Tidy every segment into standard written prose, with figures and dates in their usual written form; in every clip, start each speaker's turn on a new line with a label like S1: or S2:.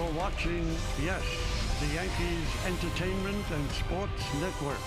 S1: You're watching, yes, the Yankees Entertainment and Sports Network.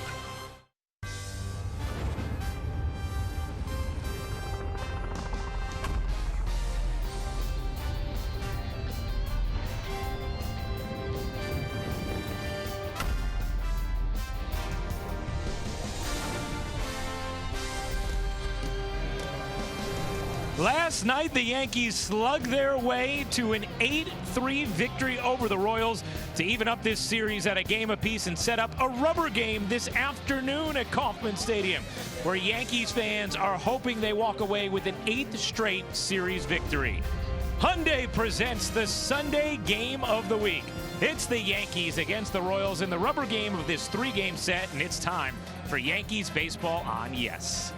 S2: Last night, the Yankees slugged their way to an 8-3 victory over the Royals to even up this series at a game apiece and set up a rubber game this afternoon at Kauffman Stadium, where Yankees fans are hoping they walk away with an 8th straight series victory. Hyundai presents the Sunday game of the week. It's the Yankees against the Royals in the rubber game of this 3-game set, and it's time for Yankees baseball on Yes.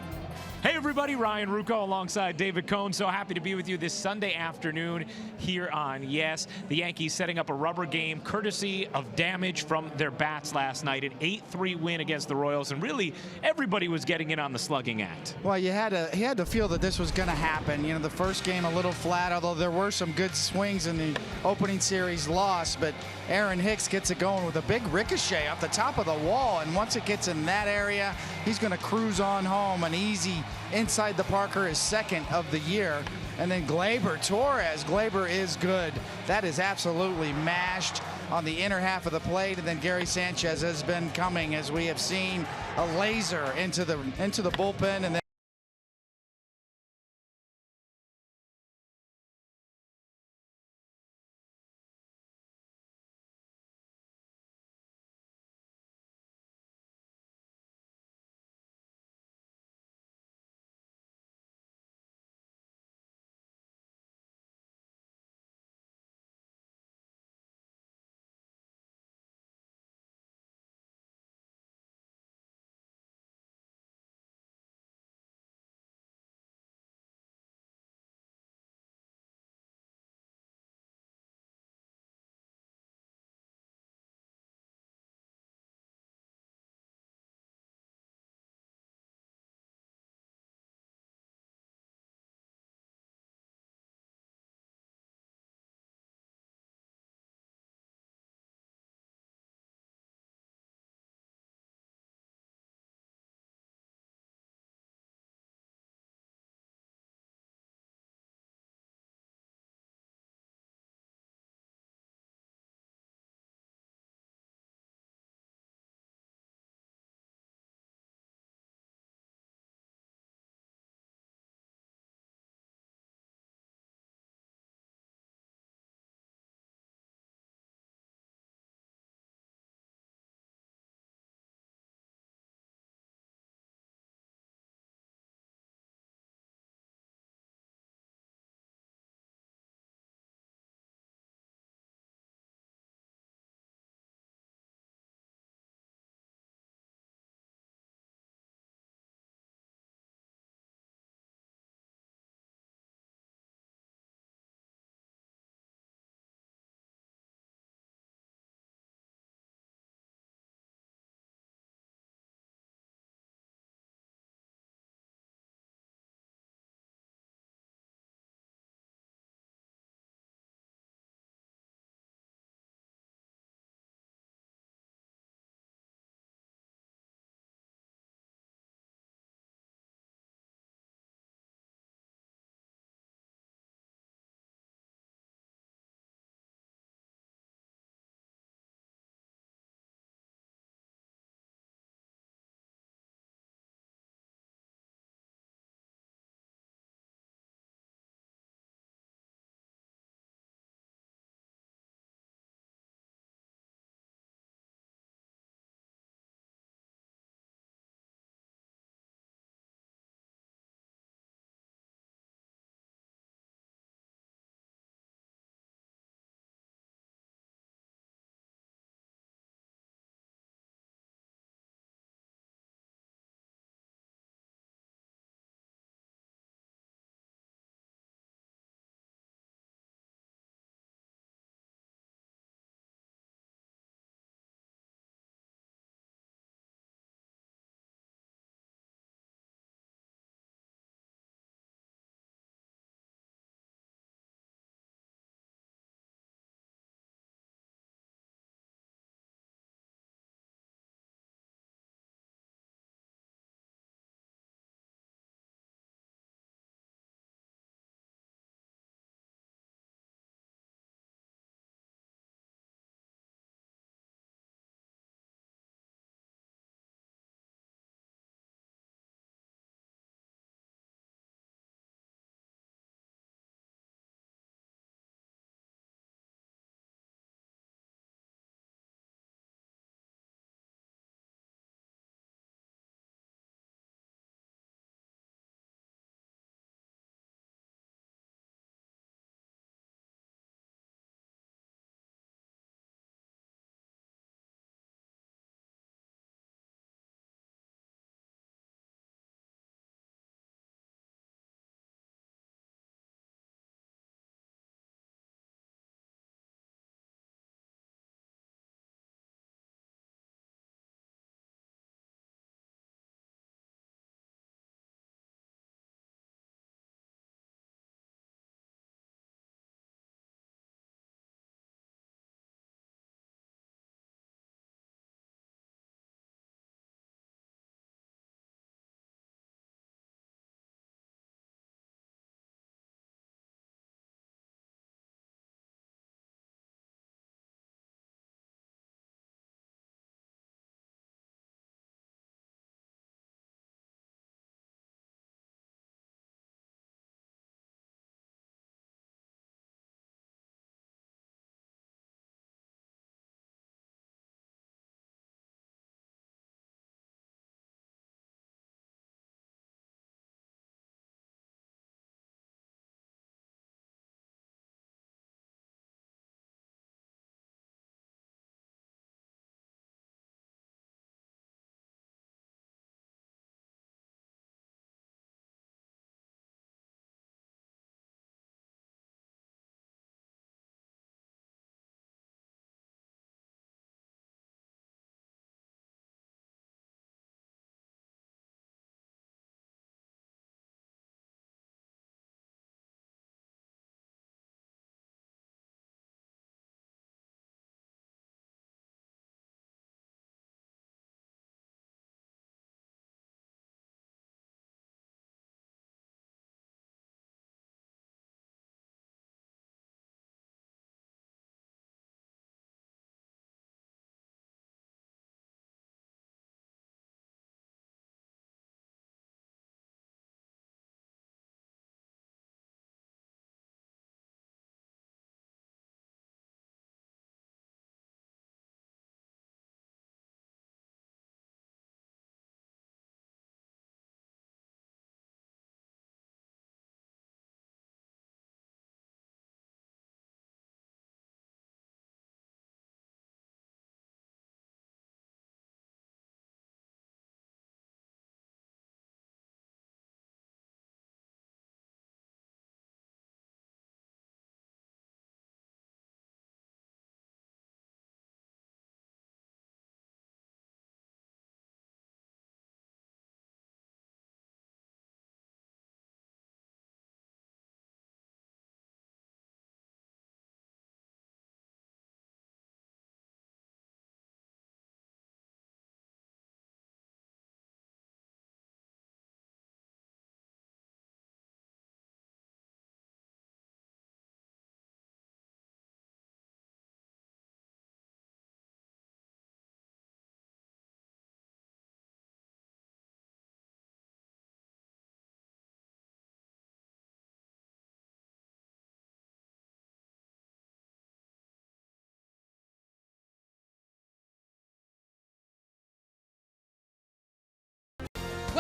S2: Hey everybody, Ryan Rucco alongside David Cohn. So happy to be with you this Sunday afternoon here on Yes. The Yankees setting up a rubber game courtesy of damage from their bats last night. An 8-3 win against the Royals, and really everybody was getting in on the slugging act.
S3: Well, you had to feel that this was going to happen. You know, the first game a little flat, although there were some good swings in the opening series loss, but Aaron Hicks gets it going with a big ricochet off the top of the wall, and once it gets in that area, he's going to cruise on home. An easy inside the Parker, his second of the year. And then Torres. Gleyber is good. That is absolutely mashed on the inner half of the plate. And then Gary Sanchez has been coming, as we have seen, a laser into the bullpen. And then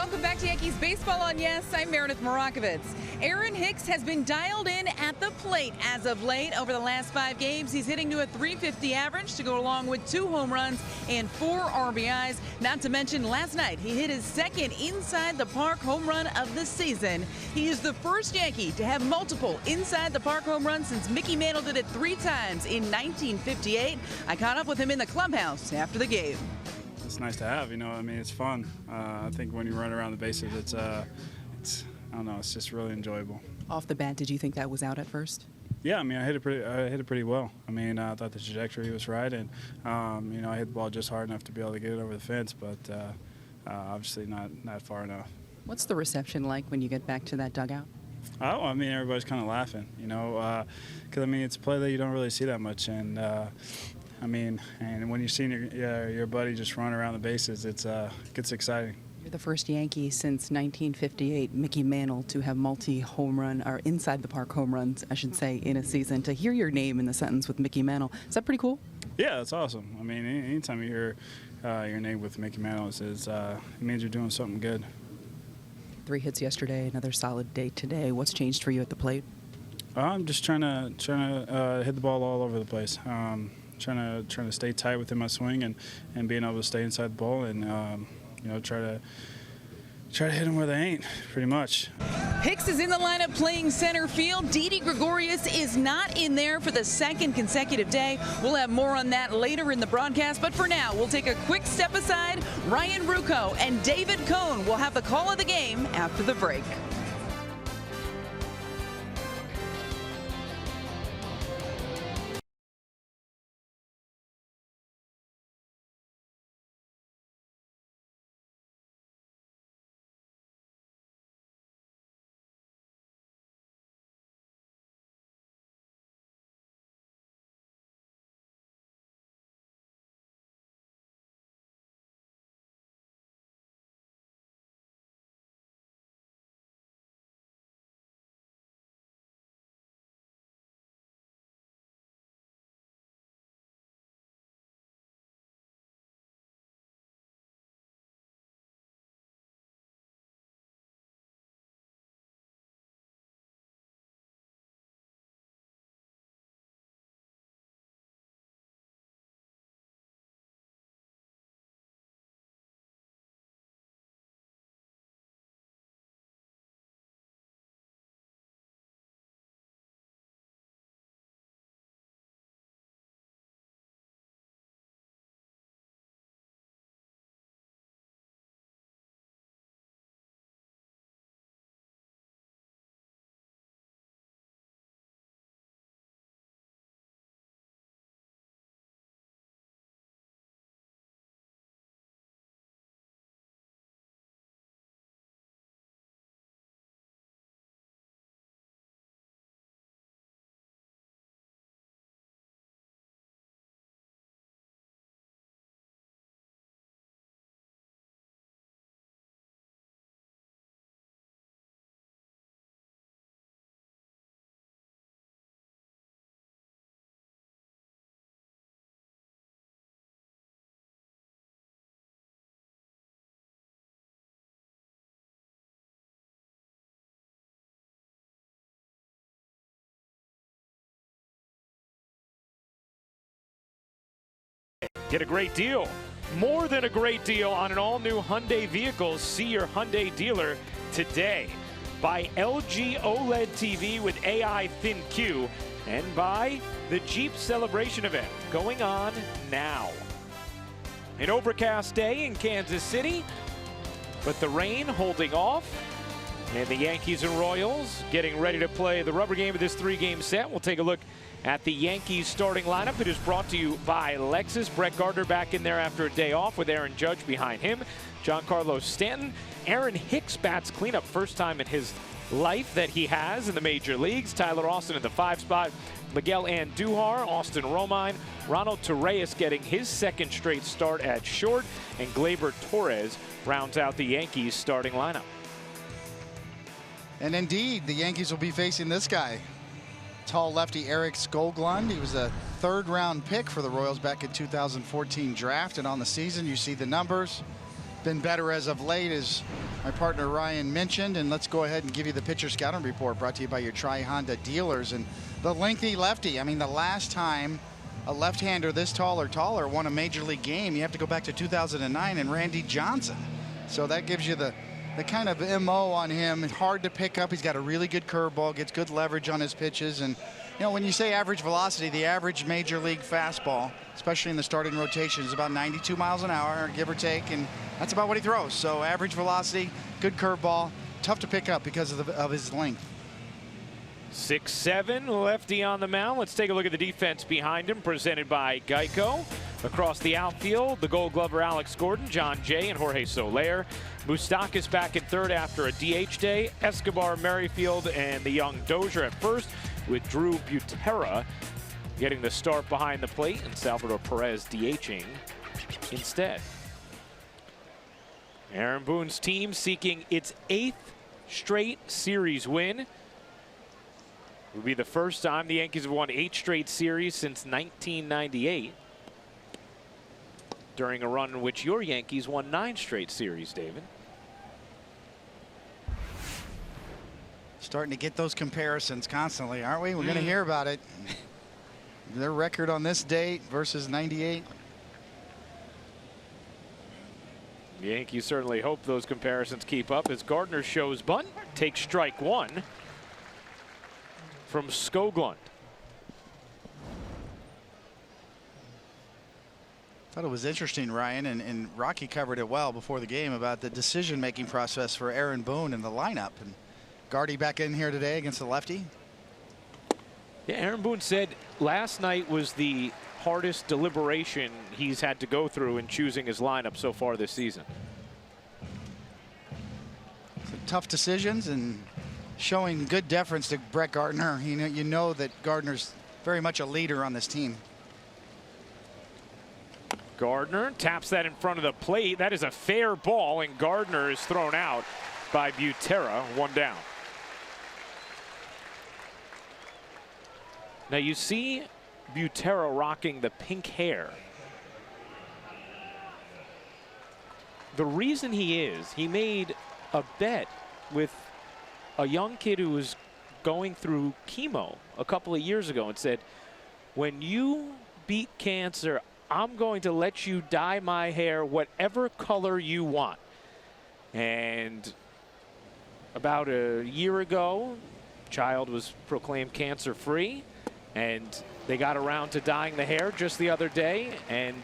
S4: Welcome back to Yankees Baseball on Yes. I'm Meredith Morakovitz. Aaron Hicks has been dialed in at the plate as of late. Over the last 5 games, he's hitting to a .350 average to go along with 2 home runs and 4 RBIs. Not to mention, last night he hit his second inside the park home run of the season. He is the first Yankee to have multiple inside the park home runs since Mickey Mantle did it 3 times in 1958. I caught up with him in the clubhouse after the game.
S5: It's nice to have, you know. I mean, it's fun. I think when you run around the bases, it's I don't know, it's just really enjoyable.
S4: Off the bat, did you think that was out at first?
S5: Yeah, I mean, I hit it pretty well. I mean, I thought the trajectory was right, and you know, I hit the ball just hard enough to be able to get it over the fence, but obviously not far enough.
S4: What's the reception like when you get back to that dugout?
S5: Oh, I mean, everybody's kind of laughing, you know, because I mean, it's a play that you don't really see that much, and I mean, and when you're seeing your buddy just run around the bases, it gets exciting.
S4: You're the first Yankee since 1958, Mickey Mantle, to have multi-home run, or inside the park home runs, I should say, in a season. To hear your name in the sentence with Mickey Mantle, is that pretty cool?
S5: Yeah, that's awesome. I mean, anytime you hear your name with Mickey Mantle, it means you're doing something good.
S4: 3 hits yesterday, another solid day today. What's changed for you at the plate?
S5: I'm just trying to hit the ball all over the place. Trying to stay tight within my swing and being able to stay inside the ball and you know, try to hit them where they ain't, pretty much.
S4: Hicks is in the lineup playing center field. Didi Gregorius is not in there for the 2nd consecutive day. We'll have more on that later in the broadcast, but for now, we'll take a quick step aside. Ryan Ruocco and David Cone will have the call of the game after the break.
S2: Get a great deal. More than a great deal on an all-new Hyundai vehicle. See your Hyundai dealer today. Buy LG OLED TV with AI ThinQ and buy the Jeep Celebration event going on now. An overcast day in Kansas City, but the rain holding off. And the Yankees and Royals getting ready to play the rubber game of this 3-game set. We'll take a look at the Yankees starting lineup. It is brought to you by Lexus. Brett Gardner back in there after a day off with Aaron Judge behind him. Giancarlo Stanton. Aaron Hicks bats cleanup, first time in his life that he has in the major leagues. Tyler Austin in the 5 spot. Miguel Andujar, Austin Romine, Ronald Torreyes getting his 2nd straight start at short, and Gleyber Torres rounds out the Yankees starting lineup.
S3: And indeed, the Yankees will be facing this guy. Tall lefty Eric Skoglund. He was a 3rd-round pick for the Royals back in 2014 draft, and on the season you see the numbers. been better as of late, as my partner Ryan mentioned. And let's go ahead and give you the pitcher scouting report brought to you by your Tri-Honda dealers. And the lengthy lefty, I mean, the last time a left-hander this tall or taller won a major league game, you have to go back to 2009 and Randy Johnson. So that gives you the kind of MO on him. It's hard to pick up. He's got a really good curveball, gets good leverage on his pitches. And, you know, when you say average velocity, the average major league fastball, especially in the starting rotation, is about 92 miles an hour, give or take, and that's about what he throws. So average velocity, good curveball, tough to pick up because of his length.
S2: 6'7", lefty on the mound. Let's take a look at the defense behind him, presented by Geico. Across the outfield, the Gold Glover Alex Gordon, John Jay, and Jorge Soler. Moustakas back at third after a DH day. Escobar, Merrifield, and the young Dozier at first, with Drew Butera getting the start behind the plate, and Salvador Perez DHing instead. Aaron Boone's team seeking its 8th straight series win. It would be the first time the Yankees have won 8 straight series since 1998. During a run in which your Yankees won 9 straight series, David.
S3: Starting to get those comparisons constantly, aren't we? We're going to hear about it. Their record on this date versus 98.
S2: The Yankees certainly hope those comparisons keep up as Gardner shows bunt, takes strike 1 from Skoglund.
S3: Thought it was interesting, Ryan, and Rocky covered it well before the game about the decision-making process for Aaron Boone in the lineup. And Gardy back in here today against the lefty.
S2: Yeah, Aaron Boone said last night was the hardest deliberation he's had to go through in choosing his lineup so far this season.
S3: So tough decisions and showing good deference to Brett Gardner. You know that Gardner's very much a leader on this team.
S2: Gardner taps that in front of the plate. That is a fair ball, and Gardner is thrown out by Butera. 1 down. Now you see Butera rocking the pink hair. The reason he made a bet with a young kid who was going through chemo a couple of years ago and said, when you beat cancer, I'm going to let you dye my hair whatever color you want. And about a year ago, child was proclaimed cancer-free, and they got around to dyeing the hair just the other day, and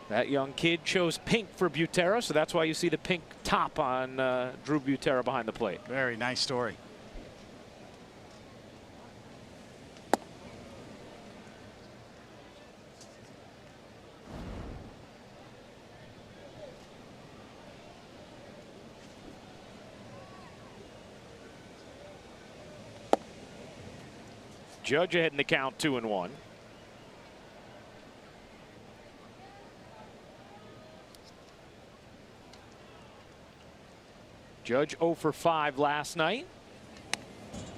S2: that young kid chose pink for Butera, so that's why you see the pink top on Drew Butera behind the plate.
S3: Very nice story.
S2: Judge ahead in the count, 2-1. Judge 0 for 5 last night.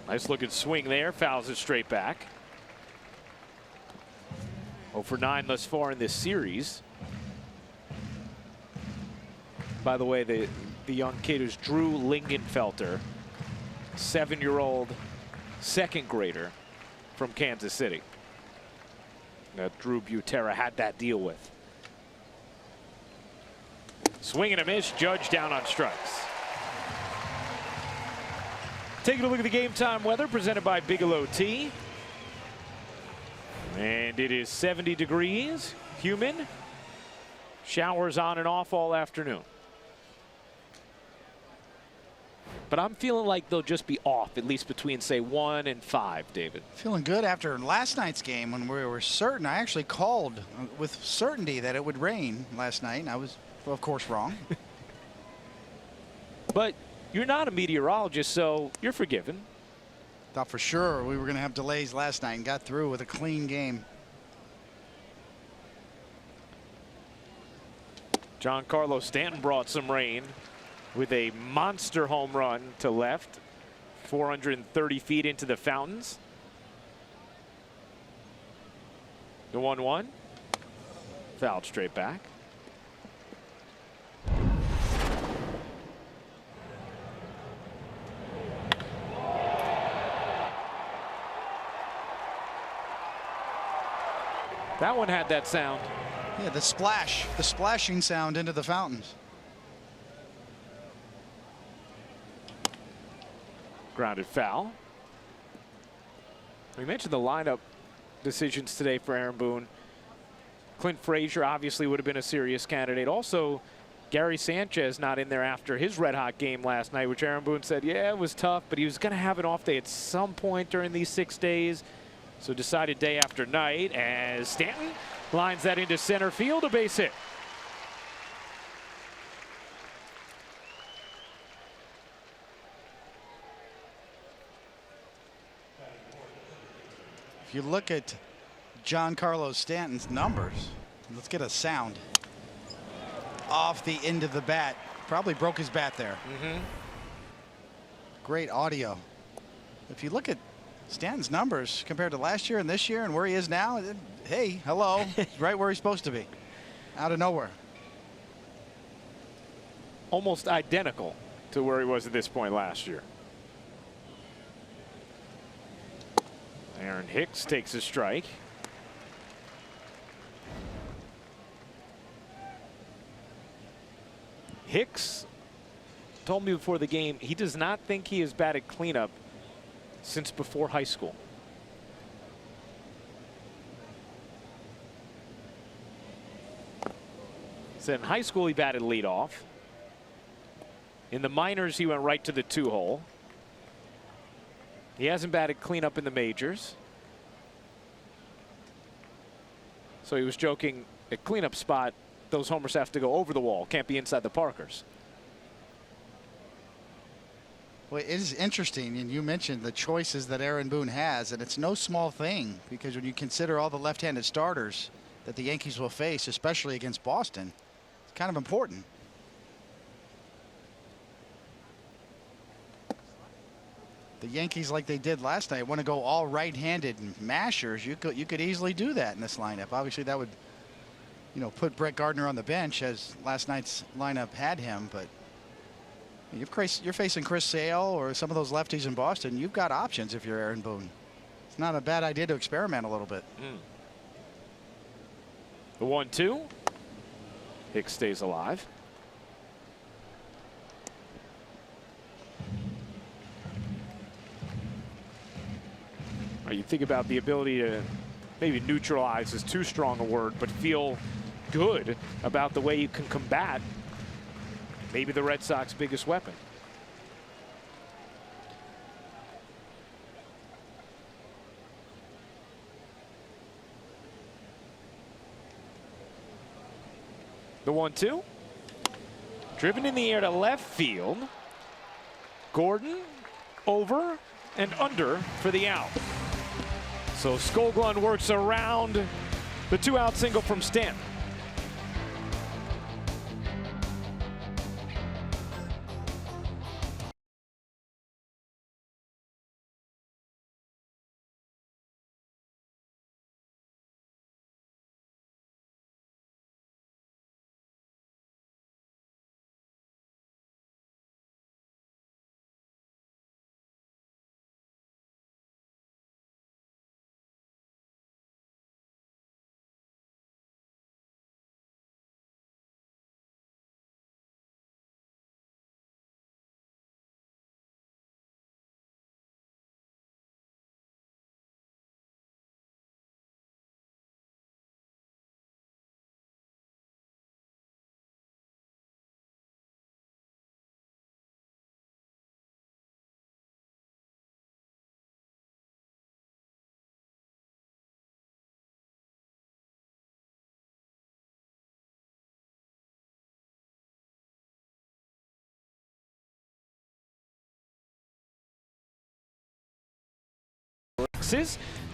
S2: Nice looking swing there, fouls it straight back. 0 for 9 thus far in this series. By the way, the young kid is Drew Lingenfelter, 7-year-old second grader from Kansas City that Drew Butera had that deal with. Swing and a miss. Judge down on strikes. Taking a look at the game time weather presented by Bigelow Tea. And it is 70 degrees, humid. Showers on and off all afternoon. But I'm feeling like they'll just be off, at least between, say, 1 and 5, David.
S3: Feeling good after last night's game when we were certain. I actually called with certainty that it would rain last night, and I was, well, of course, wrong.
S2: But you're not a meteorologist, so you're forgiven.
S3: Thought for sure we were going to have delays last night and got through with a clean game.
S2: Giancarlo Stanton brought some rain with a monster home run to left, 430 feet into the fountains. The 1-1, fouled straight back. That one had that sound.
S3: Yeah, the splashing sound into the fountains.
S2: Grounded foul. We mentioned the lineup decisions today for Aaron Boone. Clint Frazier obviously would have been a serious candidate. Also, Gary Sanchez not in there after his red-hot game last night, which Aaron Boone said, yeah, it was tough, but he was going to have an off day at some point during these 6 days. So decided day after night as Stanton lines that into center field, a base hit.
S3: If you look at Giancarlo Stanton's numbers, let's get a sound off the end of the bat. Probably broke his bat there. Great audio. If you look at Stanton's numbers compared to last year and this year and where he is now, hey, hello, he's right where he's supposed to be, out of nowhere.
S2: Almost identical to where he was at this point last year. Aaron Hicks takes a strike. Hicks told me before the game he does not think he has batted cleanup since before high school. Said in high school he batted leadoff. In the minors he went right to the 2-hole. He hasn't batted cleanup in the majors. So he was joking, at cleanup spot, those homers have to go over the wall, can't be inside the Parkers.
S3: Well, it is interesting, and you mentioned the choices that Aaron Boone has, and it's no small thing because when you consider all the left-handed starters that the Yankees will face, especially against Boston, it's kind of important. The Yankees, like they did last night, want to go all right-handed mashers. You could easily do that in this lineup. Obviously, that would, you know, put Brett Gardner on the bench as last night's lineup had him. But you're facing Chris Sale or some of those lefties in Boston. You've got options if you're Aaron Boone. It's not a bad idea to experiment a little bit.
S2: The 1-2. Hicks stays alive. You think about the ability to maybe neutralize is too strong a word, but feel good about the way you can combat maybe the Red Sox biggest weapon. The 1-2. Driven in the air to left field. Gordon over and under for the out. So Skoglund works around the 2-out single from Stanton.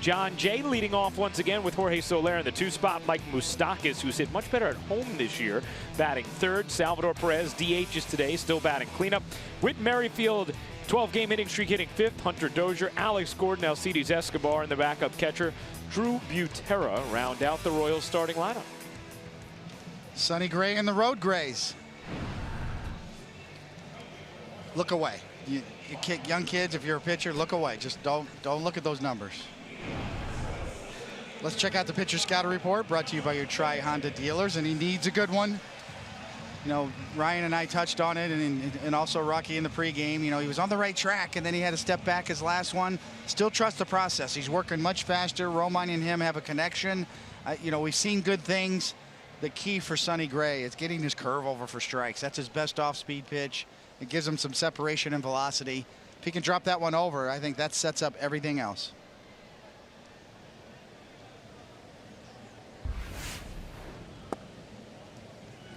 S2: John Jay leading off once again with Jorge Soler in the 2 spot. Mike Moustakas, who's hit much better at home this year, batting 3rd. Salvador Perez, DHs today, still batting cleanup. Whit Merrifield, 12-game hitting streak, hitting 5th. Hunter Dozier, Alex Gordon, Alcides Escobar, and the backup catcher, Drew Butera, round out the Royals starting lineup.
S3: Sonny Gray and the Road Grays. Look away. You young kids, if you're a pitcher, look away. Just don't look at those numbers. Let's check out the pitcher scouting report brought to you by your Tri-Honda dealers, and he needs a good one. You know, Ryan and I touched on it, and also Rocky in the pregame. You know, he was on the right track, and then he had to step back his last one. Still trust the process. He's working much faster. Romine and him have a connection. You know, we've seen good things. The key for Sonny Gray is getting his curve over for strikes. That's his best off-speed pitch. It gives him some separation and velocity. If he can drop that one over, I think that sets up everything else.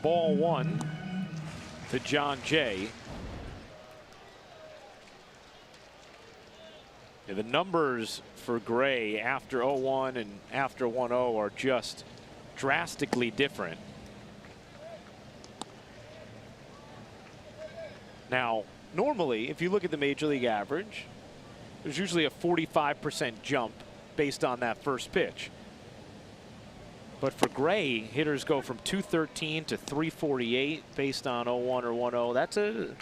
S2: Ball one to John Jay. Yeah, the numbers for Gray after 0-1 and after 1-0 are just drastically different. Now, normally, if you look at the Major League average, there's usually a 45% jump based on that first pitch. But for Gray, hitters go from 213 to 348 based on 0-1 or 1-0.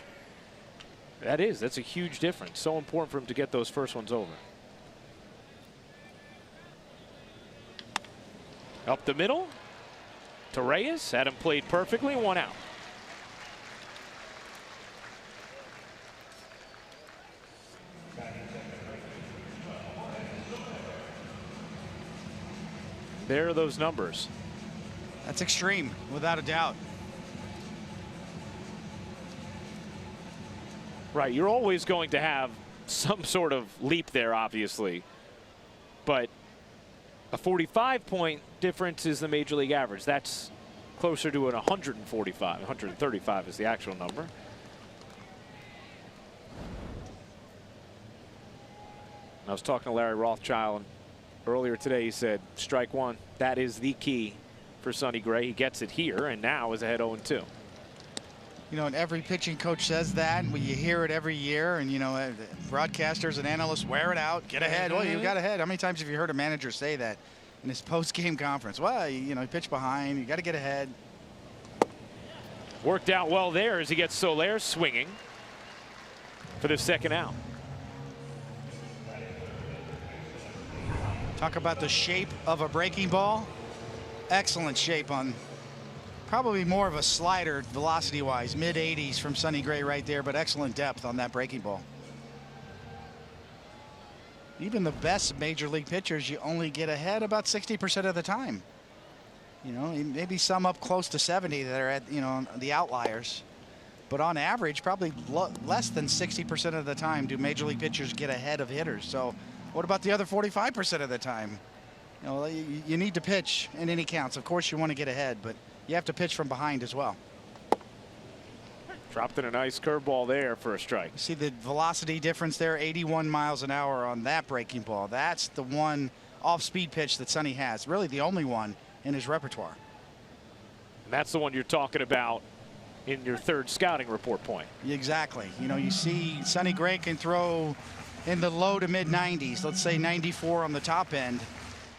S2: That's a huge difference. So important for him to get those first ones over. Up the middle to Reyes. Had him played perfectly. 1 out. There are those numbers.
S3: That's extreme, without a doubt.
S2: Right, you're always going to have some sort of leap there, obviously. But a 45-point difference is the Major League average. That's closer to an 145. 135 is the actual number. I was talking to Larry Rothschild earlier today. He said, strike one, that is the key for Sonny Gray. He gets it here and now is ahead 0-2.
S3: You know, and every pitching coach says that. You hear it every year, and, you know, broadcasters and analysts wear it out. Get ahead. Well, you got ahead. How many times have you heard a manager say that in his post-game conference? Well, you know, you pitch behind. You got to get ahead.
S2: Worked out well there as he gets Soler swinging for the second out.
S3: Talk about the shape of a breaking ball. Excellent shape on probably more of a slider velocity-wise, mid-80s from Sonny Gray right there, but excellent depth on that breaking ball. Even the best major league pitchers, you only get ahead about 60% of the time. You know, maybe some up close to 70 that are at, you know, the outliers. But on average, probably less than 60% of the time do major league pitchers get ahead of hitters. So what about the other 45% of the time? You know, you need to pitch in any counts. Of course, you want to get ahead, but you have to pitch from behind as well.
S2: Dropped in a nice curveball there for a strike.
S3: See the velocity difference there, 81 miles an hour on that breaking ball. That's the one off-speed pitch that Sonny has, really the only one in his repertoire.
S2: And that's the one you're talking about in your third scouting report point.
S3: Exactly. You know, you see Sonny Gray can throw in the low to mid 90s, let's say 94 on the top end.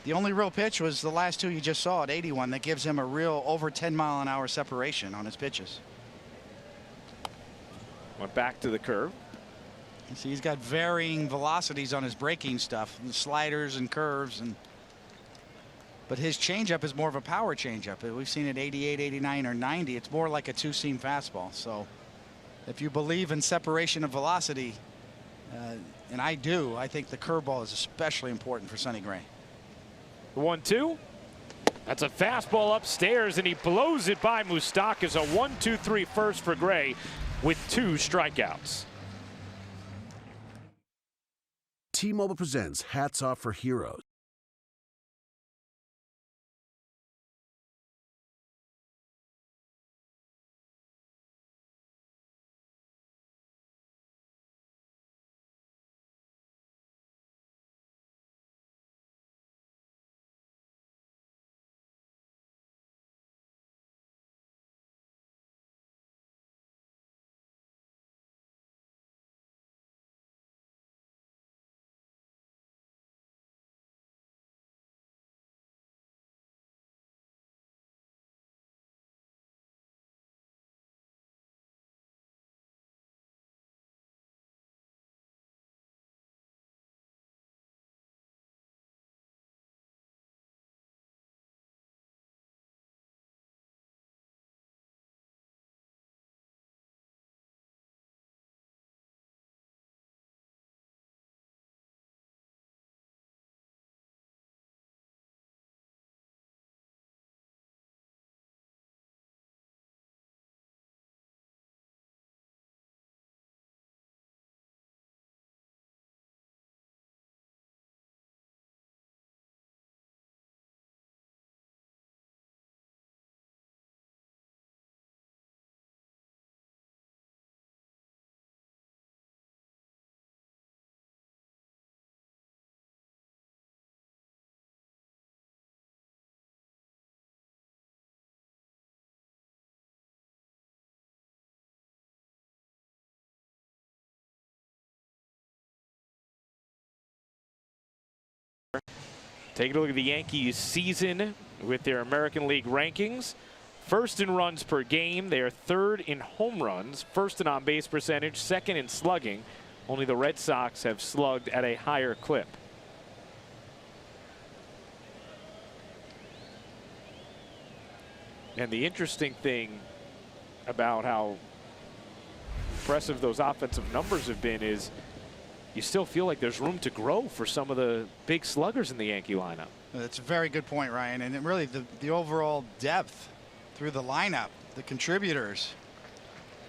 S3: The only real pitch was the last two you just saw at 81 that gives him a real over 10-mile-an-hour separation on his pitches.
S2: Went back to the curve.
S3: You see, he's got varying velocities on his breaking stuff, the sliders and curves, but his changeup is more of a power changeup. We've seen it 88, 89, or 90. It's more like a two-seam fastball. So if you believe in separation of velocity, and I do, I think the curveball is especially important for Sonny Gray.
S2: The 1-2. That's a fastball upstairs, and he blows it by Moustakas. A 1-2-3 first for Gray with 2 strikeouts.
S6: T-Mobile presents Hats Off for Heroes.
S2: Taking a look at the Yankees season with their American League rankings. First in runs per game. They are third in home runs, first in on-base percentage, second in slugging. Only the Red Sox have slugged at a higher clip. And the interesting thing about how impressive those offensive numbers have been is you still feel like there's room to grow for some of the big sluggers in the Yankee lineup.
S3: That's a very good point, Ryan. And really the overall depth through the lineup, the contributors.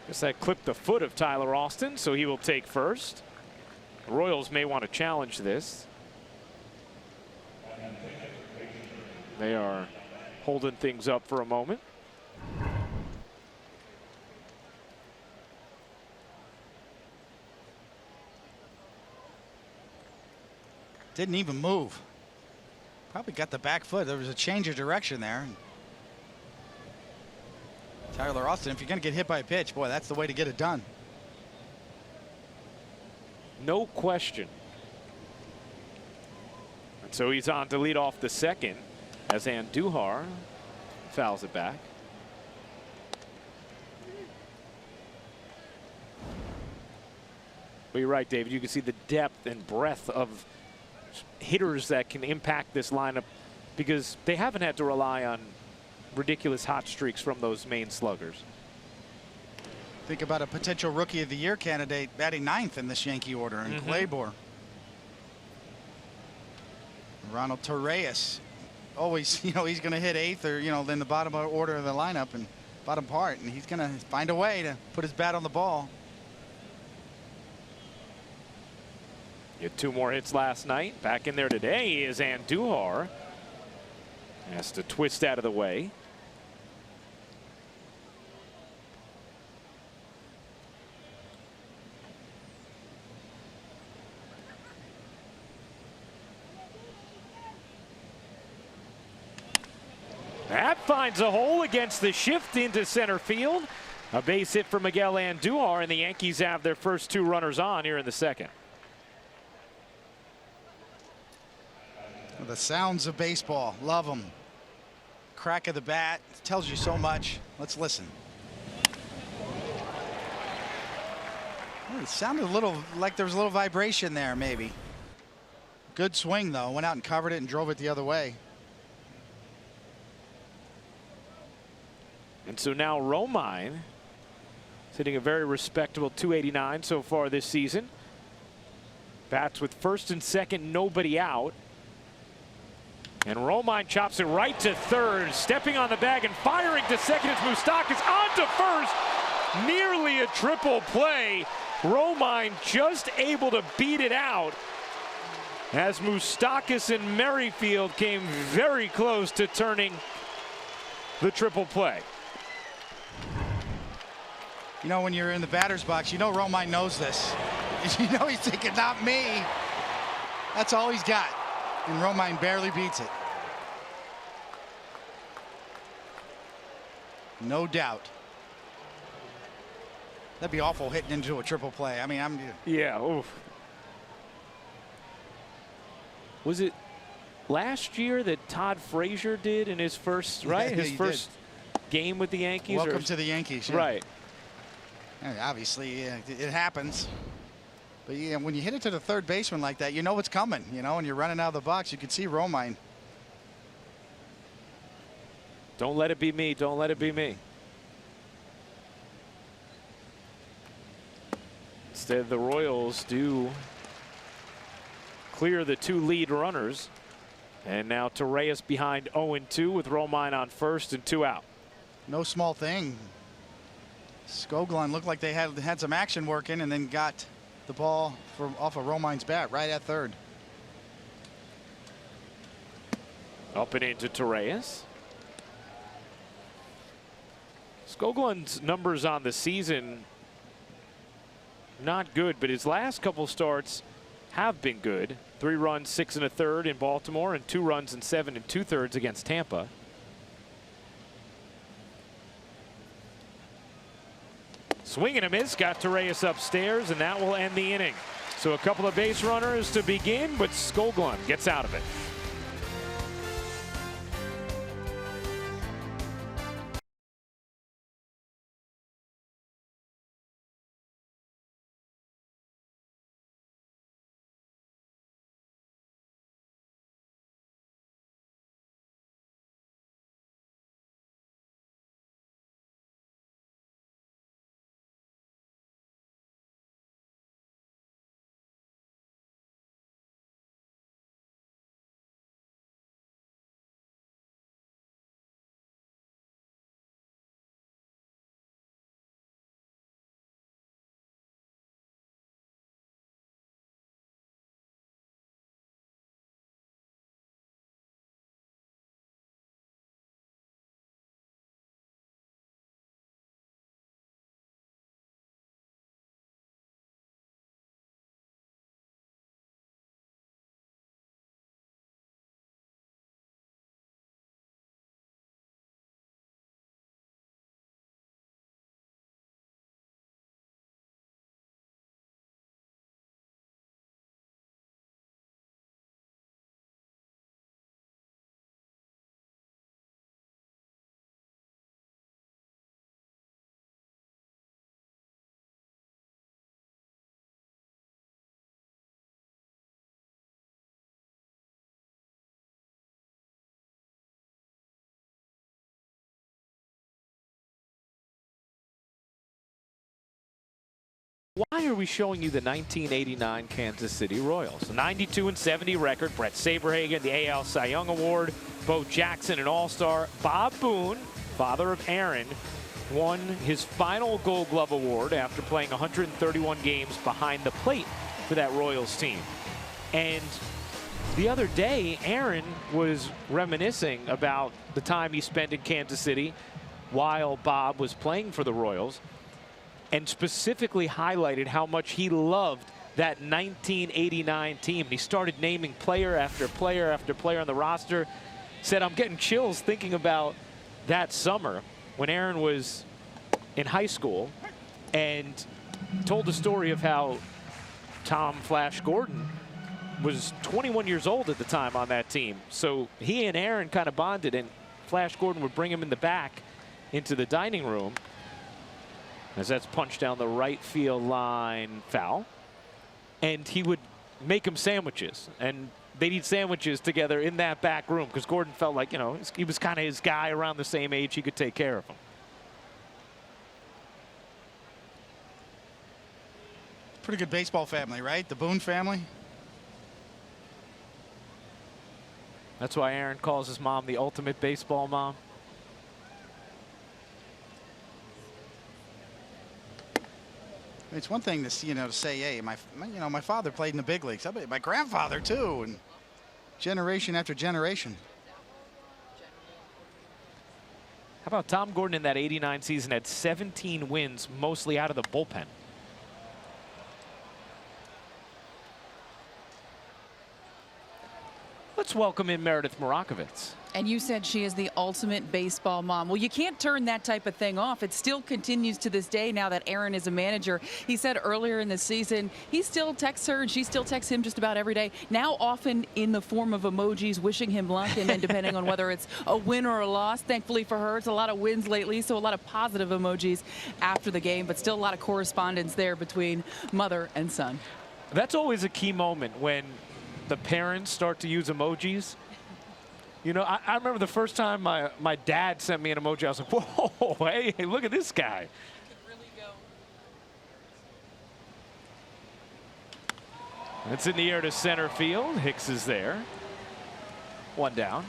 S2: Guess that clipped the foot of Tyler Austin, so he will take first. The Royals may want to challenge this. They are holding things up for a moment.
S3: Didn't even move. Probably got the back foot. There was a change of direction there. Tyler Austin, if you're going to get hit by a pitch, boy, that's the way to get it done.
S2: No question. And so he's on to lead off the second as Andujar fouls it back. But you're right, David. You can see the depth and breadth of hitters that can impact this lineup because they haven't had to rely on ridiculous hot streaks from those main sluggers.
S3: Think about a potential Rookie of the Year candidate batting ninth in this Yankee order in Claybor. Ronald Torreyes, always, you know, he's going to hit eighth or, you know, in the bottom order of the lineup and bottom part, and he's going to find a way to put his bat on the ball.
S2: He had 2 more hits last night. Back in there today is Andujar. Has to twist out of the way. That finds a hole against the shift into center field. A base hit for Miguel Andujar, and the Yankees have their first 2 runners on here in the second.
S3: The sounds of baseball, love them. Crack of the bat tells you so much. Let's listen. Oh, it sounded a little like there was a little vibration there, maybe. Good swing, though. Went out and covered it and drove it the other way.
S2: And so now Romine is hitting a very respectable 289 so far this season. Bats with first and second, nobody out. And Romine chops it right to third, stepping on the bag and firing to second. It's Moustakas on to first. Nearly a triple play. Romine just able to beat it out as Moustakas and Merrifield came very close to turning the triple play.
S3: You know, when you're in the batter's box, you know Romine knows this. You know he's thinking, not me. That's all he's got. And Romine barely beats it. No doubt. That'd be awful hitting into a triple play. I mean,
S2: yeah. Oof. Was it last year that Todd Frazier did in his first, right?
S3: Yeah,
S2: his first game with the Yankees?
S3: Welcome to the Yankees. Yeah.
S2: Right.
S3: And obviously, it happens. But yeah, when you hit it to the third baseman like that, you know what's coming, you know, and you're running out of the box. You can see Romine.
S2: Don't let it be me. Don't let it be me. Instead, the Royals do clear the 2 lead runners. And now Torreyes behind 0-2 with Romine on first and 2 out.
S3: No small thing. Skoglund looked like they had some action working and then got the ball from off of Romine's bat right at third.
S2: Up and into Torreyes. Skoglund's numbers on the season not good, but his last couple starts have been good. 3 runs, 6 1/3 in Baltimore, and 2 runs and 7 2/3 against Tampa. Swing and a miss, got Torreyes upstairs, and that will end the inning. So a couple of base runners to begin, but Skoglund gets out of it. Why are we showing you the 1989 Kansas City Royals? 92-70 record. Brett Saberhagen, the AL Cy Young Award. Bo Jackson, an All-Star. Bob Boone, father of Aaron, won his final Gold Glove Award after playing 131 games behind the plate for that Royals team. And the other day, Aaron was reminiscing about the time he spent in Kansas City while Bob was playing for the Royals, and specifically highlighted how much he loved that 1989 team. He started naming player after player after player on the roster. Said, I'm getting chills thinking about that summer when Aaron was in high school, and told the story of how Tom Flash Gordon was 21 years old at the time on that team. So he and Aaron kind of bonded, and Flash Gordon would bring him in the back into the dining room as that's punched down the right field line, foul. And he would make him sandwiches, and they'd eat sandwiches together in that back room because Gordon felt like, you know, he was kind of his guy, around the same age, he could take care of him.
S3: Pretty good baseball family, right? The Boone family.
S2: That's why Aaron calls his mom the ultimate baseball mom.
S3: It's one thing to see, to say, hey, my father played in the big leagues. My grandfather too, and generation after generation.
S2: How about Tom Gordon in that '89 season had 17 wins, mostly out of the bullpen. Let's welcome in Meredith Marakovitz.
S4: And you said she is the ultimate baseball mom. Well, you can't turn that type of thing off. It still continues to this day now that Aaron is a manager. He said earlier in the season he still texts her and she still texts him just about every day. Now often in the form of emojis wishing him luck, and then depending on whether it's a win or a loss. Thankfully for her, it's a lot of wins lately, so a lot of positive emojis after the game, but still a lot of correspondence there between mother and son. That's
S2: always a key moment when the parents start to use emojis. You know, I remember the first time my dad sent me an emoji. I was like, whoa, hey, look at this guy. It's in the air to center field. Hicks is there. One down.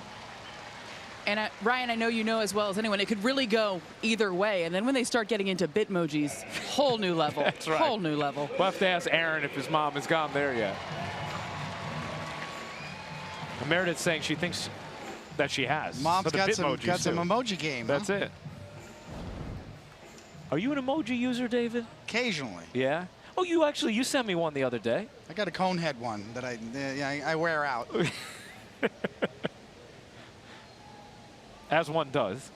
S4: And Ryan, I know you know as well as anyone, it could really go either way. And then when they start getting into Bitmojis, whole new level.
S2: That's right.
S4: Whole new level.
S2: We'll have to ask Aaron if his mom has gone there yet. Meredith's saying she thinks that she has.
S3: Mom's got some emoji game.
S2: That's it. Are you an emoji user, David?
S3: Occasionally.
S2: Yeah. Oh, you sent me one the other day.
S3: I got a cone head one that I wear out.
S2: As one does.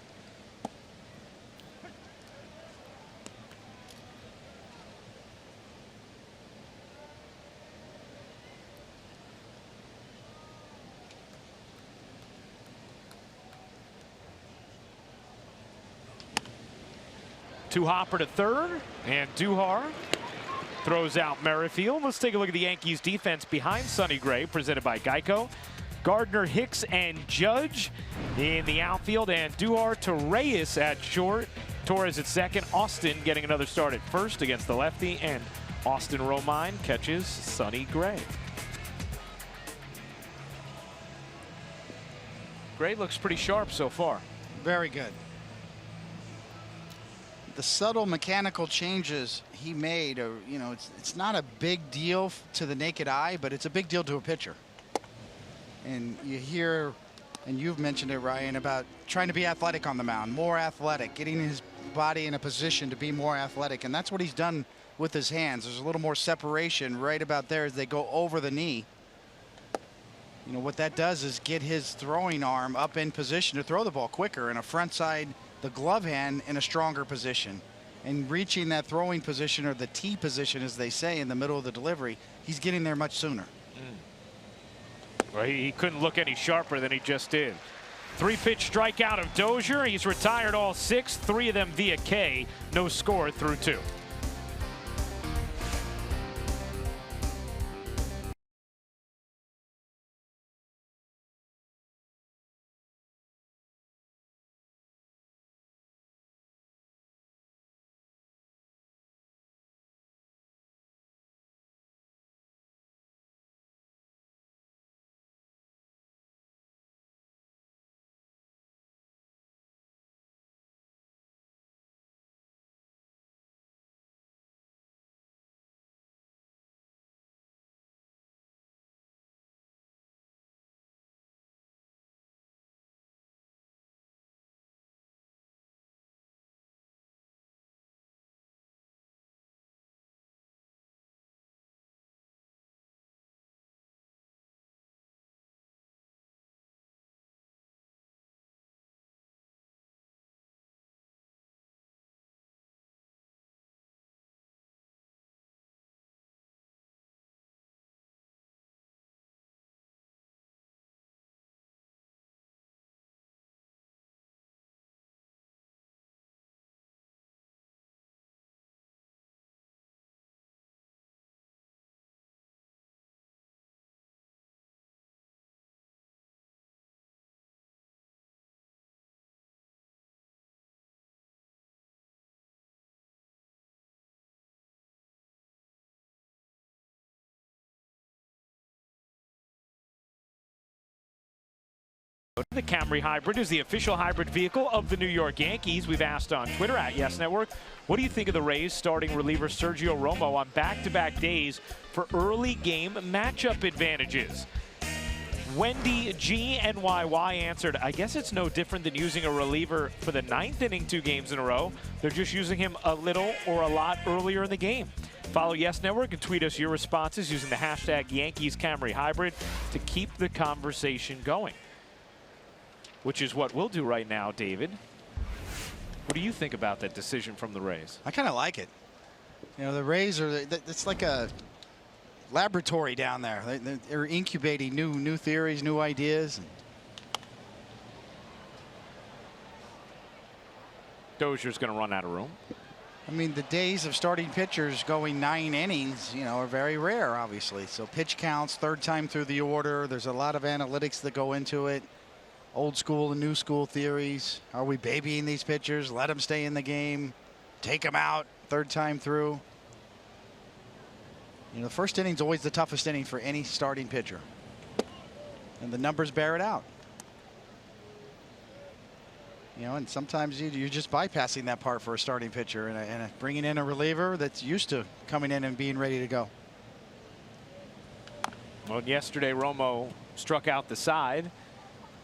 S2: Two hopper to third, and Duhar throws out Merrifield. Let's take a look at the Yankees defense behind Sonny Gray, presented by Geico. Gardner, Hicks, and Judge in the outfield, and Duhar to Reyes at short. Torres at second. Austin getting another start at first against the lefty, and Austin Romine catches Sonny Gray. Gray looks pretty sharp so far.
S3: Very good. The subtle mechanical changes he made are, it's not a big deal to the naked eye, but it's a big deal to a pitcher. And you hear, and you've mentioned it, Ryan, about trying to be athletic on the mound, more athletic, getting his body in a position to be more athletic. And that's what he's done with his hands. There's a little more separation right about there as they go over the knee. What that does is get his throwing arm up in position to throw the ball quicker, and a front side, the glove hand, in a stronger position. And reaching that throwing position, or the T position as they say, in the middle of the delivery, he's getting there much sooner.
S2: Well, he couldn't look any sharper than he just did. 3-pitch strikeout of Dozier. He's retired all 6, 3 of them via K. No score through 2. The Camry Hybrid is the official hybrid vehicle of the New York Yankees. We've asked on Twitter at Yes Network, what do you think of the Rays starting reliever Sergio Romo on back-to-back days for early game matchup advantages? Wendy G. NYY answered, I guess it's no different than using a reliever for the 9th inning 2 games in a row. They're just using him a little or a lot earlier in the game. Follow Yes Network and tweet us your responses using the hashtag Yankees Camry Hybrid to keep the conversation going. Which is what we'll do right now, David. What do you think about that decision from the Rays?
S3: I kind of like it. You know, the Rays are, it's like a laboratory down there. They're incubating new theories, new ideas.
S2: Dozier's going to run out of room.
S3: I mean, the days of starting pitchers going 9 innings, you know, are very rare, obviously. So pitch counts, third time through the order. There's a lot of analytics that go into it. Old school and new school theories. Are we babying these pitchers? Let them stay in the game. Take them out third time through. You know, the first inning's always the toughest inning for any starting pitcher. And the numbers bear it out. You know, and sometimes you're just bypassing that part for a starting pitcher and bringing in a reliever that's used to coming in and being ready to go.
S2: Well, yesterday Romo struck out the side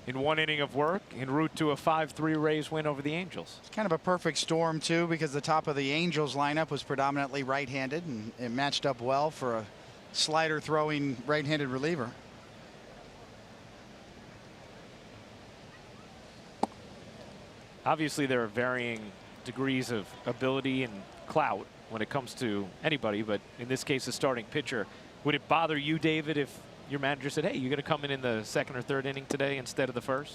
S2: in 1 inning of work en route to a 5-3 Rays win over the Angels.
S3: It's kind of a perfect storm, too, because the top of the Angels lineup was predominantly right-handed, and it matched up well for a slider-throwing right-handed reliever.
S2: Obviously, there are varying degrees of ability and clout when it comes to anybody, but in this case, a starting pitcher. Would it bother you, David, if your manager said, hey, you're going to come in the 2nd or 3rd inning today instead of the 1st?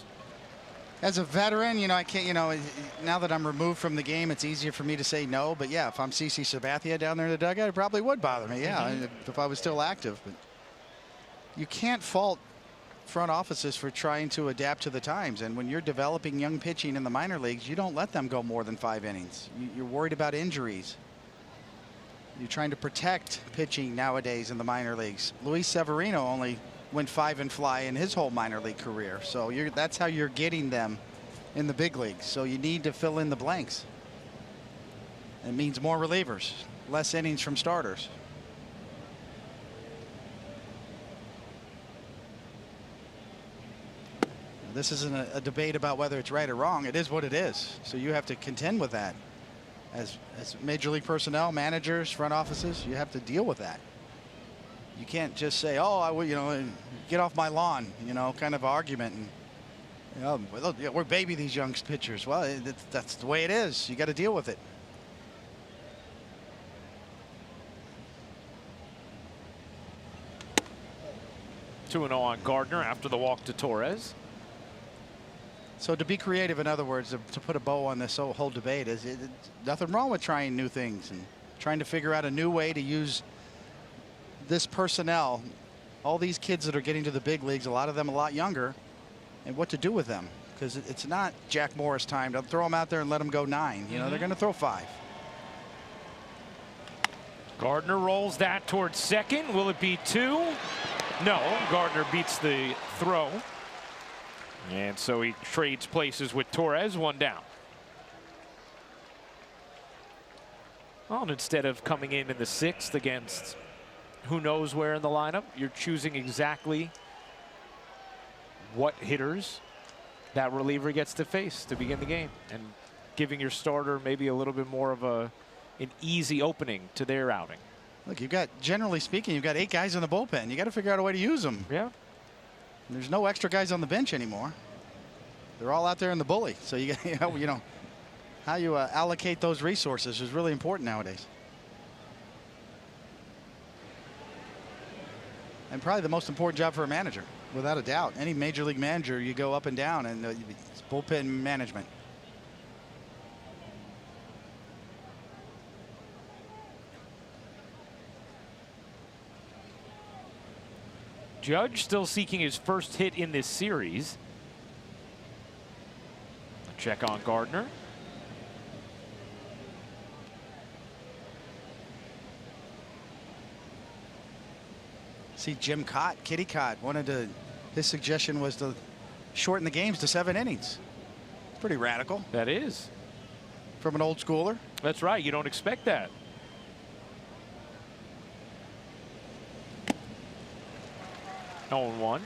S3: As a veteran, you know, I can't, you know, now that I'm removed from the game, it's easier for me to say no. But yeah, if I'm CC Sabathia down there in the dugout, it probably would bother me. Yeah, if I was still active. But you can't fault front offices for trying to adapt to the times. And when you're developing young pitching in the minor leagues, you don't let them go more than 5 innings. You're worried about injuries. You're trying to protect pitching nowadays in the minor leagues. Luis Severino only went 5 and fly in his whole minor league career. So that's how you're getting them in the big leagues. So you need to fill in the blanks. It means more relievers, less innings from starters. This isn't a debate about whether it's right or wrong. It is what it is. So you have to contend with that. As major league personnel, managers, front offices, you have to deal with that. You can't just say, oh, I would, you know, get off my lawn, you know, kind of argument. And, you know, we're baby these young pitchers. Well, that's the way it is. You got to deal with it.
S2: Two 2-0 on Gardner after the walk to Torres.
S3: So to be creative, in other words, to put a bow on this whole debate, is nothing wrong with trying new things and trying to figure out a new way to use this personnel, all these kids that are getting to the big leagues, a lot of them a lot younger, and what to do with them. Because it's not Jack Morris time to throw them out there and let them go 9. You know, they're going to throw 5.
S2: Gardner rolls that towards second. Will it be 2? No, Gardner beats the throw. And so he trades places with Torres, 1 down. Well, and instead of coming in the 6th against who knows where in the lineup, you're choosing exactly what hitters that reliever gets to face to begin the game and giving your starter maybe a little bit more of an easy opening to their outing.
S3: Look, you've got, generally speaking, you've got 8 guys in the bullpen. You got to figure out a way to use them.
S2: Yeah.
S3: There's no extra guys on the bench anymore. They're all out there in the bully. So you know how you allocate those resources is really important nowadays. And probably the most important job for a manager, without a doubt. Any major league manager, you go up and down, and it's bullpen management.
S2: Judge still seeking his first hit in this series. A check on Gardner.
S3: See Jim Cott, Kitty Cott, his suggestion was to shorten the games to 7 innings. Pretty radical.
S2: That is.
S3: From an old schooler.
S2: That's right. You don't expect that. Oh, 0-1.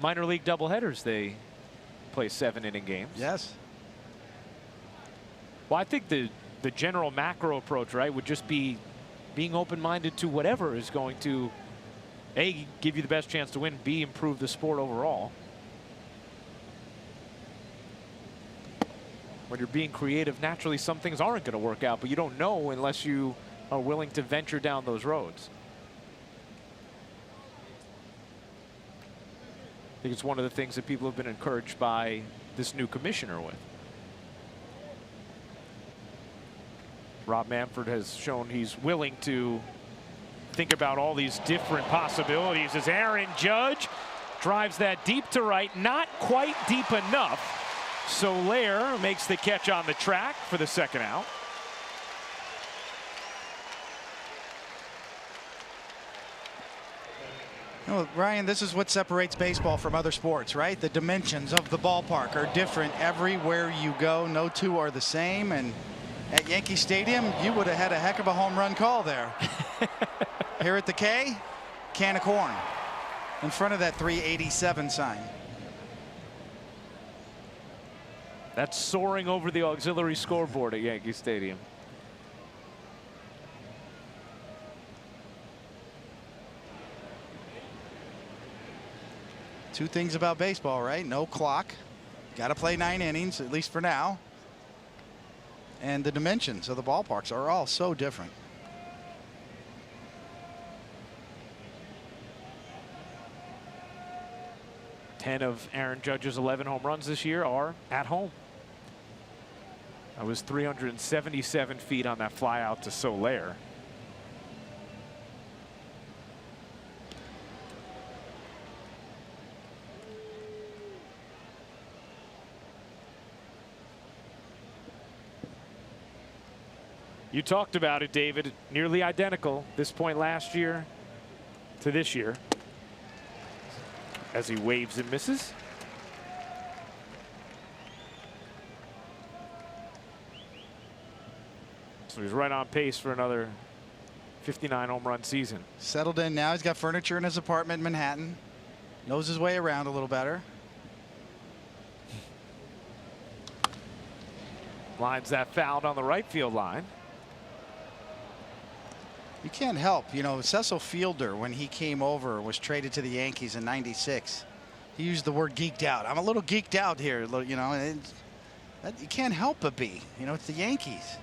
S2: Minor league doubleheaders, they play 7-inning games.
S3: Yes.
S2: Well, I think the general macro approach, right, would just be being open-minded to whatever is going to, A, give you the best chance to win, B, improve the sport overall. When you're being creative, naturally some things aren't going to work out, but you don't know unless you are willing to venture down those roads. I think it's one of the things that people have been encouraged by this new commissioner with. Rob Manfred has shown he's willing to think about all these different possibilities as Aaron Judge drives that deep to right, not quite deep enough. Soler makes the catch on the track for the second out.
S3: Well, Ryan, this is what separates baseball from other sports, right? The dimensions of the ballpark are different everywhere you go. No two are the same. And at Yankee Stadium, you would have had a heck of a home run call there. Here at the K, can of corn in front of that 387 sign.
S2: That's soaring over the auxiliary scoreboard at Yankee Stadium.
S3: Two things about baseball, right? No clock. Got to play 9 innings, at least for now. And the dimensions of the ballparks are all so different.
S2: Ten of Aaron Judge's 11 home runs this year are at home. That was 377 feet on that fly out to Soler. You talked about it, David. Nearly identical this point last year to this year. As he waves and misses. So he's right on pace for another 59 home run season.
S3: Settled in now. He's got furniture in his apartment in Manhattan. Knows his way around a little better.
S2: Lines that foul on the right field line.
S3: You can't help, you know, Cecil Fielder, when he came over, was traded to the Yankees in '96. He used the word geeked out. I'm a little geeked out here, you know, and you can't help but be. You know, it's the Yankees.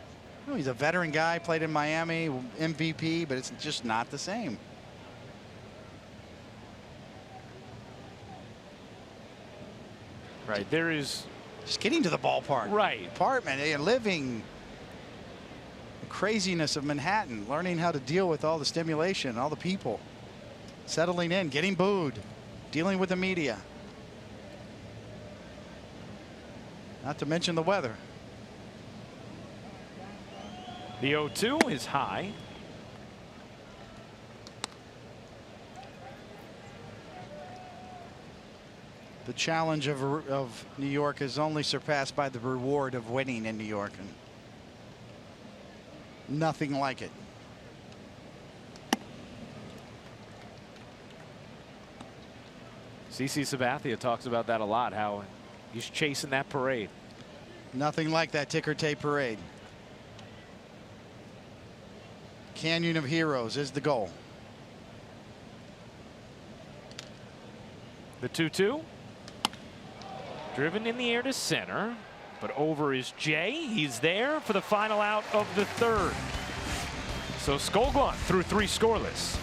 S3: You know, he's a veteran guy, played in Miami, MVP, but it's just not the same.
S2: Right, there is.
S3: Just getting to the ballpark.
S2: Right.
S3: Apartment, and living. Craziness of Manhattan, learning how to deal with all the stimulation, all the people, settling in, getting booed, dealing with the media, not to mention the weather.
S2: The 0-2 is high.
S3: The challenge of New York is only surpassed by the reward of winning in New York, and nothing like it.
S2: CC Sabathia talks about that a lot, how he's chasing that parade.
S3: Nothing like that ticker tape parade. Canyon of Heroes is the goal.
S2: The 2-2. Driven in the air to center. But over is Jay. He's there for the final out of the third. So Skoglund through 3 scoreless.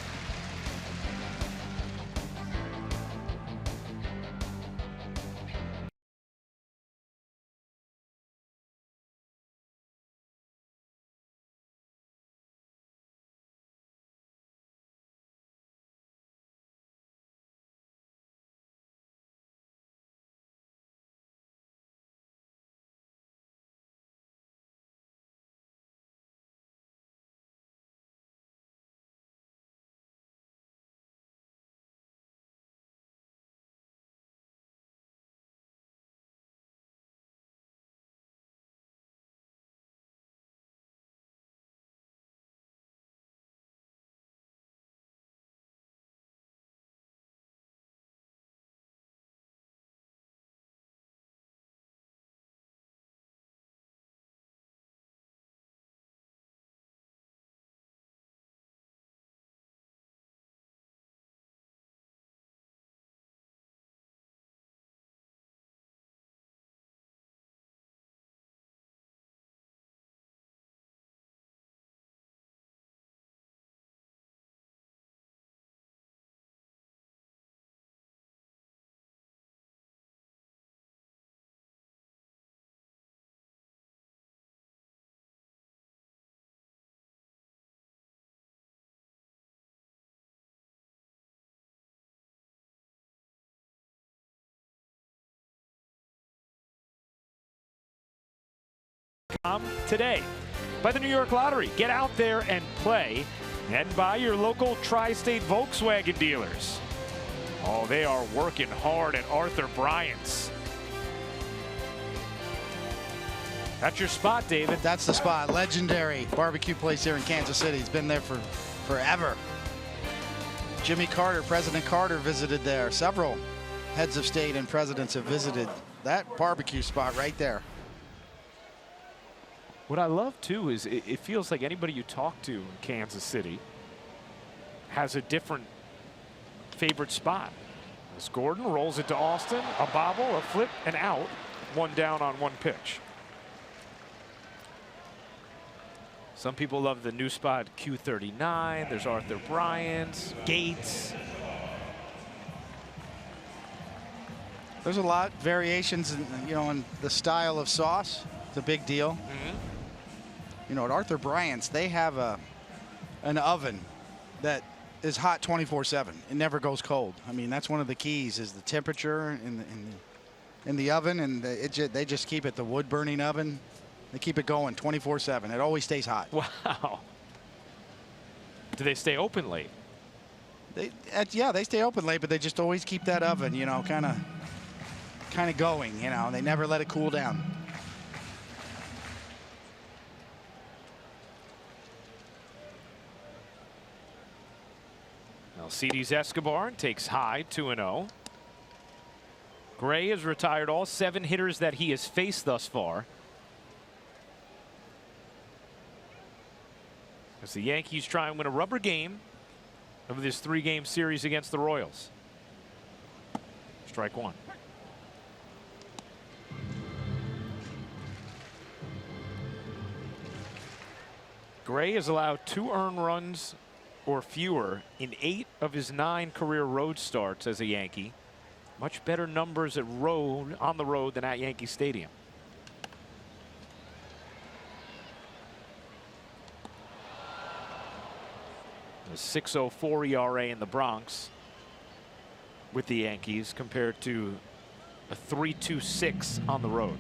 S2: today by the New York Lottery. Get out there and play, and buy your local tri-state Volkswagen dealers. Oh, they are working hard at Arthur Bryant's. That's your spot, David.
S3: That's the spot. Legendary barbecue place here in Kansas City. It's been there for forever. Jimmy Carter, President Carter visited there. Several heads of state and presidents have visited that barbecue spot right there.
S2: What I love, too, is it feels like anybody you talk to in Kansas City has a different favorite spot. As Gordon rolls it to Austin, a bobble, a flip, and out. One down on one pitch. Some people love the new spot Q39. There's Arthur Bryant's, Gates.
S3: There's a lot variations in, in the style of sauce. It's a big deal.
S2: Mm-hmm.
S3: At Arthur Bryant's, they have an oven that is hot 24/7. It never goes cold. I mean, that's one of the keys, is the temperature in the oven, and they just keep it, the wood burning oven. They keep it going 24/7. It always stays hot.
S2: Wow. Do they stay open late?
S3: Yeah, they stay open late, but they just always keep that oven, kind of going. They never let it cool down.
S2: Alcides Escobar takes high, 2-0. Gray has retired all 7 hitters that he has faced thus far. As the Yankees try and win a rubber game of this 3-game series against the Royals. Strike one. Gray has allowed 2 earned runs or fewer in 8 of his 9 career road starts as a Yankee. Much better numbers on the road than at Yankee Stadium. A 6.04 ERA in the Bronx with the Yankees compared to a 3.26 on the road.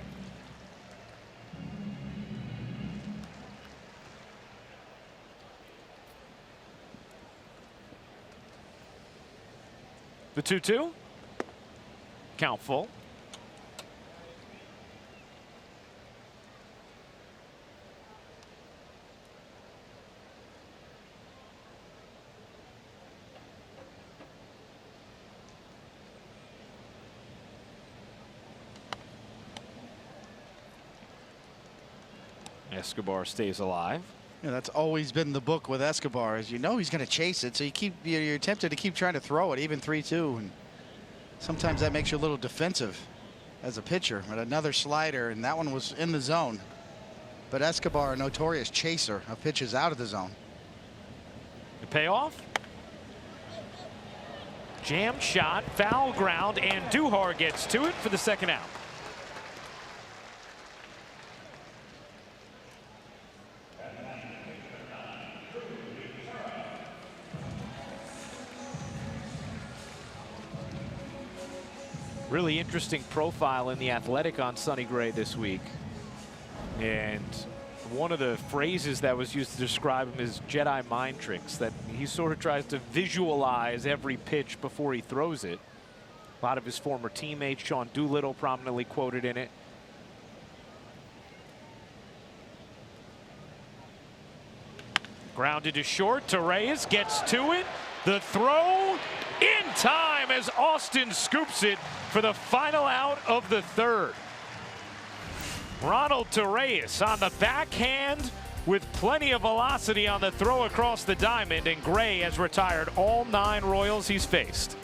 S2: The 2-2. Count full. Escobar stays alive.
S3: That's always been the book with Escobar, is he's going to chase it, so you're tempted to keep trying to throw it, even 3-2, and sometimes that makes you a little defensive as a pitcher. But another slider, and that one was in the zone. But Escobar, a notorious chaser of pitches out of the zone.
S2: The payoff. Jam shot, foul ground, and Duhar gets to it for the second out. Really interesting profile in The Athletic on Sonny Gray this week. And one of the phrases that was used to describe him is Jedi mind tricks, that he sort of tries to visualize every pitch before he throws it. A lot of his former teammates, Sean Doolittle, prominently quoted in it. Grounded to short. Torreyes gets to it. The throw in time as Austin scoops it for the final out of the 3rd. Ronald Torreyes on the backhand with plenty of velocity on the throw across the diamond, and Gray has retired all 9 Royals he's faced.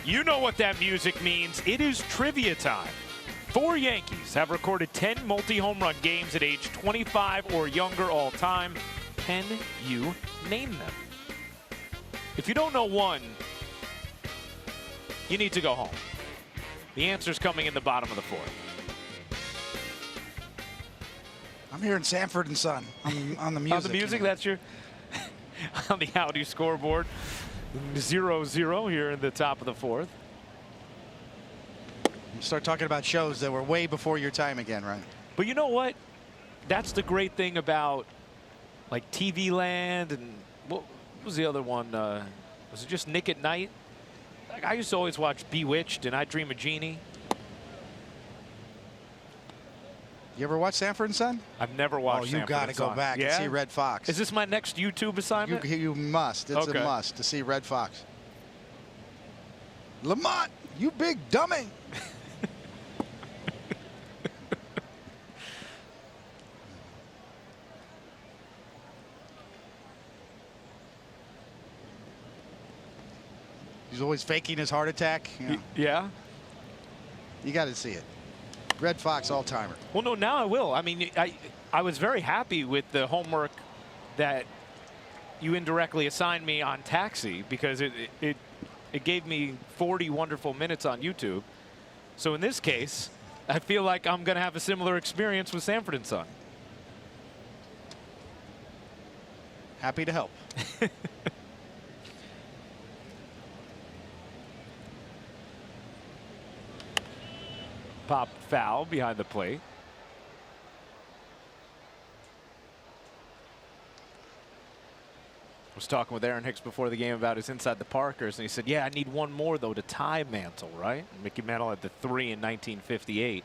S2: You know what that music means. It is trivia time. 4 Yankees have recorded 10 multi-home run games at age 25 or younger all time. Can you name them? If you don't know one, you need to go home. The answer's coming in the bottom of the 4th.
S3: I'm hearing Sanford and Son on the music.
S2: On the music, that's your on the Audi scoreboard. 0-0 here in the top of the 4th.
S3: Start talking about shows that were way before your time again, right?
S2: But you know what? That's the great thing about like TV Land and what was the other one? Was it just Nick at Night? Like, I used to always watch Bewitched and I Dream of Jeannie.
S3: You ever watch Sanford and Son?
S2: I've never watched.
S3: Oh, you
S2: Sanford
S3: got to go
S2: Son.
S3: back and see Red Fox.
S2: Is this my next YouTube assignment?
S3: You must. It's
S2: okay.
S3: a must to see Red Fox. Lamont, you big dummy. He's always faking his heart attack. You know.
S2: Yeah.
S3: You got to see it. Red Fox all-timer.
S2: Well, no, now I will. I mean, I was very happy with the homework that you indirectly assigned me on Taxi because it gave me 40 wonderful minutes on YouTube. So in this case, I feel like I'm going to have a similar experience with Sanford and Son.
S3: Happy to help.
S2: Pop foul behind the plate. I was talking with Aaron Hicks before the game about his inside the Parkers, and he said, yeah, I need one more, though, to tie Mantle, right? Mickey Mantle had the 3 in 1958.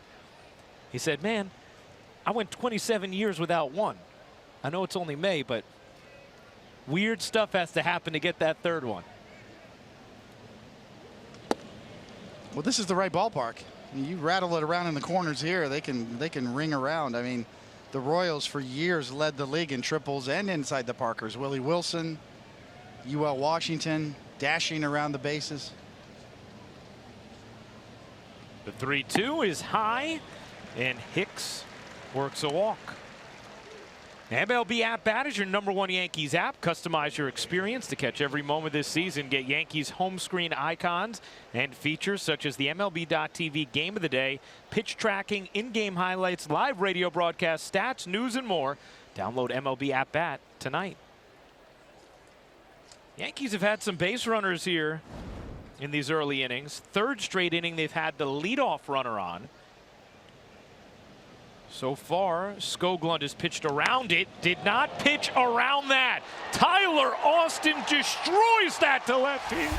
S2: He said, man, I went 27 years without one. I know it's only May, but weird stuff has to happen to get that 3rd one.
S3: Well, this is the right ballpark. You rattle it around in the corners here, they can ring around. I mean, the Royals for years led the league in triples and inside the Parkers. Willie Wilson, UL Washington, dashing around the bases.
S2: The 3-2 is high, and Hicks works a walk. MLB At Bat is your #1 Yankees app. Customize your experience to catch every moment this season. Get Yankees home screen icons and features such as the MLB.TV Game of the Day, pitch tracking, in-game highlights, live radio broadcast, stats, news, and more. Download MLB At Bat tonight. Yankees have had some base runners here in these early innings. 3rd straight inning they've had the leadoff runner on. So far, Skoglund has pitched around it, did not pitch around that. Tyler Austin destroys that to left field.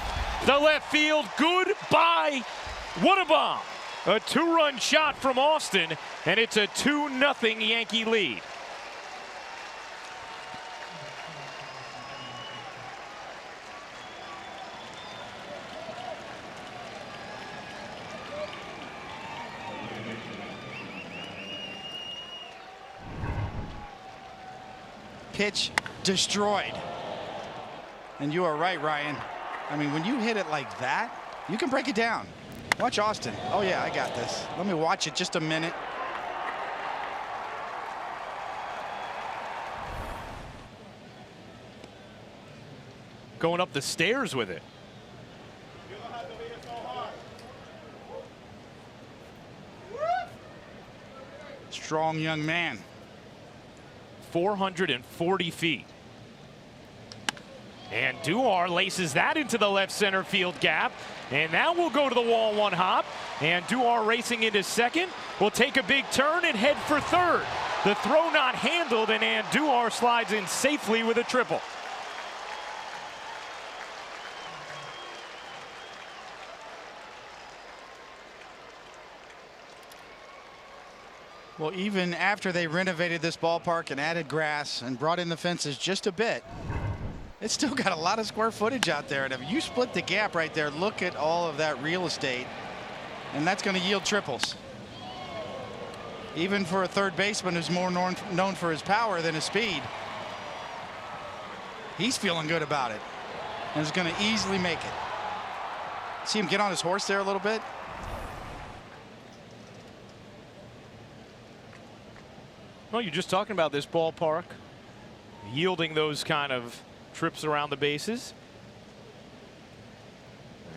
S2: The left field, goodbye. What a bomb. A 2-run shot from Austin, and it's a 2-0 Yankee lead.
S3: Pitch destroyed. And you are right, Ryan. I mean, when you hit it like that, you can break it down. Watch Austin. Oh, yeah, I got this. Let me watch it just a minute.
S2: Going up the stairs with it.
S3: Strong young man.
S2: 440 feet. And Duar laces that into the left center field gap. And now we'll go to the wall 1 hop. And Duar racing into 2nd will take a big turn and head for 3rd. The throw not handled, and Duar slides in safely with a triple.
S3: Well, even after they renovated this ballpark and added grass and brought in the fences just a bit, it's still got a lot of square footage out there. And if you split the gap right there, look at all of that real estate, and that's going to yield triples. Even for a 3rd baseman who's more known for his power than his speed, he's feeling good about it and is going to easily make it. See him get on his horse there a little bit.
S2: Well, you're just talking about this ballpark yielding those kind of trips around the bases.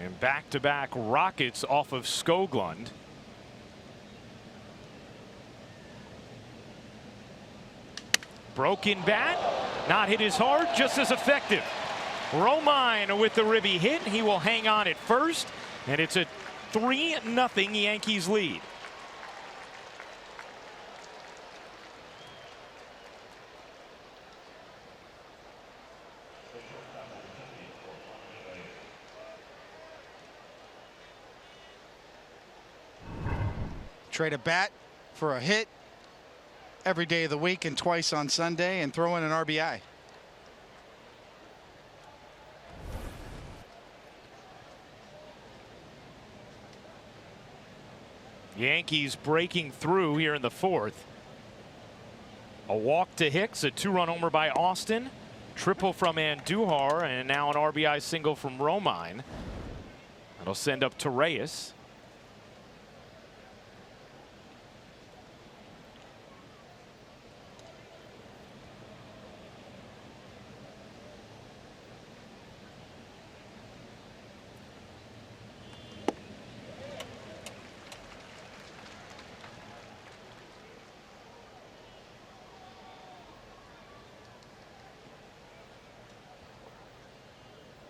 S2: And back-to-back rockets off of Skoglund. Broken bat, not hit as hard, just as effective. Romine with the ribby hit. He will hang on at first, and it's a 3-0 Yankees lead.
S3: Trade a bat for a hit every day of the week and twice on Sunday, and throw in an RBI.
S2: Yankees breaking through here in the 4th. A walk to Hicks, a 2-run homer by Austin, triple from Andujar, and now an RBI single from Romine. That'll send up to Reyes.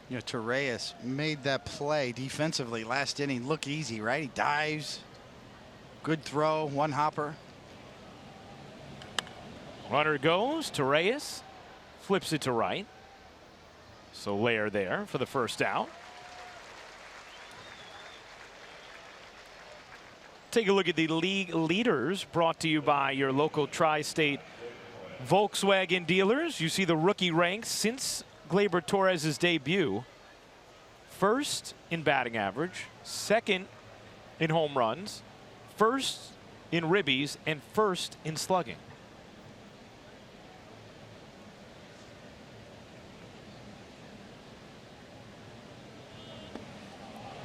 S3: You know, Torreyes made that play defensively last inning look easy, right? He dives, good throw, one hopper.
S2: Runner goes to Reyes, flips it to right. So Lair there for the first out. Take a look at the league leaders, brought to you by your local tri-state Volkswagen dealers. You see the rookie ranks since Gleyber Torres' debut. First in batting average, second in home runs, first in ribbies, and first in slugging.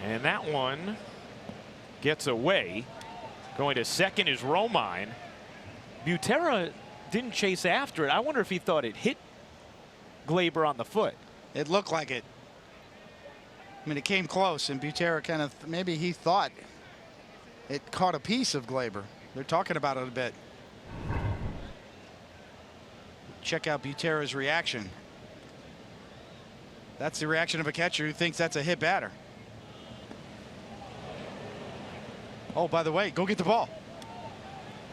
S2: And that one gets away. Going to second is Romine. Butera didn't chase after it. I wonder if he thought it hit Gleyber on the foot.
S3: It looked like it. I mean, it came close, and Butera kind of, maybe he thought it caught a piece of Gleyber. They're talking about it a bit. Check out Butera's reaction. That's the reaction of a catcher who thinks that's a hit batter. Oh, by the way, go get the ball.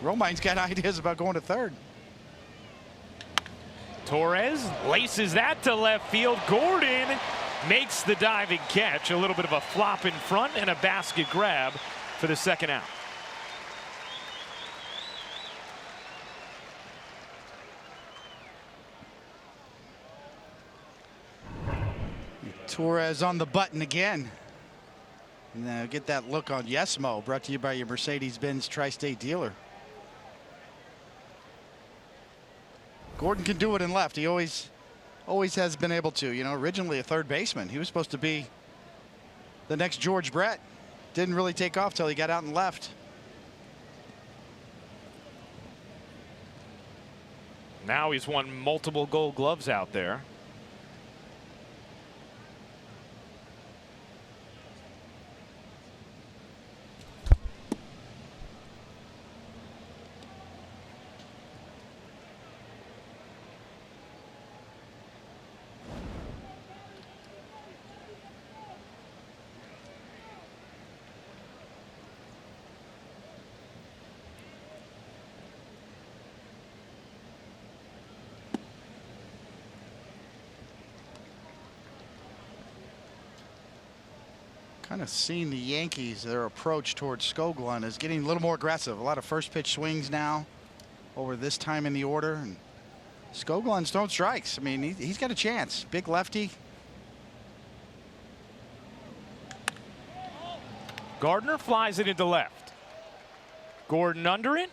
S3: Romine's got ideas about going to third.
S2: Torres laces that to left field. Gordon makes the diving catch. A little bit of a flop in front and a basket grab for the second out.
S3: Torres on the button again. Now get that look on Yesmo, brought to you by your Mercedes-Benz Tri-State dealer. Gordon can do it in left. He always has been able to. You know, originally a third baseman. He was supposed to be the next George Brett. Didn't really take off till he got out and left.
S2: Now he's won multiple Gold Gloves out there.
S3: Kind of seeing the Yankees, their approach towards Skoglund is getting a little more aggressive. A lot of first pitch swings now over this time in the order. And Skoglund's throwing strikes. I mean, he's got a chance. Big lefty.
S2: Gardner flies it into left. Gordon under it,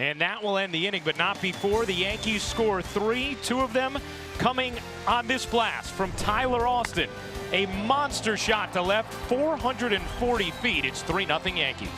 S2: And that will end the inning, but not before the Yankees score 3, 2 of them coming on this blast from Tyler Austin. A monster shot to left, 440 feet. It's 3-0 Yankees.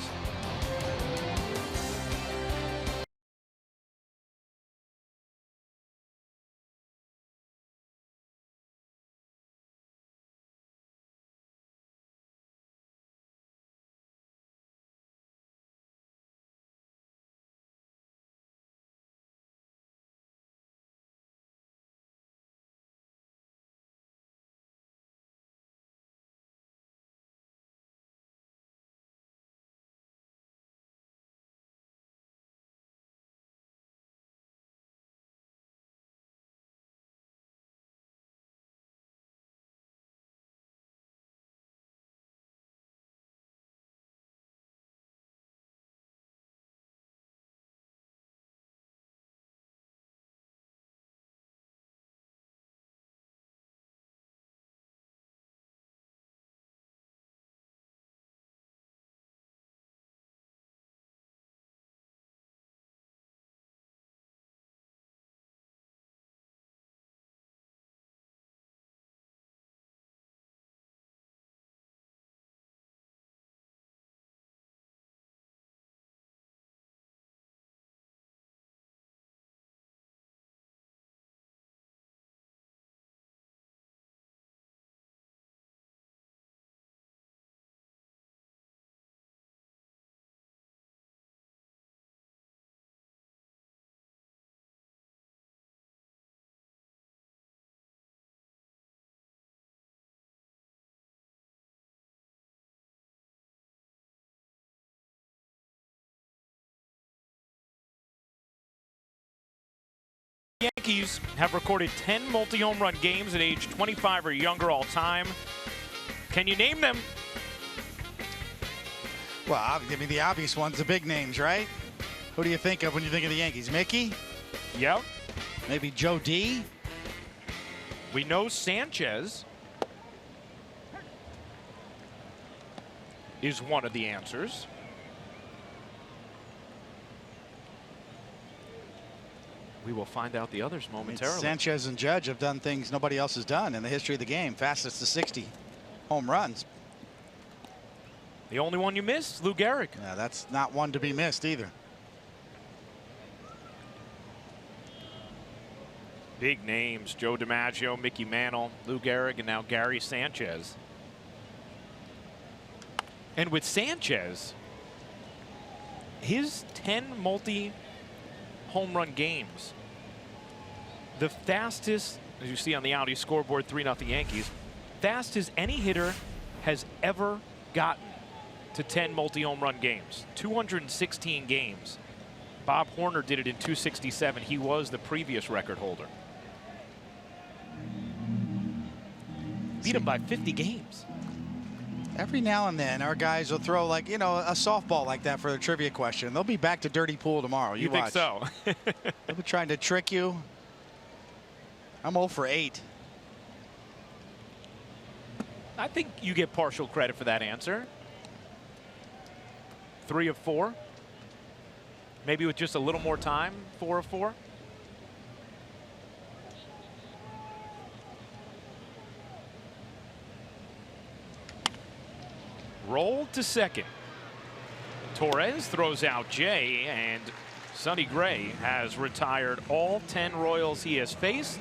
S2: Yankees have recorded 10 multi-home run games at age 25 or younger all time. Can you name them?
S3: Well, I mean, the obvious ones, the big names, right? Who do you think of when you think of the Yankees? Mickey?
S2: Yep.
S3: Maybe Joe D?
S2: We know Sanchez is one of the answers. We will find out the others momentarily.
S3: Sanchez and Judge have done things nobody else has done in the history of the game. Fastest to 60 home runs.
S2: The only one you missed, Lou Gehrig.
S3: Yeah, that's not one to be missed either.
S2: Big names: Joe DiMaggio, Mickey Mantle, Lou Gehrig, and now Gary Sanchez. And with Sanchez, his 10 multi-home run games, the fastest, as you see on the Audi scoreboard, 3-0 Yankees, fastest any hitter has ever gotten to 10 multi-home run games. 216 games. Bob Horner did it in 267. He was the previous record holder. Beat him by 50 games.
S3: Every now and then, our guys will throw, like, you know, a softball like that for a trivia question. They'll be back to dirty pool tomorrow. You
S2: think
S3: watch.
S2: so?
S3: They'll be trying to trick you. I'm 0 for 8.
S2: I think you get partial credit for that answer. 3 of 4. Maybe with just a little more time, 4 of 4. Rolled to second. Torres throws out Jay, and Sonny Gray has retired all 10 Royals he has faced.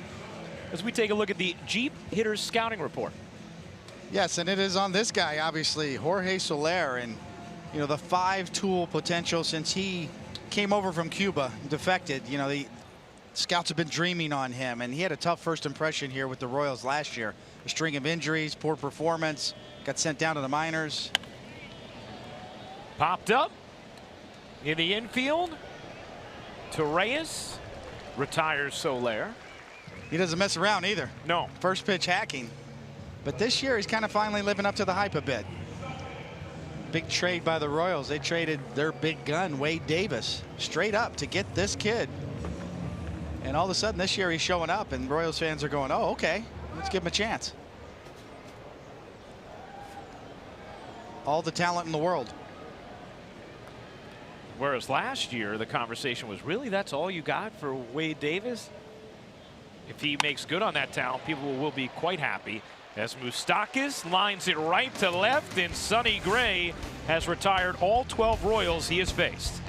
S2: As we take a look at the Jeep Hitters Scouting Report.
S3: Yes, and it is on this guy, obviously, Jorge Soler, and, you know, the 5-tool potential since he came over from Cuba, defected. You know, the scouts have been dreaming on him, and he had a tough first impression here with the Royals last year. A string of injuries, poor performance, got sent down to the minors.
S2: Popped up in the infield. Torres retires Soler.
S3: He doesn't mess around either.
S2: No.
S3: First pitch hacking. But this year he's kind of finally living up to the hype a bit. Big trade by the Royals. They traded their big gun, Wade Davis, straight up to get this kid. And all of a sudden this year he's showing up, and Royals fans are going, oh, okay, let's give him a chance. All the talent in the world.
S2: Whereas last year, the conversation was, really, that's all you got for Wade Davis? If he makes good on that talent, people will be quite happy. As Moustakas lines it right to left, and Sonny Gray has retired all 12 Royals he has faced.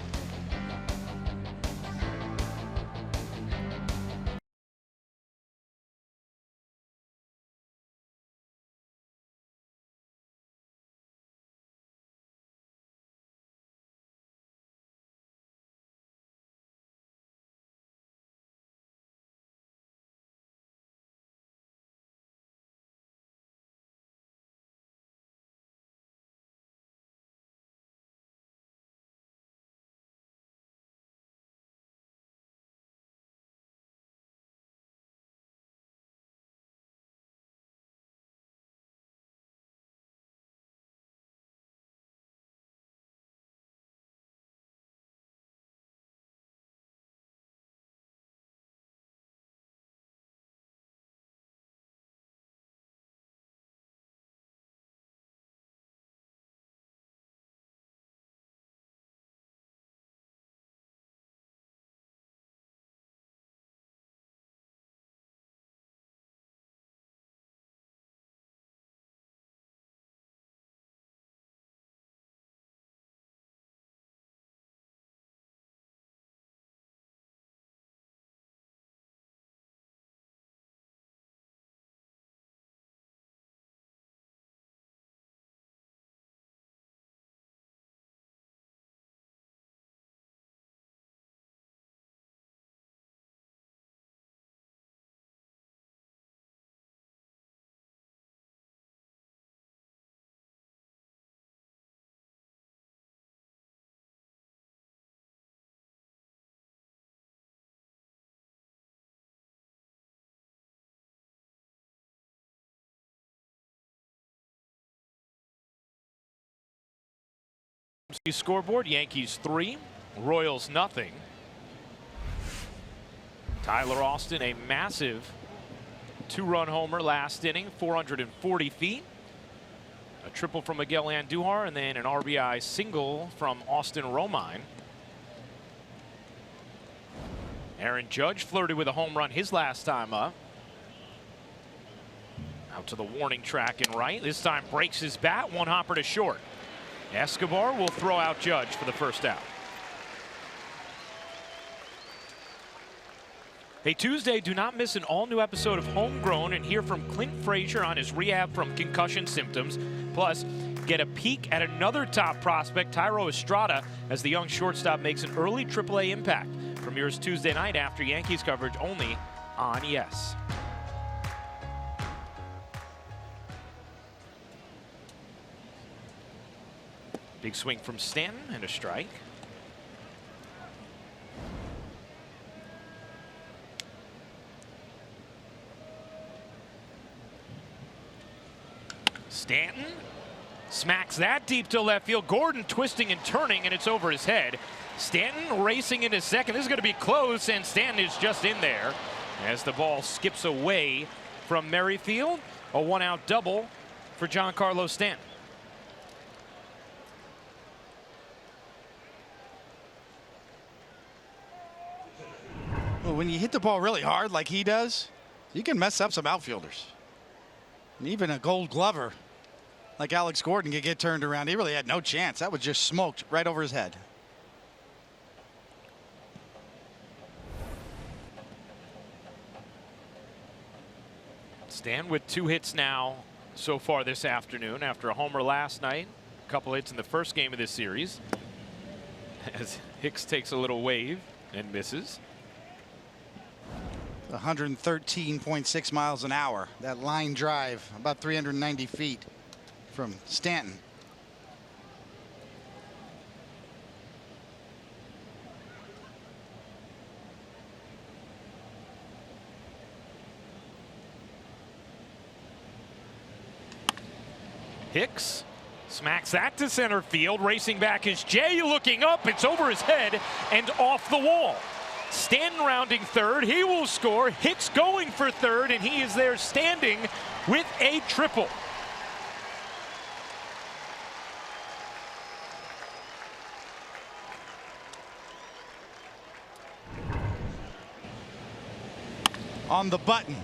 S2: Scoreboard, Yankees 3, Royals nothing. Tyler Austin, a massive 2-run homer last inning, 440 feet. A triple from Miguel Andujar, and then an RBI single from Austin Romine. Aaron Judge flirted with a home run his last time up. Out to the warning track and right. This time breaks his bat, one hopper to short. Escobar will throw out Judge for the first out. Hey, Tuesday, do not miss an all-new episode of Homegrown and hear from Clint Frazier on his rehab from concussion symptoms. Plus, get a peek at another top prospect, Thairo Estrada, as the young shortstop makes an early AAA impact. Premieres Tuesday night after Yankees coverage only on Yes. Big swing from Stanton and a strike. Stanton smacks that deep to left field. Gordon twisting and turning, and it's over his head. Stanton racing into second. This is going to be close, and Stanton is just in there as the ball skips away from Merrifield. A one-out double for Giancarlo Stanton.
S3: Well, when you hit the ball really hard like he does, you can mess up some outfielders. And even a Gold Glover like Alex Gordon could get turned around. He really had no chance. That was just smoked right over his head.
S2: Stan with 2 hits now so far this afternoon after a homer last night. A couple hits in the first game of this series. As Hicks takes a little wave and misses.
S3: 113.6 miles an hour. That line drive, about 390 feet from Stanton.
S2: Hicks smacks that to center field. Racing back is Jay, looking up. It's over his head and off the wall. Stanton rounding third. He will score. Hicks going for third, and he is there standing with a triple.
S3: on the button.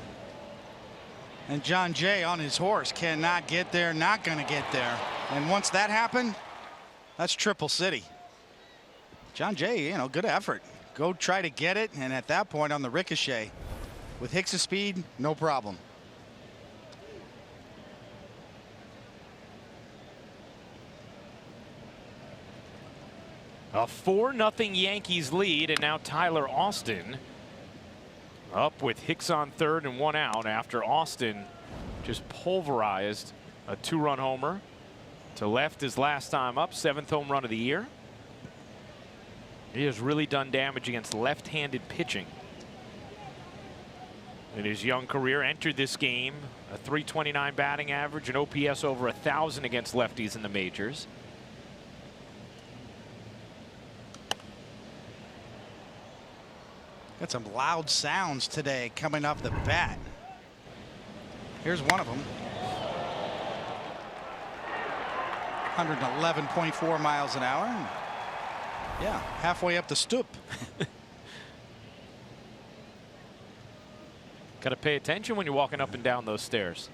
S3: And John Jay on his horse cannot get there, not going to get there. And once that happened, that's triple city. John Jay, good effort. Go try to get it, and at that point on the ricochet, with Hicks' speed, no problem.
S2: A 4-0 Yankees lead, and now Tyler Austin up with Hicks on third and 1 out after Austin just pulverized a 2-run homer to left his last time up, 7th home run of the year. He has really done damage against left-handed pitching in his young career. Entered this game a .329 batting average, an OPS over 1,000 against lefties in the majors.
S3: Got some loud sounds today coming off the bat. Here's one of them. 111.4 miles an hour. Yeah, halfway up the stoop.
S2: Got to pay attention when you're walking up and down those stairs.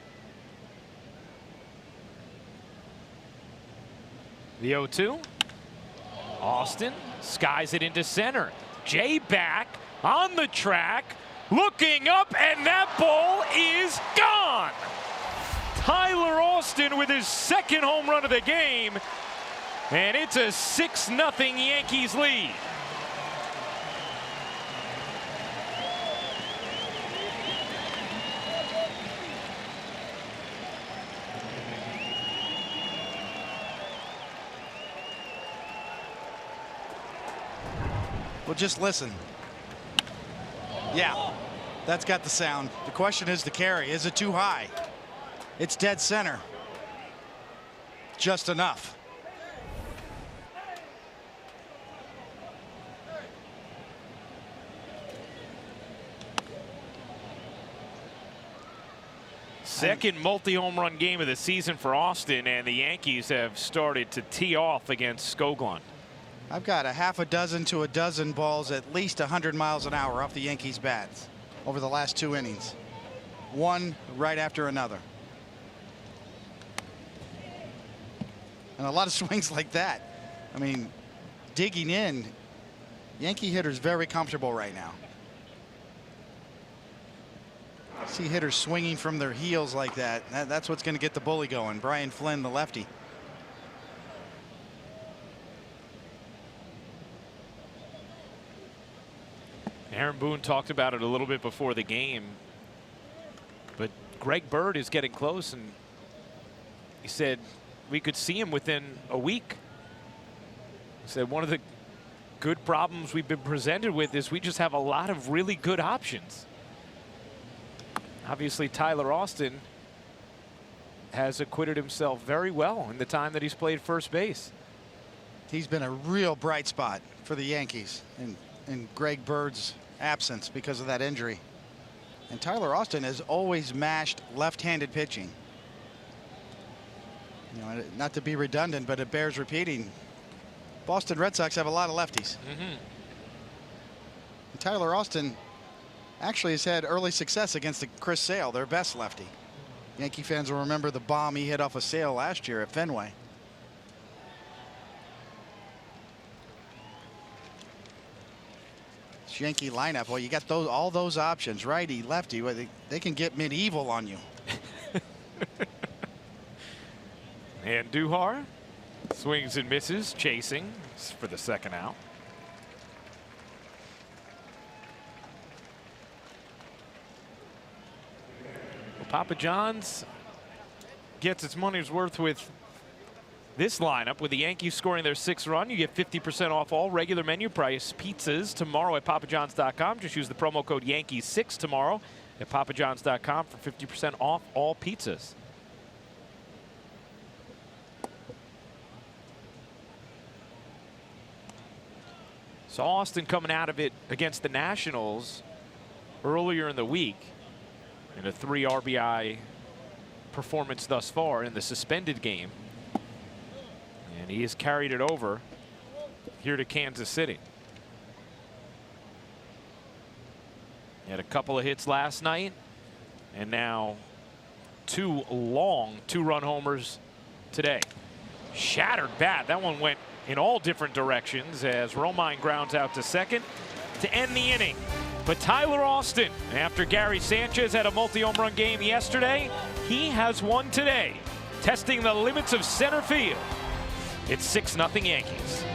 S2: The 0-2. Austin skies it into center. Jay back on the track, looking up, and that ball is gone. Tyler Austin with his 2nd home run of the game, and it's a 6-0 Yankees lead.
S3: Well, just listen. Yeah, that's got the sound. The question is the carry. Is it too high? It's dead center. Just enough.
S2: Second multi-home run game of the season for Austin, and the Yankees have started to tee off against Skoglund.
S3: I've got a half a dozen to a dozen balls at least 100 miles an hour off the Yankees bats over the last 2 innings. One right after another. And a lot of swings like that. I mean, digging in. Yankee hitters very comfortable right now. See hitters swinging from their heels like that. That's what's going to get the bully going. Brian Flynn, the lefty.
S2: Aaron Boone talked about it a little bit before the game, but Greg Bird is getting close, and he said we could see him within a week. He said one of the good problems we've been presented with is we just have a lot of really good options. Obviously, Tyler Austin has acquitted himself very well in the time that he's played first base.
S3: He's been a real bright spot for the Yankees in Greg Bird's absence because of that injury. And Tyler Austin has always mashed left-handed pitching. Not to be redundant, but it bears repeating. Boston Red Sox have a lot of lefties. And Tyler Austin actually has had early success against Chris Sale, their best lefty. Yankee fans will remember the bomb he hit off of Sale last year at Fenway. This Yankee lineup, well, you got all those options, righty, lefty. Well, they can get medieval on you.
S2: And Duhar swings and misses, chasing for the 2nd out. Well, Papa John's gets its money's worth with this lineup. With the Yankees scoring their 6th run, you get 50% off all regular menu price pizzas tomorrow at papajohns.com. Just use the promo code Yankees6 tomorrow at papajohns.com for 50% off all pizzas. So Austin coming out of it against the Nationals earlier in the week in a 3 RBI performance thus far in the suspended game. And he has carried it over here to Kansas City. He had a couple of hits last night, and now 2 long 2-run homers today. Shattered bat. That one went in all different directions as Romine grounds out to second to end the inning. But Tyler Austin, after Gary Sanchez had a multi-home run game yesterday, he has one today, testing the limits of center field. It's 6-0 Yankees.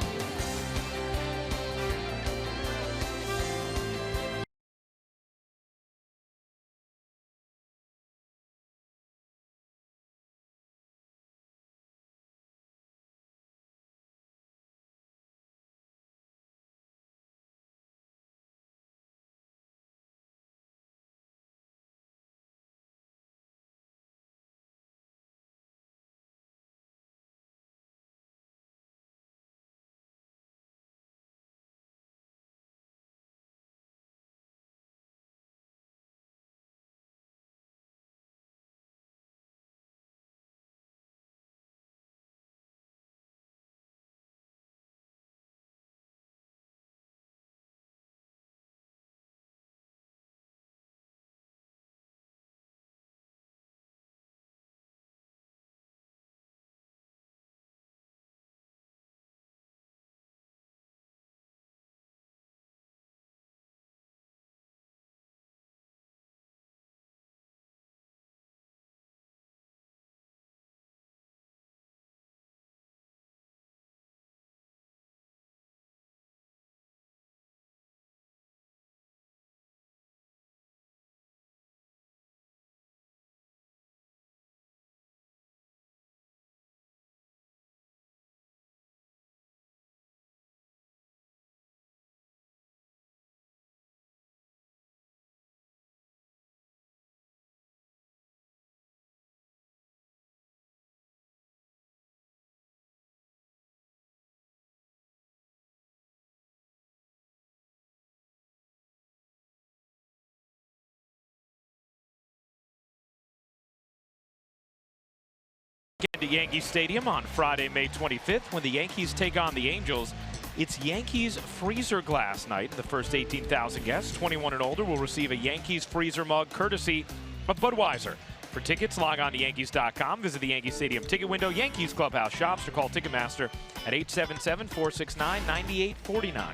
S2: To Yankee Stadium on Friday, May 25th, when the Yankees take on the Angels. It's Yankees freezer glass night. The first 18,000 guests, 21 and older, will receive a Yankees freezer mug courtesy of Budweiser. For tickets, log on to Yankees.com, visit the Yankee Stadium ticket window, Yankees Clubhouse shops, or call Ticketmaster at 877-469-9849.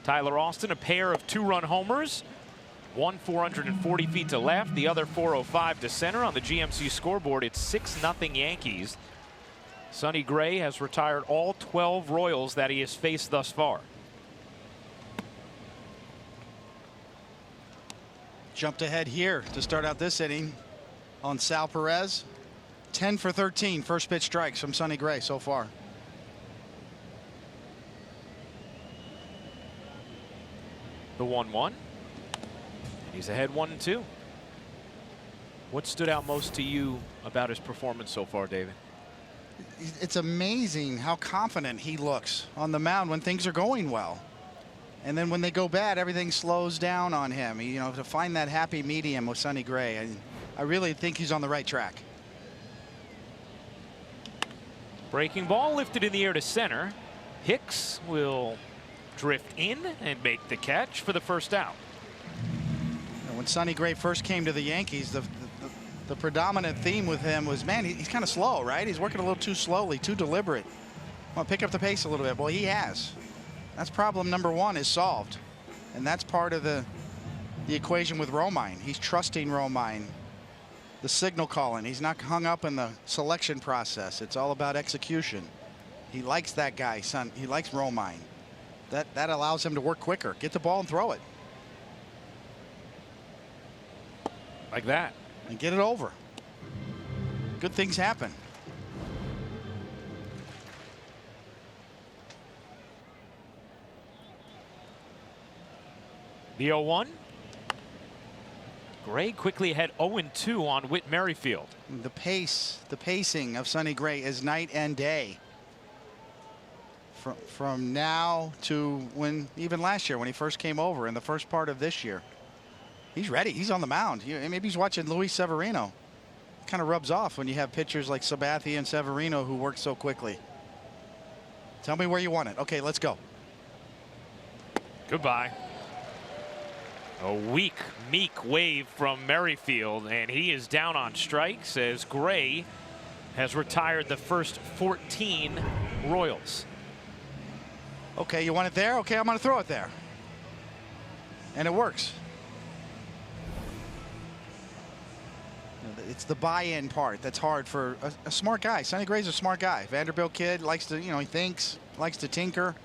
S2: Tyler Austin, a pair of 2-run homers. One 440 feet to left, the other 405 to center. On the GMC scoreboard, it's 6-0 Yankees. Sonny Gray has retired all 12 Royals that he has faced thus far.
S3: Jumped ahead here to start out this inning on Sal Perez. 10 for 13 first pitch strikes from Sonny Gray so far.
S2: The 1-1. He's ahead 1-2. What stood out most to you about his performance so far, David?
S3: It's amazing how confident he looks on the mound when things are going well. And then when they go bad, everything slows down on him. You know, to find that happy medium with Sonny Gray, I really think he's on the right track.
S2: Breaking ball lifted in the air to center. Hicks will drift in and make the catch for the first out.
S3: When Sonny Gray first came to the Yankees, the predominant theme with him was, man, he's kind of slow, right? He's working a little too slowly, too deliberate. Well, pick up the pace a little bit. Well, he has. That's problem number 1 is solved. And that's part of the equation with Romine. He's trusting Romine. The signal calling. He's not hung up in the selection process. It's all about execution. He likes that guy, son. He likes Romine. That allows him to work quicker. Get the ball and throw it.
S2: Like that.
S3: And get it over. Good things happen.
S2: The 0-1. Gray quickly ahead 0-2 on Whit Merrifield.
S3: The pacing of Sonny Gray is night and day. From now to when, even last year when he first came over in the first part of this year. He's ready. He's on the mound. Maybe he's watching Luis Severino. Kind of rubs off when you have pitchers like Sabathia and Severino who work so quickly. Tell me where you want it. Okay, let's go.
S2: Goodbye. A weak, meek wave from Merrifield, and he is down on strikes as Gray has retired the first 14 Royals.
S3: Okay, you want it there? Okay, I'm going to throw it there. And it works. It's the buy-in part that's hard for a smart guy. Sonny Gray's a smart guy. Vanderbilt kid, likes to, he thinks, likes to tinker.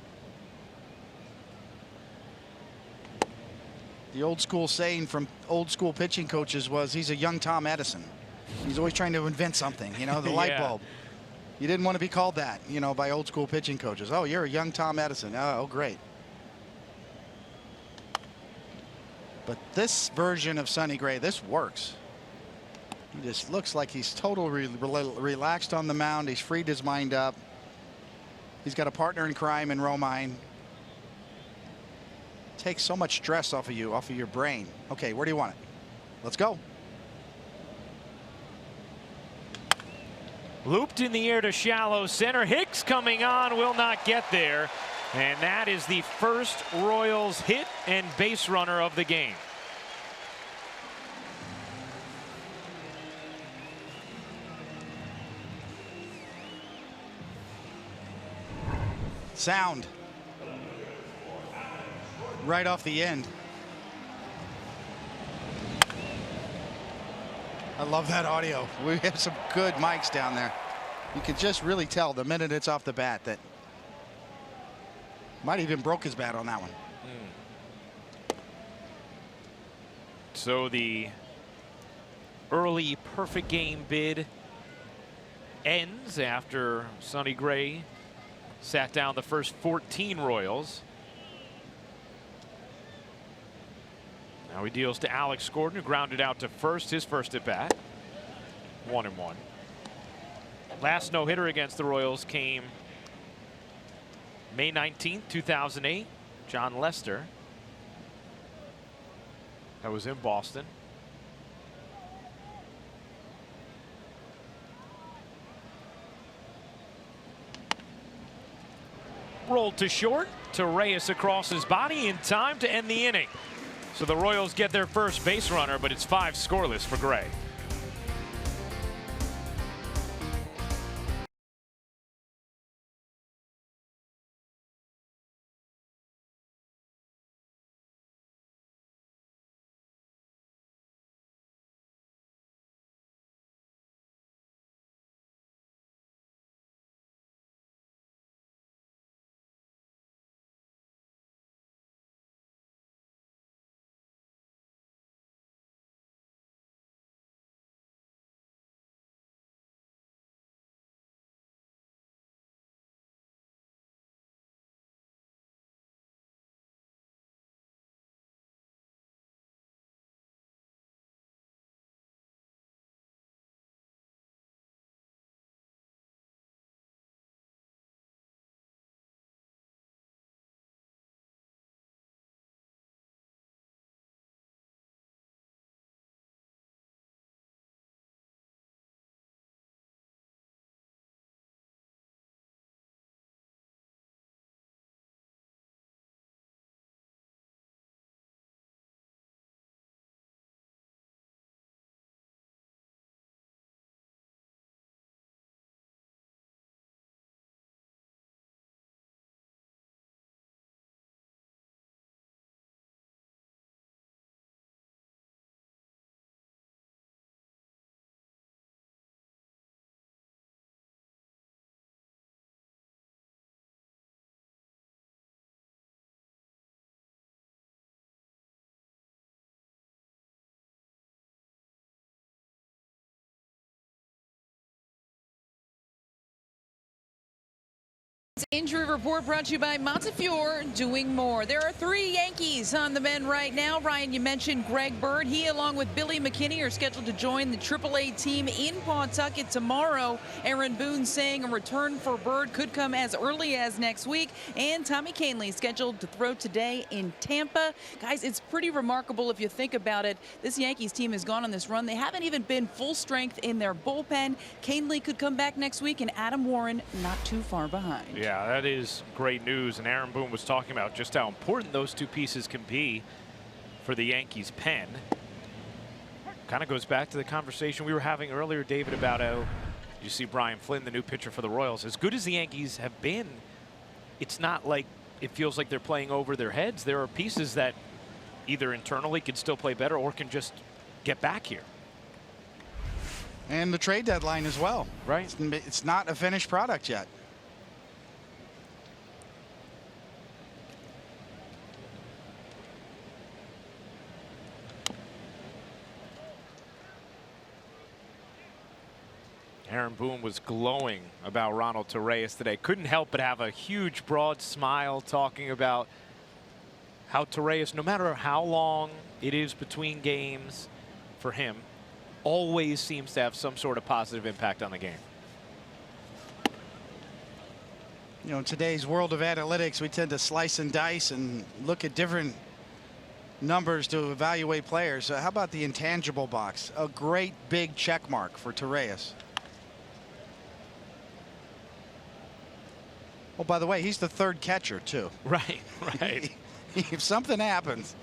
S3: The old school saying from old school pitching coaches was he's a young Tom Edison. He's always trying to invent something, the light bulb. You didn't want to be called that, by old school pitching coaches. Oh, you're a young Tom Edison. Oh, great. But this version of Sonny Gray, this works. He just looks like he's totally relaxed on the mound. He's freed his mind up. He's got a partner in crime in Romine. Takes so much stress off of you, off of your brain. Okay, where do you want it? Let's go.
S2: Looped in the air to shallow center. Hicks coming on, will not get there. And that is the first Royals hit and base runner of the game.
S3: Sound. Right off the end. I love that audio. We have some good mics down there. You can just really tell the minute it's off the bat that might even broke his bat on that one.
S2: So the early perfect game bid ends after Sonny Gray sat down the first 14 Royals. Now he deals to Alex Gordon, who grounded out to first, his first at bat. 1-1. Last no-hitter against the Royals came May 19th, 2008. John Lester. That was in Boston. Rolled to short, to Reyes across his body in time to end the inning. So the Royals get their first base runner, but it's 5 scoreless for Gray.
S4: Injury report brought to you by Montefiore Doing More. There are 3 Yankees on the mend right now. Ryan, you mentioned Greg Bird. He, along with Billy McKinney, are scheduled to join the AAA team in Pawtucket tomorrow. Aaron Boone saying a return for Bird could come as early as next week. And Tommy Kahnle scheduled to throw today in Tampa. Guys, it's pretty remarkable if you think about it. This Yankees team has gone on this run. They haven't even been full strength in their bullpen. Kahnle could come back next week, and Adam Warren not too far behind.
S2: Yeah, that is great news. And Aaron Boone was talking about just how important those two pieces can be for the Yankees pen. Kind of goes back to the conversation we were having earlier, David, about how you see Brian Flynn, the new pitcher for the Royals. As good as the Yankees have been, it's not like it feels like they're playing over their heads. There are pieces that either internally can still play better or can just get back here.
S3: And the trade deadline as well.
S2: Right.
S3: It's not a finished product yet.
S2: Aaron Boone was glowing about Ronald Torreyes today. Couldn't help but have a huge, broad smile talking about how Torreyes, no matter how long it is between games for him, always seems to have some sort of positive impact on the game.
S3: You know, in today's world of analytics, we tend to slice and dice and look at different numbers to evaluate players. How about the intangible box? A great big check mark for Torreyes. Oh, by the way, he's the third catcher, too.
S2: Right, right.
S3: If something happens.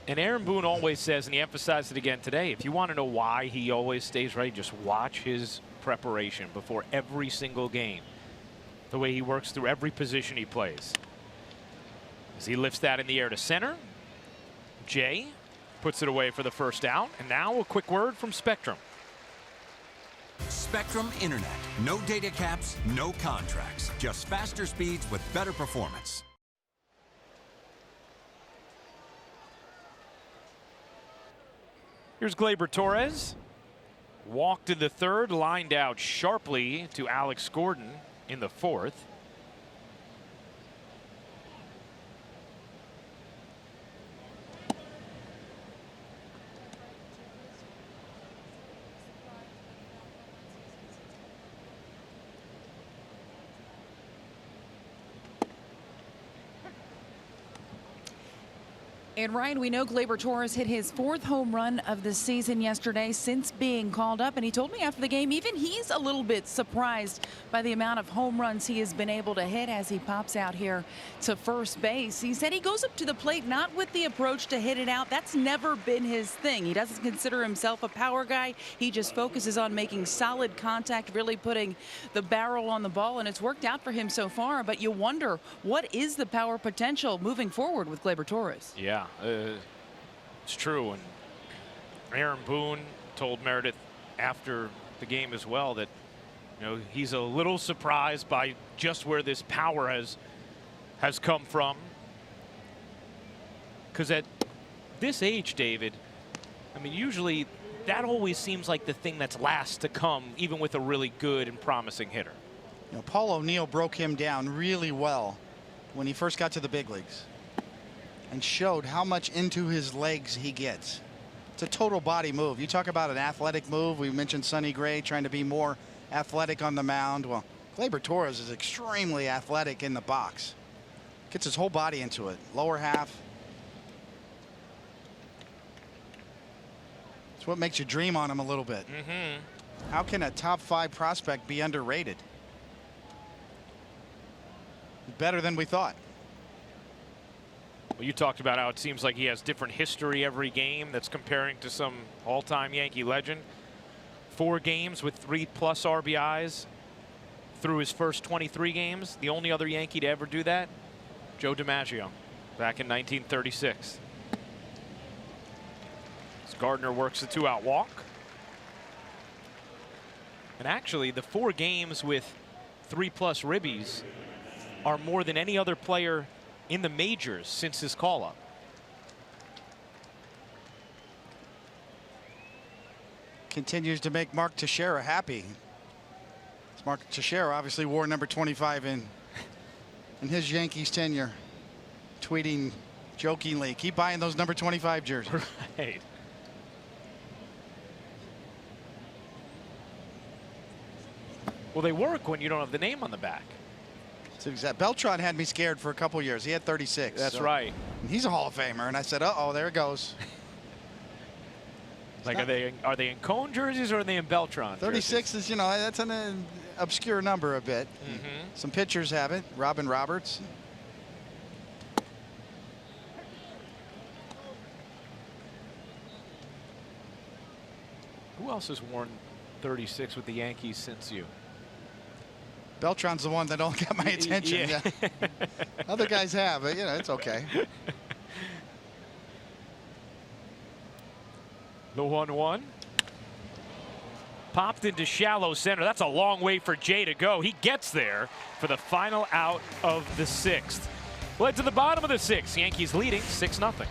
S2: And Aaron Boone always says, and he emphasized it again today, if you want to know why he always stays ready, just watch his preparation before every single game. The way he works through every position he plays. As he lifts that in the air to center, Jay puts it away for the first out. And now a quick word from Spectrum.
S7: Spectrum Internet. No data caps, no contracts. Just faster speeds with better performance.
S2: Here's Gleyber Torres. Walked in the third, lined out sharply to Alex Gordon in the fourth.
S4: And Ryan, we know Gleyber Torres hit his 4th home run of the season yesterday since being called up. And he told me after the game, even he's a little bit surprised by the amount of home runs he has been able to hit as he pops out here to first base. He said he goes up to the plate not with the approach to hit it out. That's never been his thing. He doesn't consider himself a power guy. He just focuses on making solid contact, really putting the barrel on the ball. And it's worked out for him so far. But you wonder, what is the power potential moving forward with Gleyber Torres?
S2: Yeah. It's true, and Aaron Boone told Meredith after the game as well that, you know, he's a little surprised by just where this power has come from. Because at this age, David, I mean, usually that always seems like the thing that's last to come, even with a really good and promising hitter.
S3: You know, Paul O'Neill broke him down really well when he first got to the big leagues and showed how much into his legs he gets. It's a total body move. You talk about an athletic move. We mentioned Sonny Gray trying to be more athletic on the mound. Well, Gleyber Torres is extremely athletic in the box. Gets his whole body into it. Lower half. It's what makes you dream on him a little bit. How can a top 5 prospect be underrated? Better than we thought.
S2: Well, you talked about how it seems like he has different history every game that's comparing to some all-time Yankee legend. 4 games with 3+ RBIs through his first 23 games. The only other Yankee to ever do that, Joe DiMaggio, back in 1936. As Gardner works the 2-out walk. And actually, the 4 games with 3+ ribbies are more than any other player in the majors since his call-up.
S3: Continues to make Mark Teixeira happy. Mark Teixeira obviously wore number 25 in his Yankees tenure, tweeting jokingly, keep buying those number 25 jerseys.
S2: Right. Well, they work when you don't have the name on the back.
S3: Beltran had me scared for a couple years. He had 36.
S2: That's right.
S3: And he's a Hall of Famer, and I said, uh-oh, there it goes.
S2: Like, are they in Cone jerseys or are they in Beltran?
S3: 36
S2: jerseys?
S3: is, you know, that's an obscure number a bit. Some pitchers have it. Robin Roberts.
S2: else has worn 36 with the Yankees since you?
S3: Beltran's the one that don't get my attention.
S2: Yeah.
S3: Other guys have, but it's okay.
S2: The 1-1. Popped into shallow center. That's a long way for Jay to go. He gets there for the final out of the 6th. Led to the bottom of the 6th. Yankees leading 6-0.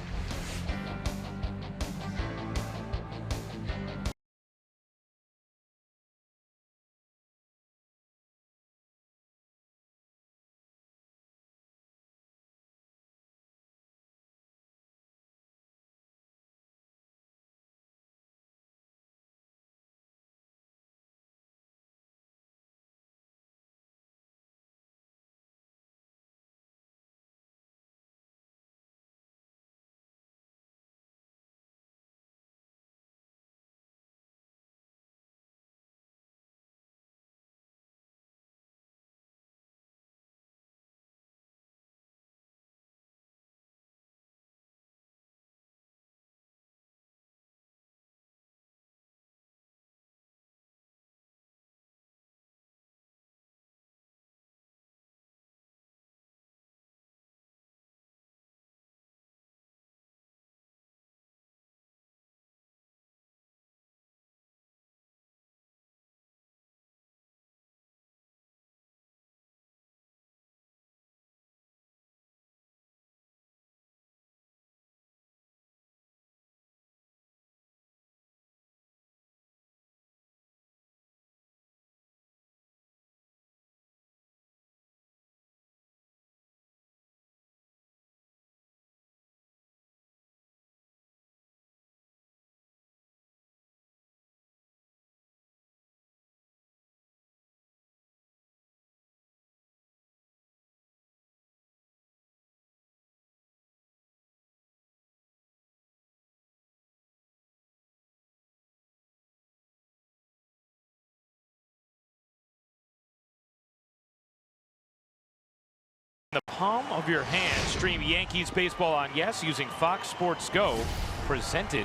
S2: The palm of your hand. Stream Yankees baseball on Yes using Fox Sports Go, presented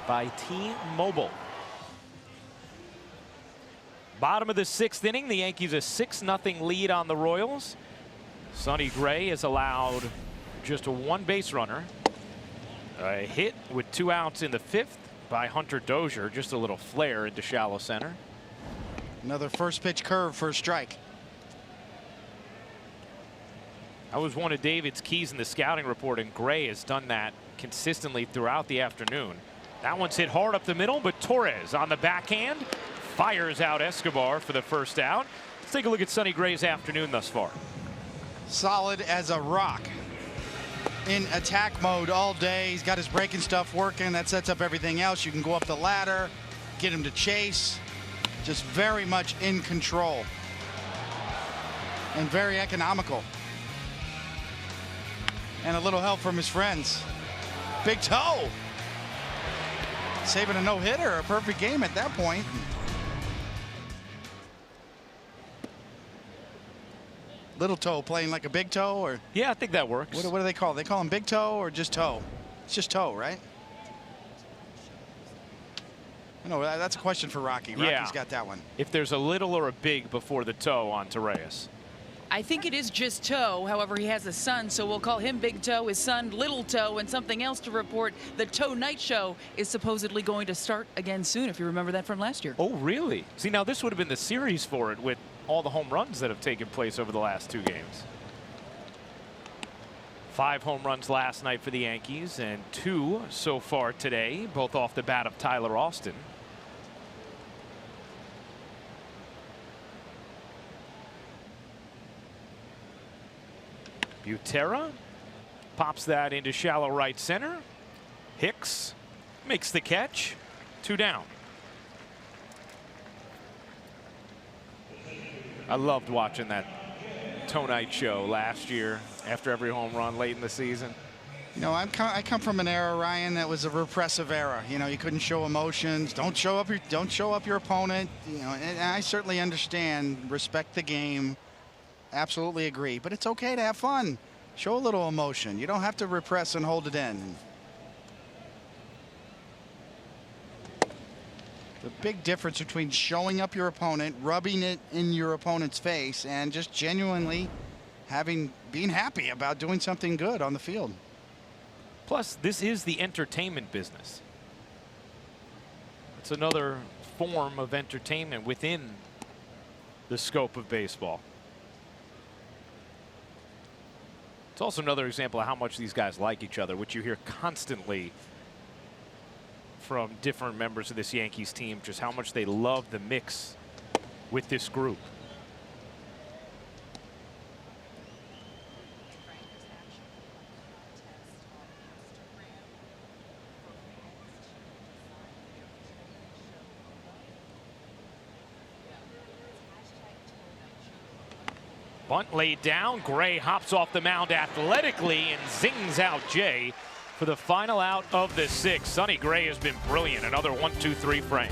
S2: by T-Mobile. Bottom of the 6th inning, the Yankees a 6-0 lead on the Royals. Sonny Gray has allowed just a 1 base runner. A hit with 2 outs in the 5th by Hunter Dozier. Just a little flare into shallow center.
S3: Another first pitch curve for a strike.
S2: That was one of David's keys in the scouting report, and Gray has done that consistently throughout the afternoon. That one's hit hard up the middle, but Torres on the backhand fires out Escobar for the first out. Let's take a look at Sonny Gray's afternoon thus far.
S3: Solid as a rock. In attack mode all day. He's got his breaking stuff working. That sets up everything else. You can go up the ladder, get him to chase. Just very much in control. And very economical. And a little help from his friends. Big toe. Saving a no-hitter, a perfect game at that point. Little toe playing like a big toe, or?
S2: Yeah, I think that works.
S3: What do they call it? They call him big toe or just toe? It's just toe, right? No, that's a question for Rocky. Rocky's got that one.
S2: If there's a little or a big before the toe on Torres.
S4: I think it is just toe. However, he has a son, so we'll call him Big Toe, his son Little Toe, and something else to report. The Toe Night Show is supposedly going to start again soon, if you remember that from last year.
S2: Oh, really? See, now this would have been the series for it with all the home runs that have taken place over the last 2 games. 5 home runs last night for the Yankees, and 2 so far today, both off the bat of Tyler Austin. Butera pops that into shallow right center. Hicks makes the catch. 2 down. I loved watching that Toe Night Show last year after every home run late in the season.
S3: You know, I come from an era, Ryan, that was a repressive era. You know, you couldn't show emotions. Don't show up your opponent. You know, and I certainly understand. Respect the game. Absolutely agree. But it's okay to have fun. Show a little emotion. You don't have to repress and hold it in. The big difference between showing up your opponent, rubbing it in your opponent's face, and just genuinely being happy about doing something good on the field.
S2: Plus, this is the entertainment business. It's another form of entertainment within the scope of baseball. It's also another example of how much these guys like each other, which you hear constantly from different members of this Yankees team, just how much they love the mix with this group. Bunt laid down. Gray hops off the mound athletically and zings out Jay for the final out of the sixth. Sonny Gray has been brilliant. Another 1-2-3 frame.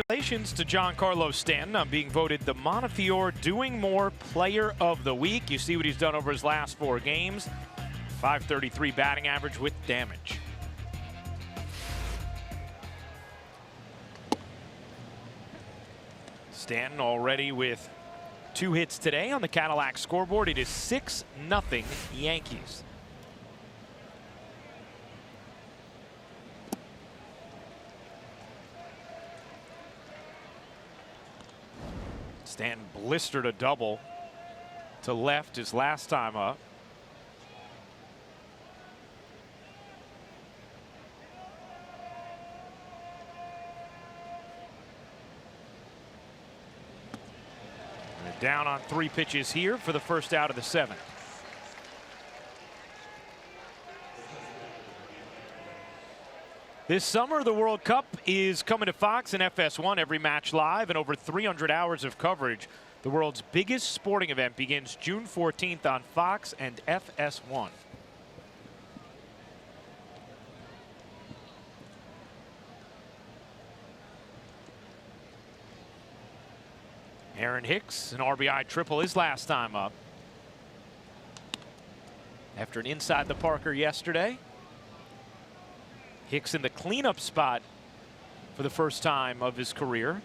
S2: Congratulations to Giancarlo Stanton on being voted the Montefiore Doing More Player of the Week. You see what he's done over his last 4 games. .533 batting average with damage. Stanton already with 2 hits today on the Cadillac scoreboard. It is 6-0 Yankees. Stanton blistered a double to left his last time up. And down on 3 pitches here for the first out of the 7th. This summer, the World Cup is coming to Fox and FS1, every match live and over 300 hours of coverage. The world's biggest sporting event begins June 14th on Fox and FS1. Aaron Hicks, an RBI triple his last time up. After an inside the Parker yesterday. Hicks in the cleanup spot for the first time of his career.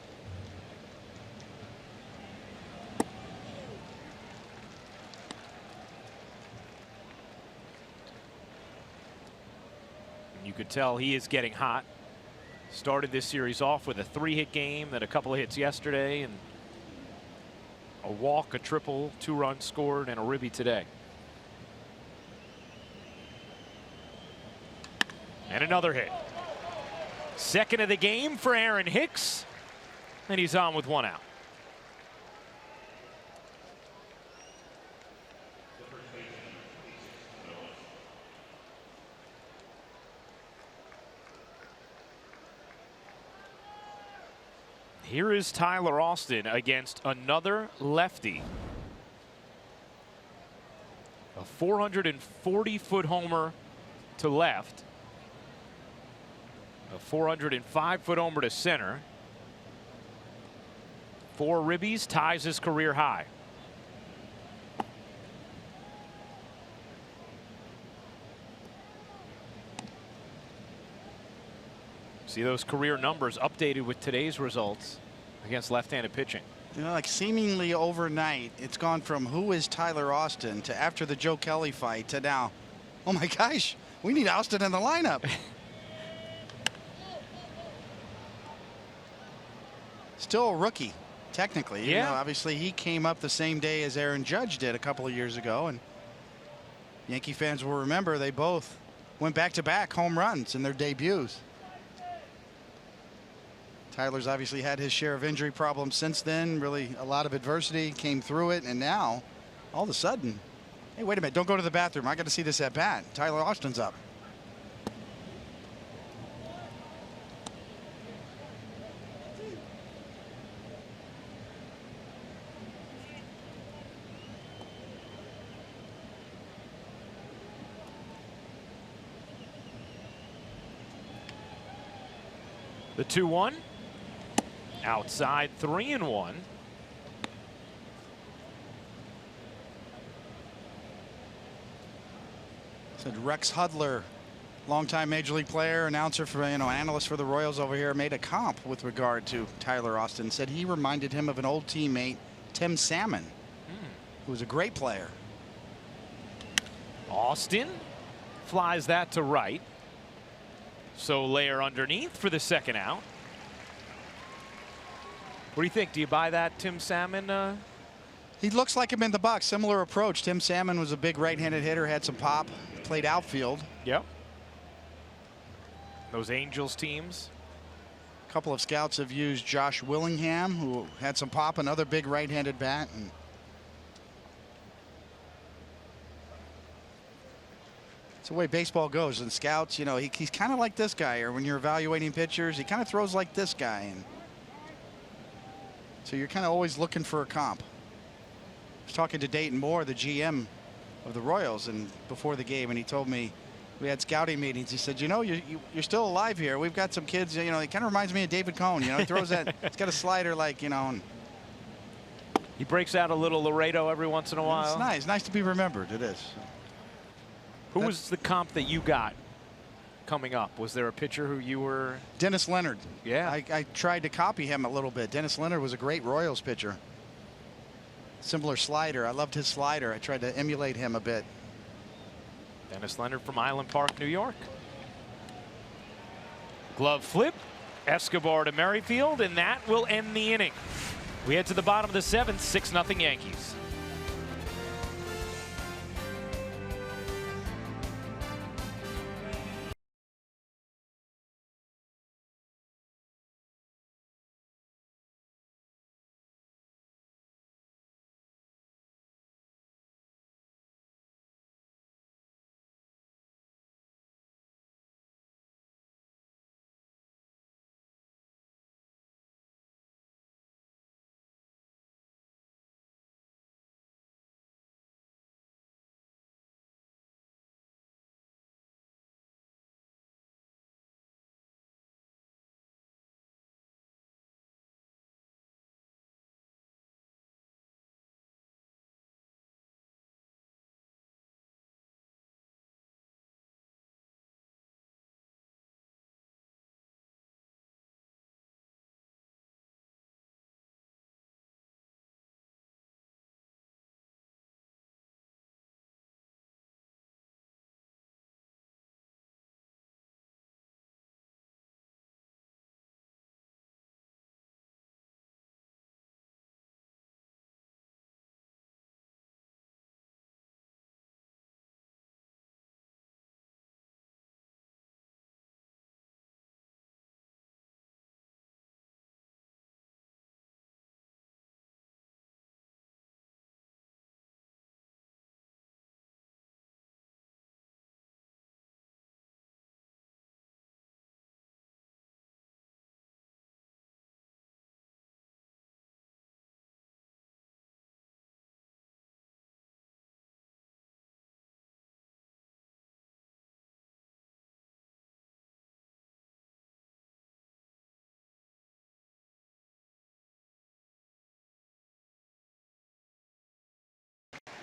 S2: And you could tell he is getting hot. Started this series off with a 3-hit game, then a couple of hits yesterday, and a walk, a triple, 2 runs scored, and a ribby today. And another hit. Second of the game for Aaron Hicks. And he's on with 1 out. Here is Tyler Austin against another lefty. A 440-foot homer to left. A 405-foot homer to center. 4 ribbies, ties his career high. See those career numbers updated with today's results against left-handed pitching.
S3: You know, like seemingly overnight, it's gone from who is Tyler Austin to after the Joe Kelly fight to now, oh my gosh, we need Austin in the lineup. Still a rookie, technically.
S2: Yeah.
S3: You know, obviously, he came up the same day as Aaron Judge did a couple of years ago, and Yankee fans will remember they both went back-to-back home runs in their debuts. Tyler's obviously had his share of injury problems since then. Really a lot of adversity, came through it, and now all of a sudden, hey, wait a minute, don't go to the bathroom. I got to see this at bat. Tyler Austin's up.
S2: The 2-1. Outside, 3-1.
S3: Said Rex Hudler, longtime Major League player, announcer for, analyst for the Royals over here, made a comp with regard to Tyler Austin. Said he reminded him of an old teammate, Tim Salmon, who was a great player.
S2: Austin flies that to right. So layer underneath for the second out. What do you think? Do you buy that Tim Salmon?
S3: He looks like him in the box. Similar approach. Tim Salmon was a big right-handed hitter, had some pop, played outfield.
S2: Yep. Those Angels teams.
S3: A couple of scouts have used Josh Willingham, who had some pop, another big right-handed bat. And it's the way baseball goes. And scouts, he's kind of like this guy, or when you're evaluating pitchers, he kind of throws like this guy. And so you're kind of always looking for a comp. I was talking to Dayton Moore, the GM of the Royals, and before the game, and he told me we had scouting meetings. He said, you're still alive here. We've got some kids, he kind of reminds me of David Cohn. He throws that, he's got a slider like, and
S2: he breaks out a little Laredo every once in a while.
S3: It's nice. Nice to be remembered. It is.
S2: Who was the comp that you got coming up? Was there a pitcher who you were?
S3: Dennis Leonard.
S2: Yeah.
S3: I tried to copy him a little bit. Dennis Leonard was a great Royals pitcher. Similar slider. I loved his slider. I tried to emulate him a bit.
S2: Dennis Leonard from Island Park, New York. Glove flip. Escobar to Merrifield, and that will end the inning. We head to the bottom of the 7th, 6-0 Yankees.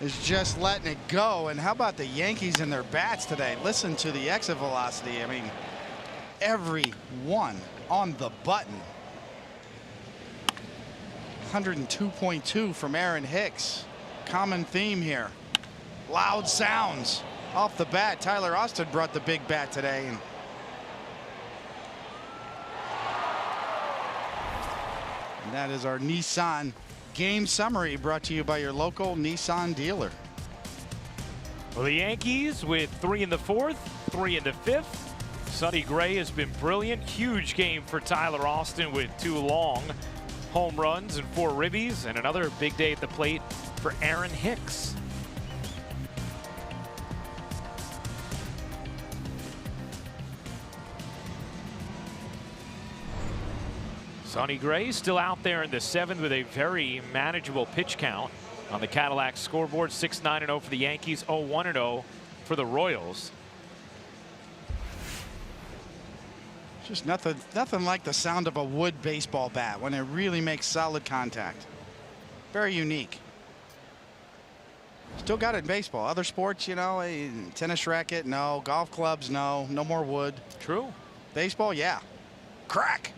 S3: is just letting it go. And how about the Yankees and their bats today? Listen to the exit velocity. I mean, every one on the button. 102.2 from Aaron Hicks. Common theme here. Loud sounds off the bat. Tyler Austin brought the big bat today. And that is our Nissan game summary, brought to you by your local Nissan dealer.
S2: Well, the Yankees with 3 in the 4th, 3 in the 5th. Sonny Gray has been brilliant. Huge game for Tyler Austin with 2 long home runs and 4 ribbies, and another big day at the plate for Aaron Hicks. Sonny Gray still out there in the 7th with a very manageable pitch count on the Cadillac scoreboard. 6-9-0 for the Yankees, 0-1-0 for the Royals.
S3: Just nothing like the sound of a wood baseball bat when it really makes solid contact. Very unique. Still got it in baseball. Other sports, you know, a tennis racket, no. Golf clubs, no. No more wood.
S2: True.
S3: Baseball, yeah. Crack.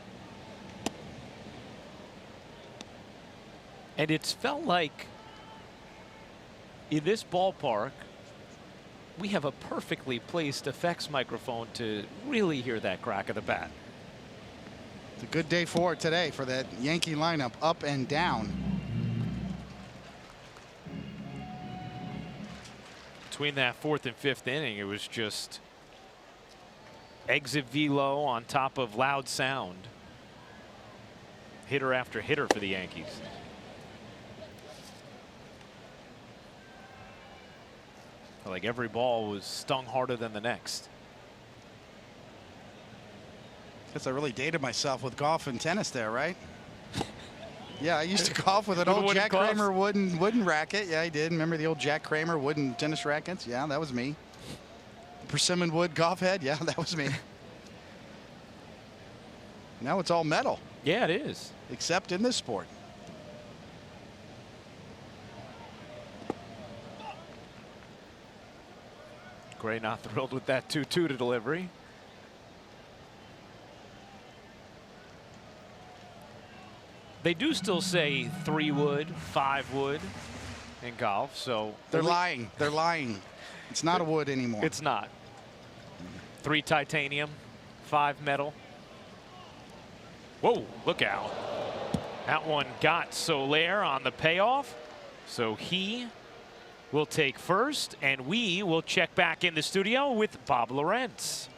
S2: And it's felt like in this ballpark, we have a perfectly placed effects microphone to really hear that crack of the bat.
S3: It's a good day for it today for that Yankee lineup, up and down.
S2: Between that 4th and 5th inning, it was just exit velo on top of loud sound. Hitter after hitter for the Yankees. Like every ball was stung harder than the next.
S3: Guess I really dated myself with golf and tennis there, right? Yeah, I used to golf with an old Jack Kramer wooden racket. Yeah, I did. Remember the old Jack Kramer wooden tennis rackets? Yeah, that was me. Persimmon wood golf head? Yeah, that was me. Now it's all metal.
S2: Yeah, it is.
S3: Except in this sport.
S2: Gray not thrilled with that 2-2 to delivery. They do still say 3 wood, 5 wood in golf, so
S3: they're lying. They're lying. It's not a wood anymore.
S2: It's not. 3 titanium, 5 metal. Whoa, look out. That one got Soler on the payoff, so he will take first, and we will check back in the studio with Bob Lawrence.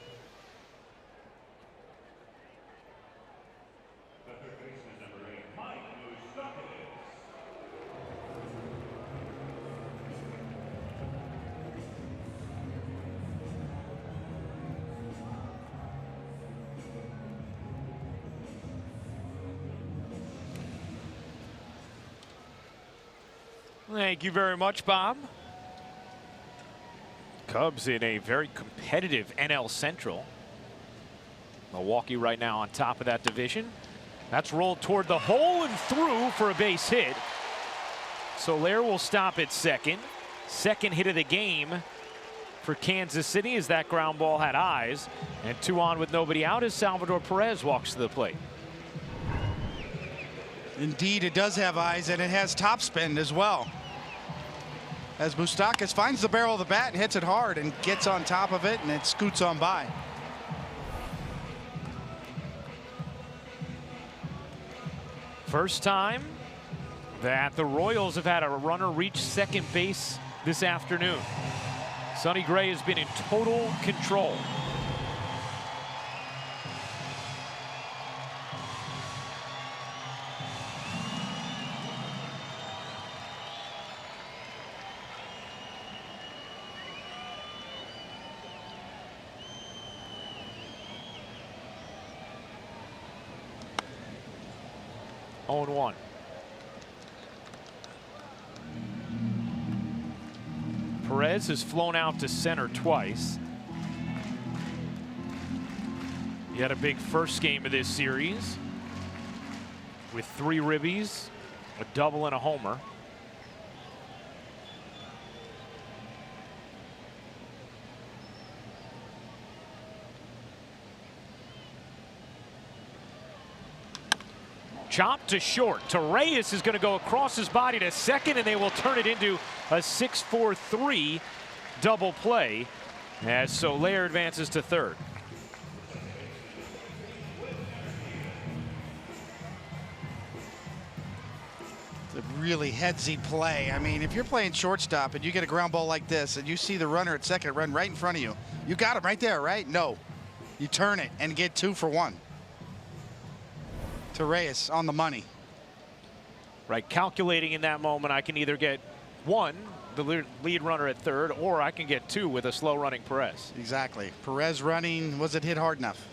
S2: Thank you very much, Bob. Cubs in a very competitive NL Central. Milwaukee right now on top of that division. That's rolled toward the hole and through for a base hit. Soler will stop at second. Second hit of the game for Kansas City as that ground ball had eyes. And 2 on with nobody out as Salvador Perez walks to the plate.
S3: Indeed, it does have eyes, and it has topspin as well. As Moustakas finds the barrel of the bat and hits it hard and gets on top of it, and it scoots on by.
S2: First time that the Royals have had a runner reach second base this afternoon. Sonny Gray has been in total control. Oh, 1. Perez has flown out to center twice. He had a big first game of this series with 3 ribbies, a double and a homer. Chop to short. Torreyes is going to go across his body to second, and they will turn it into a 6-4-3 double play as Soler advances to third.
S3: It's a really headsy play. I mean, if you're playing shortstop and you get a ground ball like this and you see the runner at second run right in front of you, you got him right there, right? No. You turn it and get 2 for 1. Torreyes on the money.
S2: Right, calculating in that moment, I can either get 1, the lead runner at third, or I can get 2 with a slow running Perez.
S3: Exactly. Perez running, was it hit hard enough?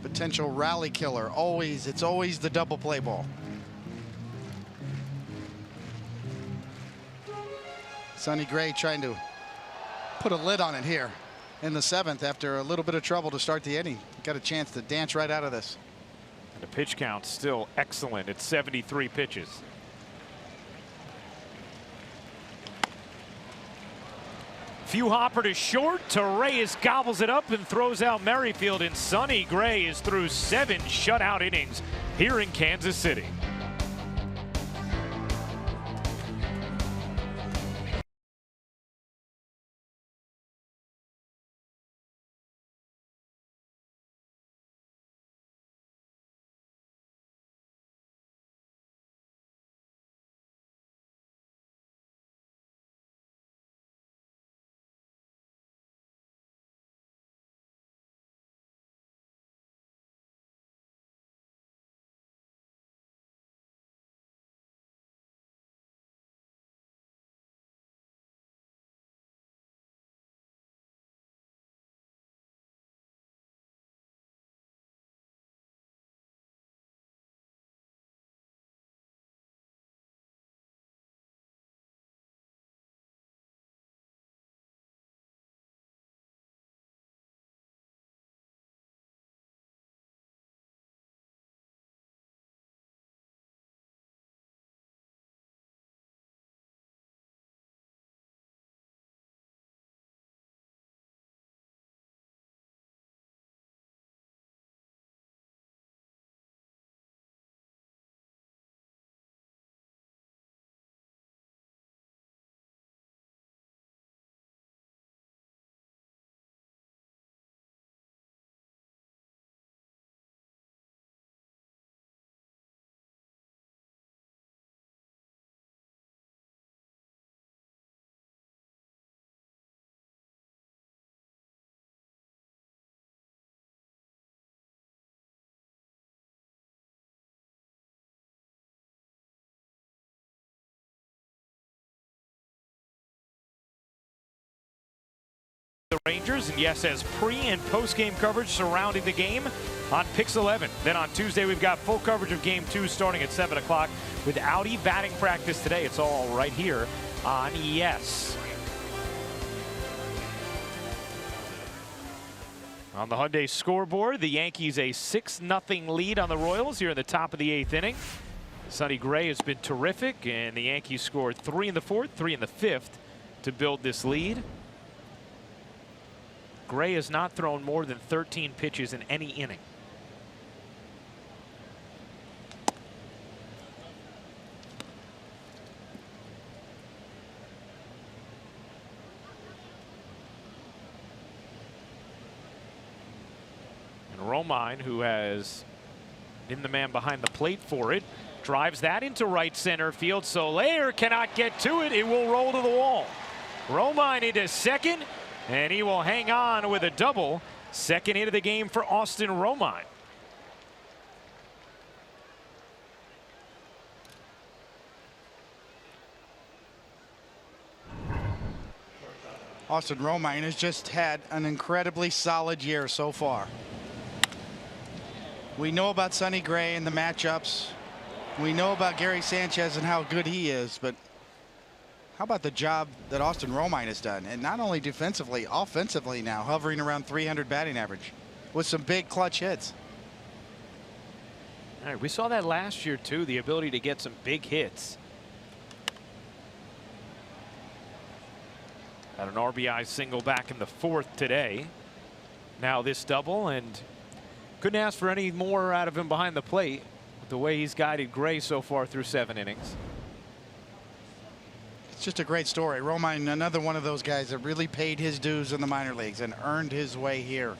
S3: Potential rally killer. Always, it's always the double play ball. Sonny Gray trying to put a lid on it here in the 7th after a little bit of trouble to start the inning. Got a chance to dance right out of this.
S2: And the pitch count still excellent at 73 pitches. Few hopper to short. Torreyes gobbles it up and throws out Merrifield, and Sonny Gray is through 7 shutout innings here in Kansas City. The Rangers, and yes, as pre and post game coverage surrounding the game on Pix 11. Then on Tuesday we've got full coverage of game 2 starting at 7 o'clock with Audi batting practice today. It's all right here on Yes. On the Hyundai scoreboard, the Yankees a 6-0 lead on the Royals here in the top of the 8th inning. Sonny Gray has been terrific, and the Yankees scored 3 in the 4th, 3 in the 5th to build this lead. Gray has not thrown more than 13 pitches in any inning. And Romine, who has been the man behind the plate for it, drives that into right center field. Soler cannot get to it. It will roll to the wall. Romine into second. And he will hang on with a double. Second hit of the game for Austin Romine.
S3: Austin Romine has just had an incredibly solid year so far. We know about Sonny Gray and the matchups. We know about Gary Sanchez and how good he is, but how about the job that Austin Romine has done? And not only defensively, offensively now, hovering around 300 batting average with some big clutch hits.
S2: All right, we saw that last year too, the ability to get some big hits. Got an RBI single back in the 4th today. now this double, and couldn't ask for any more out of him behind the plate with the way he's guided Gray so far through 7 innings.
S3: It's just a great story. Romine, another one of those guys that really paid his dues in the minor leagues and earned his way here.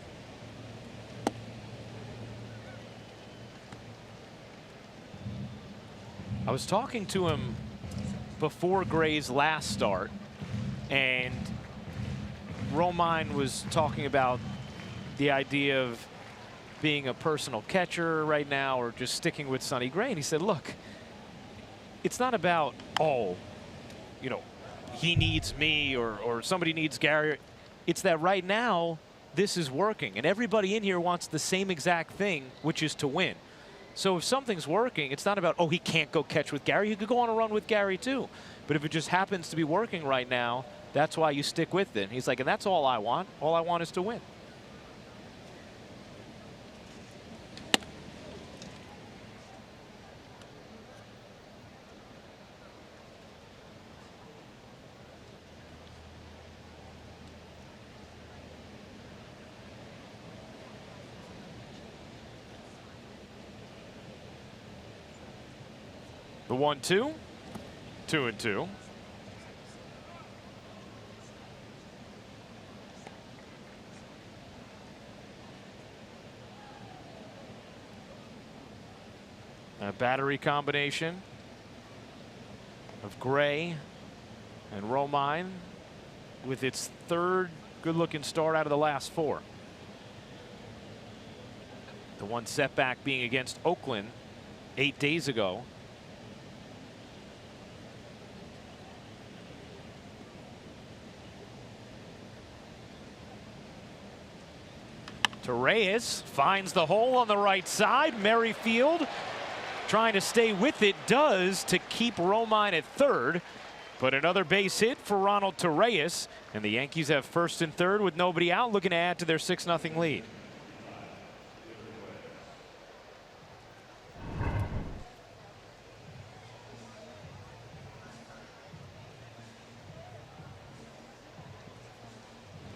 S2: I was talking to him before Gray's last start, and Romine was talking about the idea of being a personal catcher right now or just sticking with Sonny Gray. And he said, look, it's not about, oh, you know, he needs me or somebody needs Gary. It's that right now this is working, and everybody in here wants the same exact thing, which is to win. So if something's working, it's not about, oh, he can't go catch with Gary. You could go on a run with Gary too. But if it just happens to be working right now, that's why you stick with it. He's like, and that's all I want. All I want is to win. The 1-2, 2-2. A battery combination of Gray and Romine with its third good-looking start out of the last 4. The one setback being against Oakland 8 days ago. Torreyes finds the hole on the right side. Merrifield trying to stay with it, does, to keep Romine at third. But another base hit for Ronald Torreyes, and the Yankees have first and third with nobody out, looking to add to their 6-0 lead.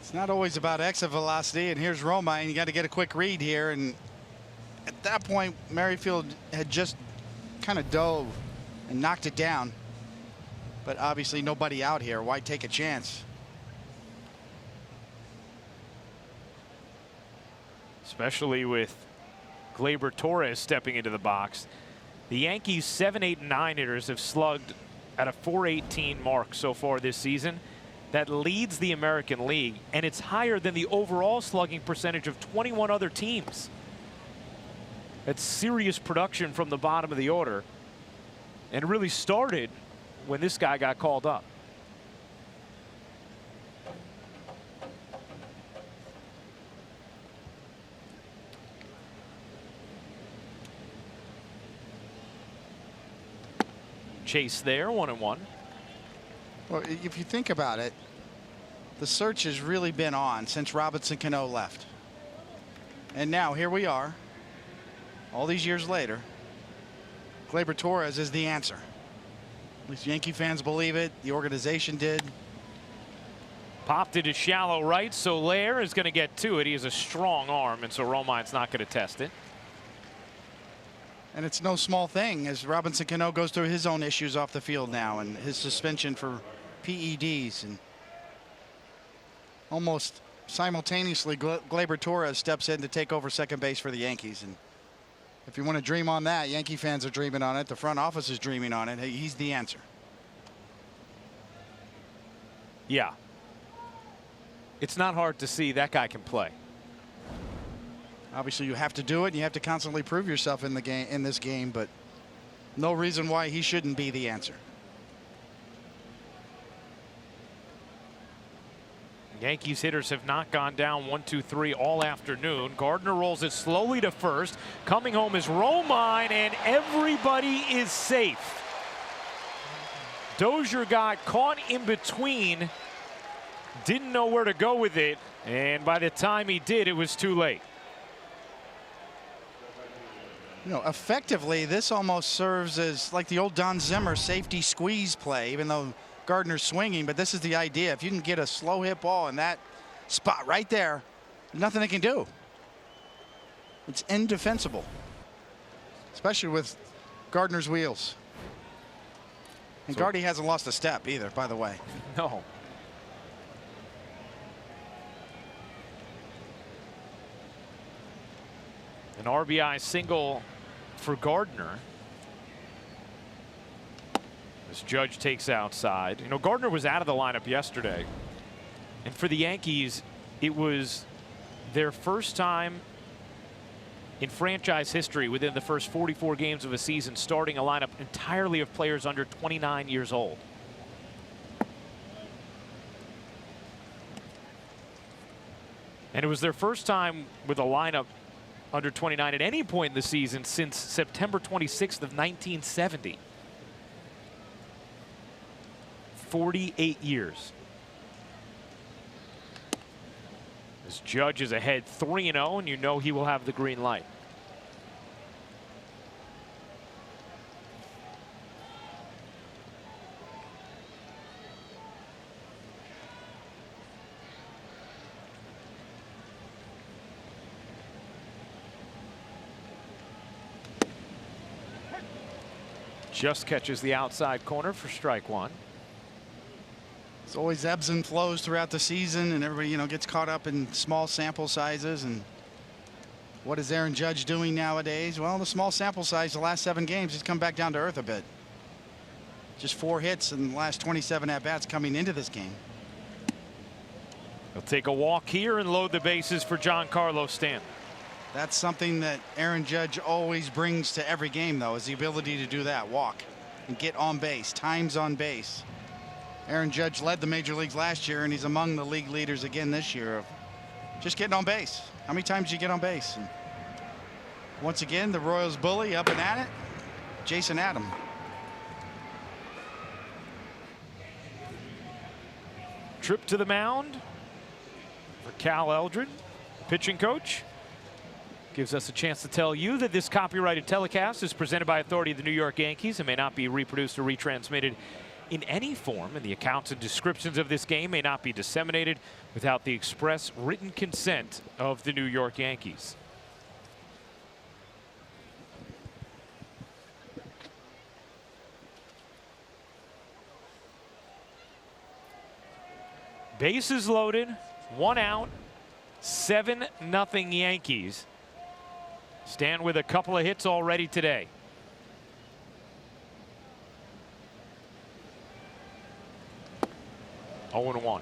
S3: It's not always about exit velocity, and here's Romine. You got to get a quick read here, and at that point Merrifield had just kind of dove and knocked it down, but obviously nobody out here. Why take a chance?
S2: Especially with Gleyber Torres stepping into the box. The Yankees 7, 8, and 9 hitters have slugged at a .418 mark so far this season. That leads the American League, and it's higher than the overall slugging percentage of 21 other teams. That's serious production from the bottom of the order, and it really started when this guy got called up. Chase there, 1-1.
S3: Well, if you think about it, the search has really been on since Robinson Cano left. And now here we are, all these years later. Gleyber Torres is the answer. At least Yankee fans believe it. The organization did.
S2: Popped it to shallow right. Soler is going to get to it. He has a strong arm, and so Romine's not going to test it.
S3: And it's no small thing as Robinson Cano goes through his own issues off the field now, and his suspension for PEDs, and almost simultaneously Gleyber Torres steps in to take over second base for the Yankees. And if you want to dream on that, Yankee fans are dreaming on it. The front office is dreaming on it. He's the answer.
S2: Yeah. It's not hard to see that guy can play.
S3: Obviously you have to do it, and you have to constantly prove yourself in the game, in this game, but no reason why he shouldn't be the answer.
S2: Yankees hitters have not gone down 1-2-3 all afternoon. Gardner rolls it slowly to first. Coming home is Romine, and everybody is safe. Dozier got caught in between, didn't know where to go with it, and by the time he did, it was too late.
S3: You know, effectively, this almost serves as like the old Don Zimmer safety squeeze play, even though Gardner's swinging. But this is the idea. If you can get a slow hit ball in that spot right there, Nothing they can do. It's indefensible, especially with Gardner's wheels. And Gardy hasn't lost a step either, by the way.
S2: No. An RBI single for Gardner. As Judge takes outside. You know, Gardner was out of the lineup yesterday. And for the Yankees, it was their first time in franchise history within the first 44 games of a season starting a lineup entirely of players under 29 years old. And it was their first time with a lineup under 29 at any point in the season since September 26th of 1970. 48 years. As Judge is ahead 3-0, and you know he will have the green light. Just catches the outside corner for strike one.
S3: It's always ebbs and flows throughout the season, and everybody, you know, gets caught up in small sample sizes. And what is Aaron Judge doing nowadays? Well, the small sample size, the last 7 games, has come back down to earth a bit. Just 4 hits in the last 27 at-bats coming into this game.
S2: He'll take a walk here and load the bases for Giancarlo Stanton.
S3: That's something that Aaron Judge always brings to every game, though, is the ability to do that, walk and get on base, times on base. Aaron Judge led the major leagues last year, and he's among the league leaders again this year of just getting on base. How many times do you get on base? And once again, the Royals bully up and at it, Jason Adam.
S2: Trip to the mound for Cal Eldred, pitching coach. Gives us a chance to tell you that this copyrighted telecast is presented by authority of the New York Yankees and may not be reproduced or retransmitted in any form, and the accounts and descriptions of this game may not be disseminated without the express written consent of the New York Yankees. Bases loaded, 1 out, 7-0 Yankees. Stan with a couple of hits already today. Oh, 0-1.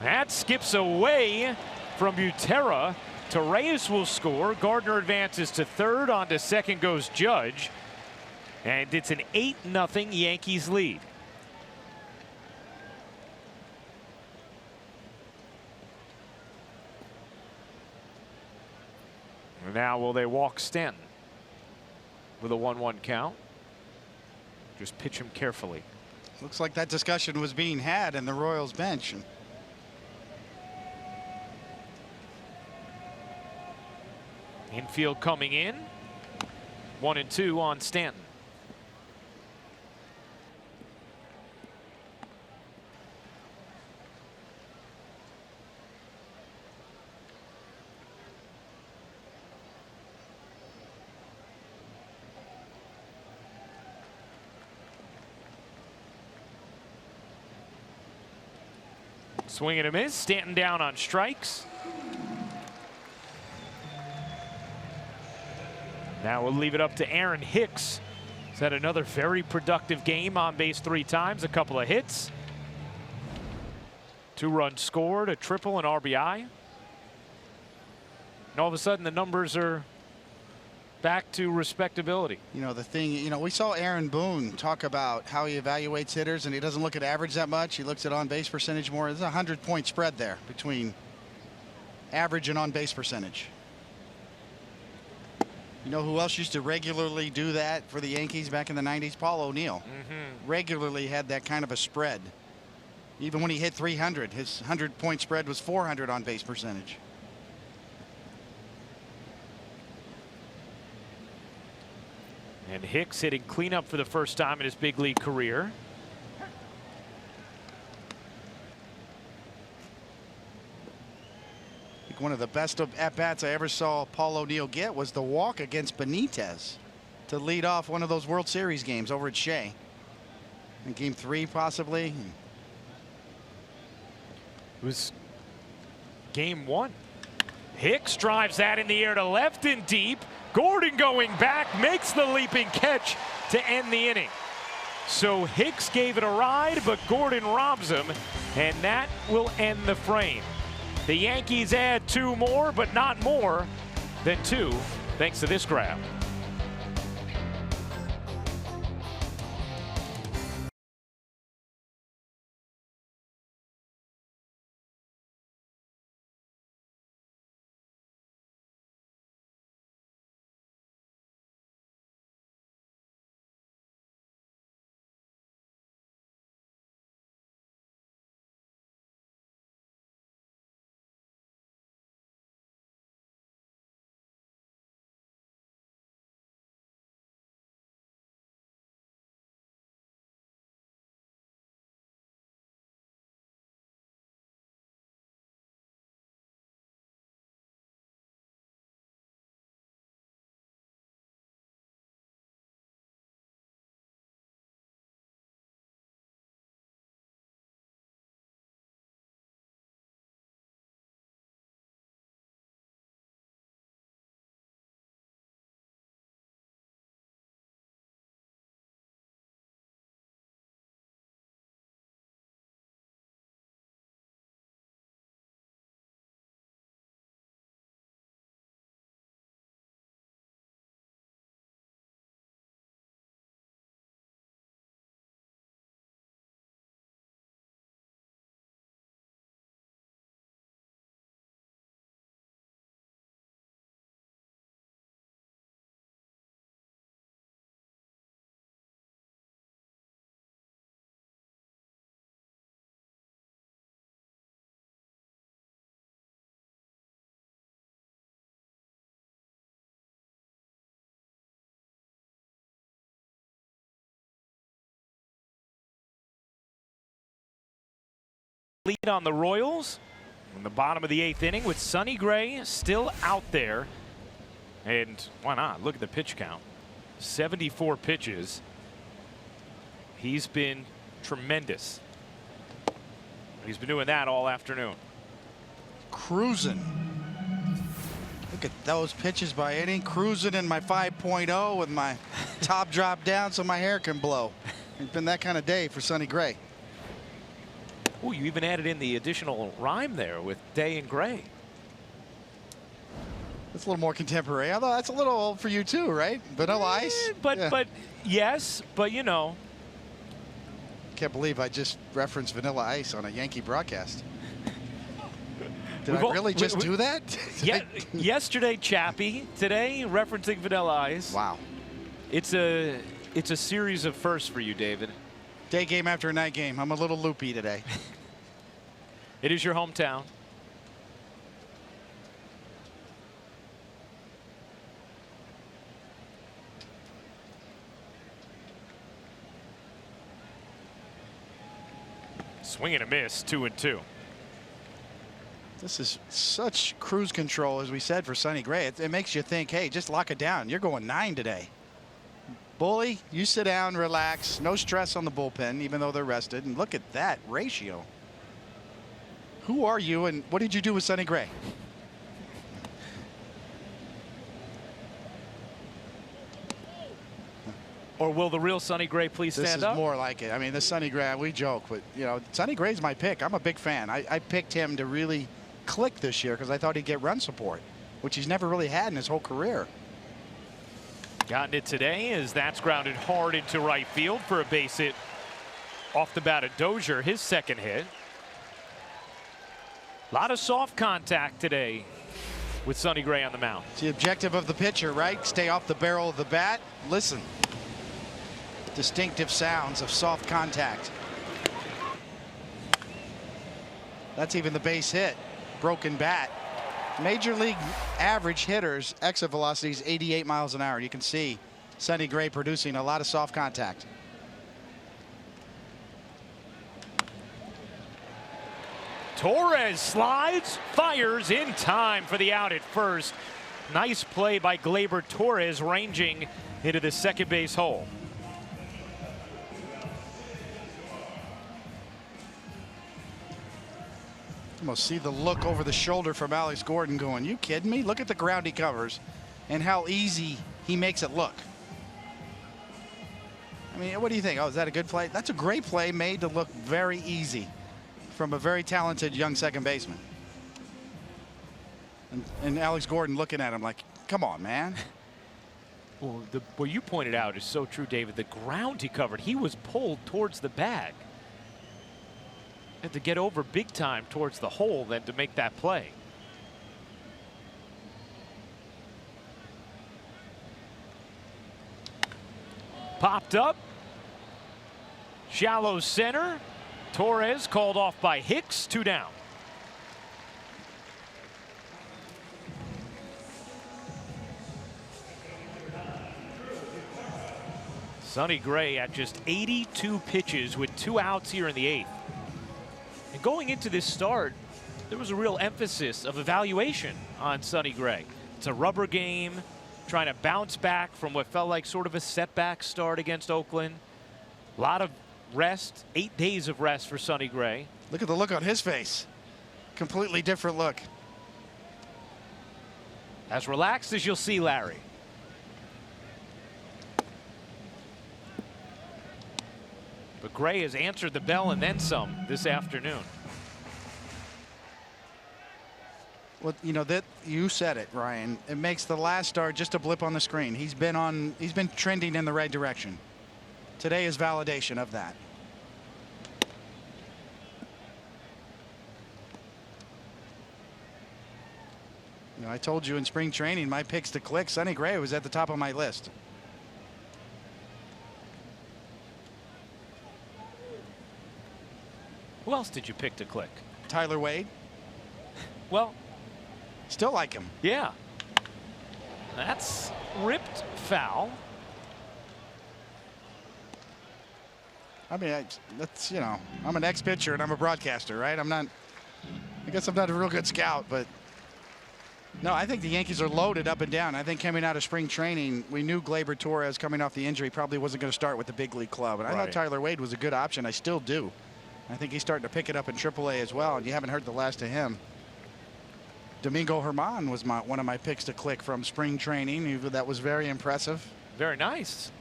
S2: That skips away from Butera. Torres will score. Gardner advances to third. On to second goes Judge. And it's an 8-0 Yankees lead. Now will they walk Stanton with a 1-1 count? Just pitch him carefully.
S3: Looks like that discussion was being had in the Royals bench.
S2: Infield coming in. 1-2 on Stanton. Swing and a miss. Stanton down on strikes. Now we'll leave it up to Aaron Hicks. He's had another very productive game, on base 3 times, a couple of hits. 2 runs scored, a triple, and RBI. And all of a sudden the numbers are back to respectability.
S3: You know, the thing, you know, we saw Aaron Boone talk about how he evaluates hitters, and he doesn't look at average that much. He looks at on-base percentage more. There's a 100-point spread there between average and on-base percentage. You know who else used to regularly do that for the Yankees back in the 90s? Paul O'Neill. Regularly had that kind of a spread. Even when he hit 300, his 100-point spread was 400 on base percentage.
S2: And Hicks hitting cleanup for the first time in his big league career.
S3: I think one of the best at-bats I ever saw Paul O'Neill get was the walk against Benitez to lead off one of those World Series games over at Shea. In game 3, possibly.
S2: It was game 1. Hicks drives that in the air to left and deep. Gordon going back, makes the leaping catch to end the inning. So Hicks gave it a ride, but Gordon robs him, and that will end the frame. The Yankees add 2 more, but not more than 2, thanks to this grab. Lead on the Royals in the bottom of the 8th inning with Sonny Gray still out there. And why not? Look at the pitch count. 74 pitches. He's been tremendous. He's been doing that all afternoon.
S3: Cruising. Look at those pitches by inning. Cruising in my 5.0 with my top drop down so my hair can blow. It's been that kind of day for Sonny Gray.
S2: Oh, you even added in the additional rhyme there with Day and Gray.
S3: That's a little more contemporary, although that's a little old for you too, right? Vanilla Ice.
S2: But yes, but you know.
S3: Can't believe I just referenced Vanilla Ice on a Yankee broadcast. Did I really just do that?
S2: Yeah. Yesterday, Chappie. Today, referencing Vanilla Ice.
S3: Wow.
S2: It's a series of firsts for you, David.
S3: Day game after night game. I'm a little loopy today.
S2: It is your hometown. Swing and a miss, 2-2.
S3: This is such cruise control, as we said, for Sonny Gray. It makes you think, hey, just lock it down. You're going 9 today. Bully, you sit down, relax, no stress on the bullpen, even though they're rested. And look at that ratio. Who are you and what did you do with Sonny Gray?
S2: Or will the real Sonny Gray please stand up?
S3: This is more like it. I mean, the Sonny Gray, we joke, but, you know, Sonny Gray's my pick. I'm a big fan. I picked him to really click this year because I thought he'd get run support, which he's never really had in his whole career.
S2: Gotten it today as that's grounded hard into right field for a base hit off the bat of Dozier, his second hit. A lot of soft contact today with Sonny Gray on the mound.
S3: It's the objective of the pitcher, right? Stay off the barrel of the bat. Listen. Distinctive sounds of soft contact. That's even the base hit. Broken bat. Major league average hitters exit velocity is 88 miles an hour. You can see Sonny Gray producing a lot of soft contact.
S2: Torres slides, fires in time for the out at first. Nice play by Gleyber Torres, ranging into the second base hole.
S3: Almost see the look over the shoulder from Alex Gordon going, you kidding me? Look at the ground he covers and how easy he makes it look. I mean, what do you think? Oh, is that a good play? That's a great play made to look very easy from a very talented young second baseman. And Alex Gordon looking at him like, come on, man.
S2: Well, what you pointed out is so true, David. The ground he covered, he was pulled towards the bag. Had to get over big time towards the hole then to make that play. Popped up. Shallow center. Torres called off by Hicks. 2 down. Sonny Gray at just 82 pitches with 2 outs here in the 8th. And going into this start, there was a real emphasis of evaluation on Sonny Gray. It's a rubber game, trying to bounce back from what felt like sort of a setback start against Oakland. A lot of rest, 8 days of rest for Sonny Gray.
S3: Look at the look on his face. Completely different look.
S2: As relaxed as you'll see Larry. But Gray has answered the bell and then some this afternoon.
S3: Well, you know that you said it, Ryan. It makes the last start just a blip on the screen. He's been trending in the right direction. Today is validation of that. You know, I told you in spring training my picks to click. Sonny Gray was at the top of my list.
S2: Who else did you pick to click?
S3: Tyler Wade.
S2: Well,
S3: still like him.
S2: Yeah. That's ripped foul.
S3: I mean, that's, you know, I'm an ex-pitcher and I'm a broadcaster, right? I guess I'm not a real good scout, but no, I think the Yankees are loaded up and down. I think coming out of spring training, we knew Gleyber Torres coming off the injury probably wasn't going to start with the big league club. And I thought Tyler Wade was a good option. I still do. I think he's starting to pick it up in AAA as well, and you haven't heard the last of him. Domingo Germán was one of my picks to click from spring training. That was very impressive.
S2: Very nice.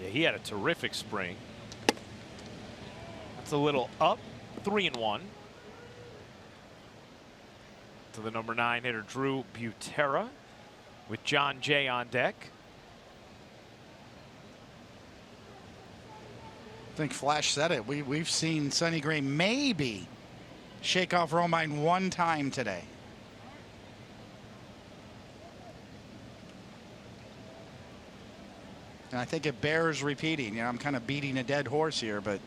S2: Yeah, he had a terrific spring. That's a little up. 3-1. To the number 9 hitter, Drew Butera, with John Jay on deck.
S3: I think Flash said it. We've seen Sonny Gray maybe shake off Romine one time today. And I think it bears repeating. You know, I'm kind of beating a dead horse here, but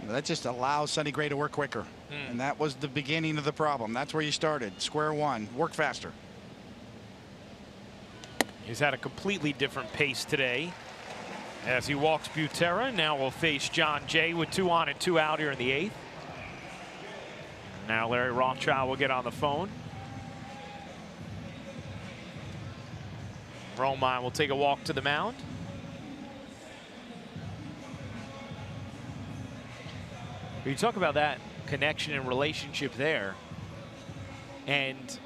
S3: you know, that just allows Sonny Gray to work quicker. And that was the beginning of the problem. That's where you started. Square one. Work faster.
S2: He's had a completely different pace today as he walks Butera. Now we'll face John Jay with 2 on and 2 out here in the 8th. Now Larry Rothschild will get on the phone. Romine will take a walk to the mound. You talk about that connection and relationship there, and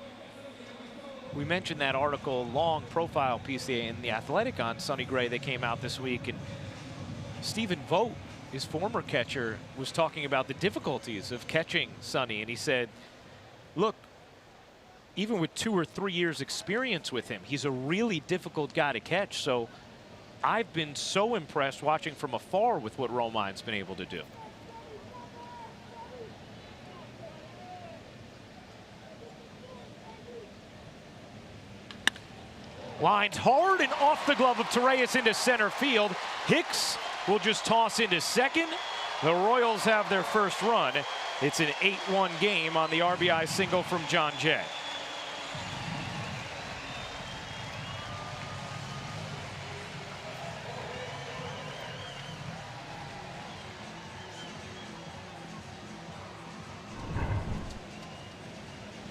S2: we mentioned that article, long profile piece in The Athletic on Sonny Gray that came out this week, and Stephen Vogt, his former catcher, was talking about the difficulties of catching Sonny, and he said, look, even with 2 or 3 years experience with him, he's a really difficult guy to catch. So I've been so impressed watching from afar with what Romine's been able to do. Lines hard and off the glove of Torres into center field. Hicks will just toss into second. The Royals have their first run. It's an 8-1 game on the RBI single from John Jay.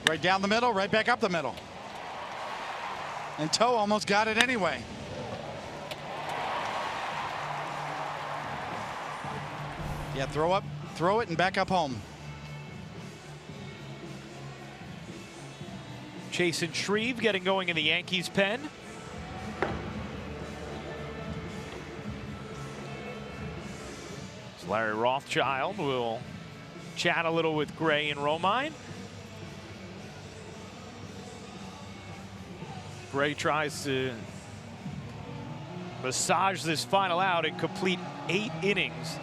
S3: Right down the middle, right back up the middle. And Toe almost got it anyway. Yeah, throw it and back up home.
S2: Chase and Shreve getting going in the Yankees pen. So Larry Rothschild will chat a little with Gray and Romine. Gray tries to massage this final out and complete 8 innings.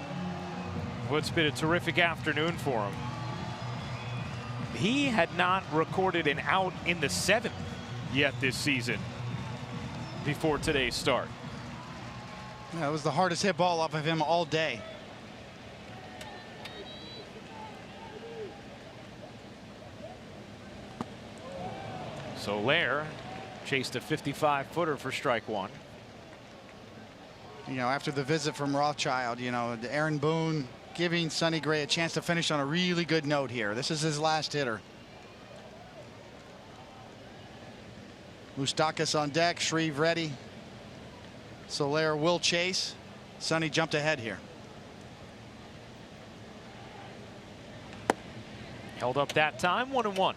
S2: What's been a terrific afternoon for him. He had not recorded an out in the 7th yet this season before today's start.
S3: Yeah, it was the hardest hit ball off of him all day.
S2: Soler chased a 55-footer for strike 1.
S3: You know, after the visit from Rothschild, you know, Aaron Boone giving Sonny Gray a chance to finish on a really good note here. This is his last hitter. Moustakas on deck, Shreve ready. Soler will chase. Sonny jumped ahead here.
S2: Held up that time, 1-1.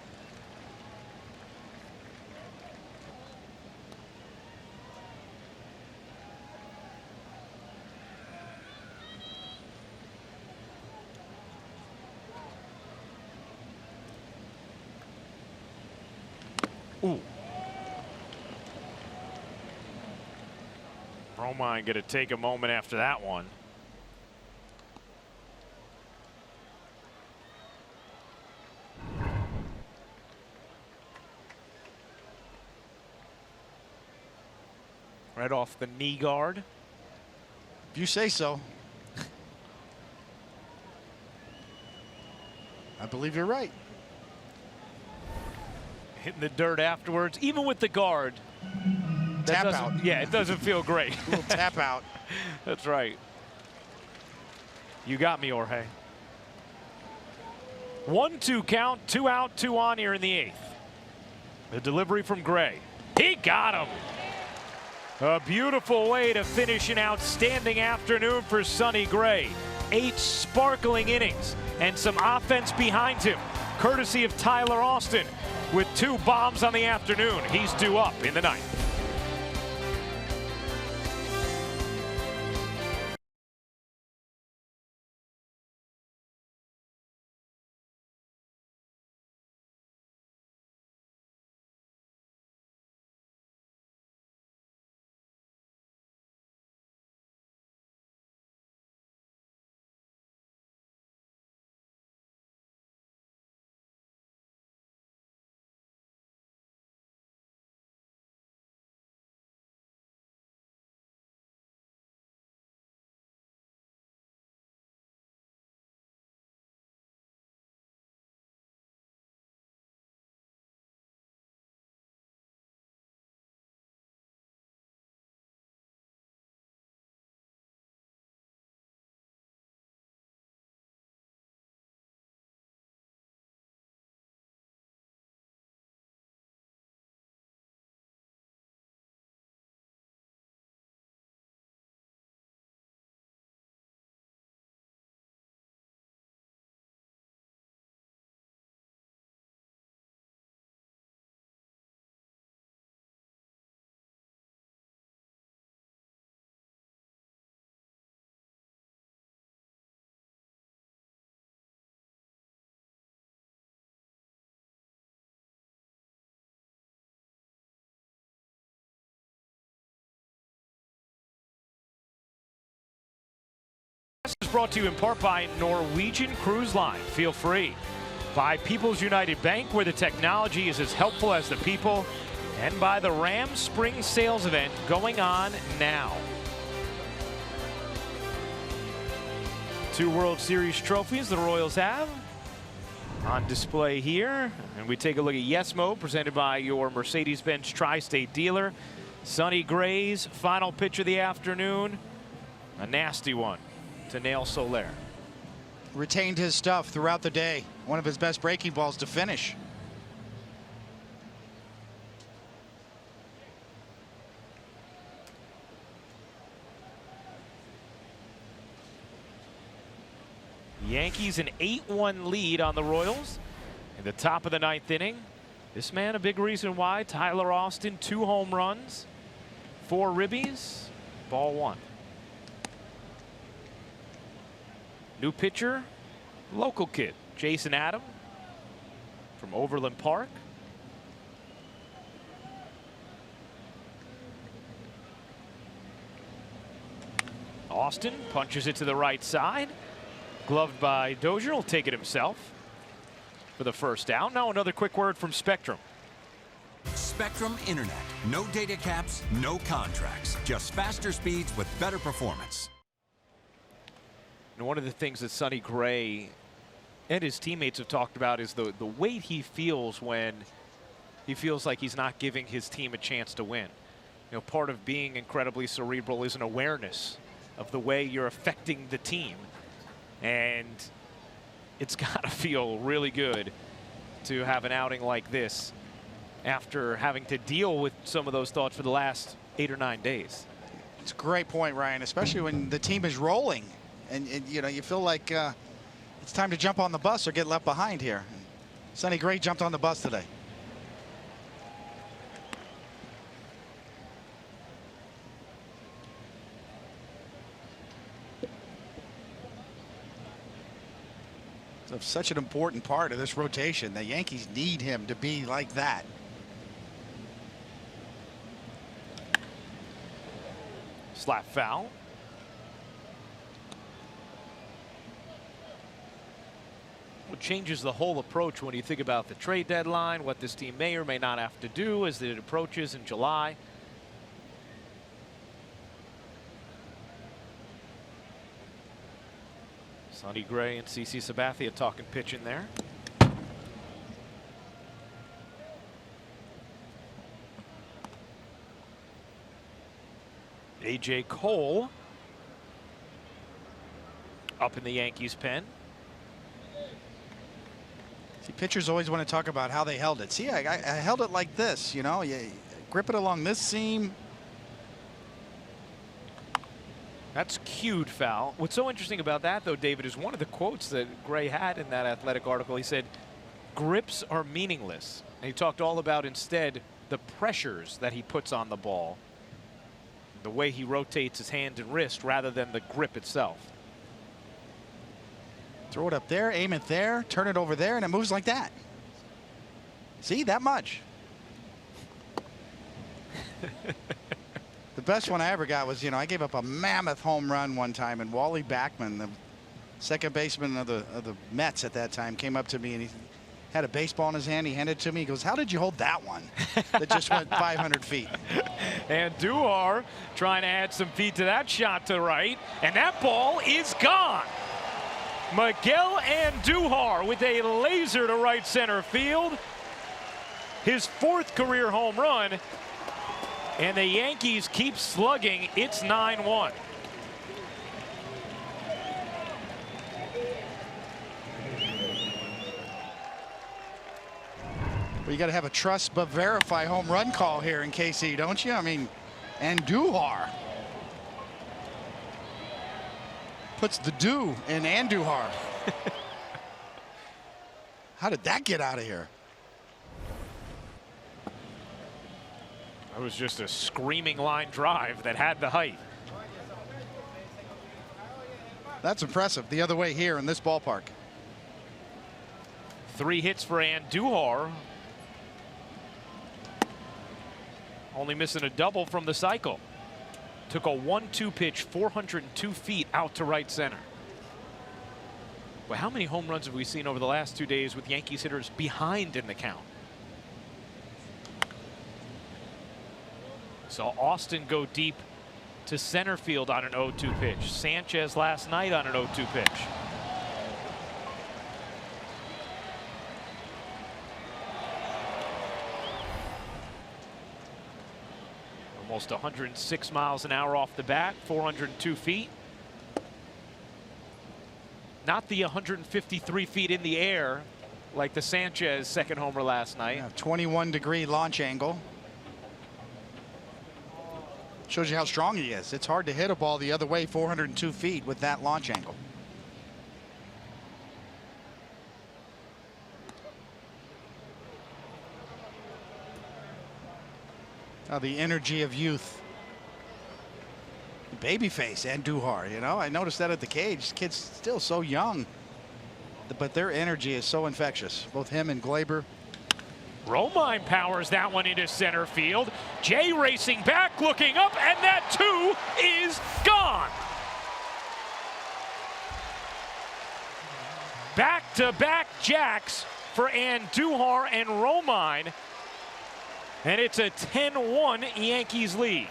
S2: Ooh. Romine going to take a moment after that one. Right off the knee guard.
S3: If you say so. I believe you're right.
S2: Hitting the dirt afterwards, even with the guard.
S3: Tap out.
S2: Yeah, it doesn't feel great.
S3: A little tap out.
S2: That's right. You got me, Jorge. 1-2 count, 2 out, 2 on here in the 8th. The delivery from Gray. He got him. A beautiful way to finish an outstanding afternoon for Sonny Gray. 8 sparkling innings and some offense behind him, courtesy of Tyler Austin. With 2 bombs on the afternoon, he's due up in the 9th. This is brought to you in part by Norwegian Cruise Line. Feel free. By People's United Bank, where the technology is as helpful as the people. And by the Ram Spring Sales event going on now. 2 World Series trophies the Royals have on display here. And we take a look at Yes Mo, presented by your Mercedes-Benz Tri-State dealer. Sonny Gray's final pitch of the afternoon. A nasty one to Nail Soler.
S3: Retained his stuff throughout the day. One of his best breaking balls to finish.
S2: Yankees an 8-1 lead on the Royals in the top of the 9th inning. This man a big reason why. Tyler Austin, 2 home runs, 4 ribbies, ball 1. New pitcher, local kid, Jason Adam from Overland Park. Austin punches it to the right side. Gloved by Dozier, will take it himself for the first down. Now another quick word from Spectrum.
S7: Spectrum Internet. No data caps, no contracts. Just faster speeds with better performance.
S2: And one of the things that Sonny Gray and his teammates have talked about is the weight he feels when he feels like he's not giving his team a chance to win. You know, part of being incredibly cerebral is an awareness of the way you're affecting the team. And it's got to feel really good to have an outing like this after having to deal with some of those thoughts for the last 8 or 9 days.
S3: It's a great point, Ryan, especially when the team is rolling and you know, you feel like it's time to jump on the bus or get left behind here. Sonny Gray jumped on the bus today. It's such an important part of this rotation. The Yankees need him to be like that.
S2: Slap foul. What changes the whole approach when you think about the trade deadline, what this team may or may not have to do as it approaches in July. Sonny Gray and CC Sabathia talking pitch in there. A.J. Cole up in the Yankees pen.
S3: See, pitchers always want to talk about how they held it. See, I held it like this, you know, you grip it along this seam.
S2: That's cued foul. What's so interesting about that, though, David, is one of the quotes that Gray had in that Athletic article. He said, grips are meaningless. And he talked all about instead the pressures that he puts on the ball, the way he rotates his hand and wrist rather than the grip itself.
S3: Throw it up there, aim it there, turn it over there, and it moves like that. See, that much. The best one I ever got was, you know, I gave up a mammoth home run one time, and Wally Backman, the second baseman of the Mets at that time, came up to me and he had a baseball in his hand. He handed it to me. He goes, "How did you hold that one?" That just went 500 feet.
S2: And Duhar trying to add some feet to that shot to right, and that ball is gone. Miguel Andujar with a laser to right center field. His 4th career home run. And the Yankees keep slugging. It's 9-1.
S3: Well, you got to have a trust but verify home run call here in KC, don't you? I mean, Andujar puts the do in Andujar. How did that get out of here?
S2: It was just a screaming line drive that had the height.
S3: That's impressive. The other way here in this ballpark.
S2: 3 hits for Andujar. Only missing a double from the cycle. Took a 1-2 pitch 402 feet out to right center. Well, how many home runs have we seen over the last 2 days with Yankees hitters behind in the count? So Austin go deep to center field on an 0-2 pitch. Sanchez last night on an 0-2 pitch. Almost 106 miles an hour off the bat, 402 feet. Not the 153 feet in the air like the Sanchez second homer last night.
S3: Yeah, 21-degree launch angle. Shows you how strong he is. It's hard to hit a ball the other way 402 feet with that launch angle. Oh, the energy of youth. Babyface and Duhar, you know, I noticed that at the cage. This kid's still so young, but their energy is so infectious. Both him and Glaber.
S2: Romine powers that one into center field. Jay racing back, looking up, and that too is gone. Back-to-back jacks for Andujar and Romine. And it's a 10-1 Yankees lead.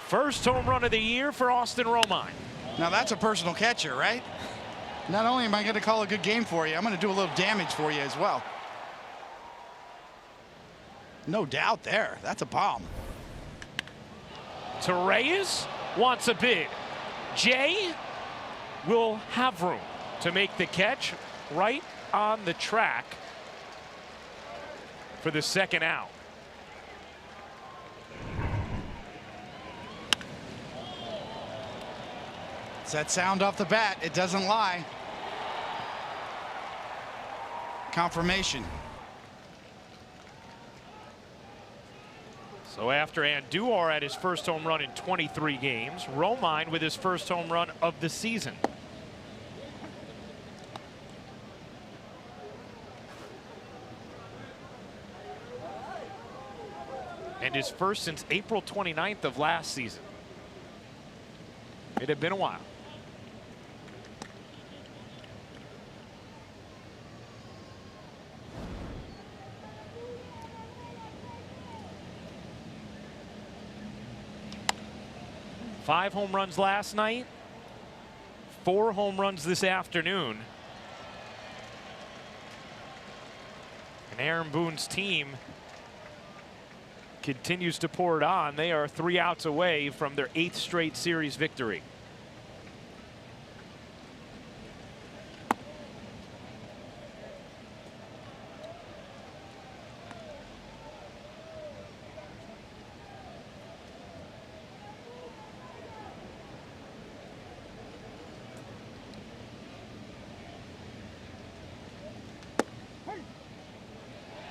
S2: First home run of the year for Austin Romine.
S3: Now that's a personal catcher, right? Not only am I going to call a good game for you, I'm going to do a little damage for you as well. No doubt there. That's a bomb.
S2: Torreyes wants a bid. Jay will have room to make the catch right on the track for the second out.
S3: It's that sound off the bat. It doesn't lie. Confirmation.
S2: So after Andujar had his first home run in 23 games, Romine with his first home run of the season. And his first since April 29th of last season. It had been a while. Five home runs last night, 4 home runs this afternoon. And Aaron Boone's team continues to pour it on. They are 3 outs away from their 8th straight series victory.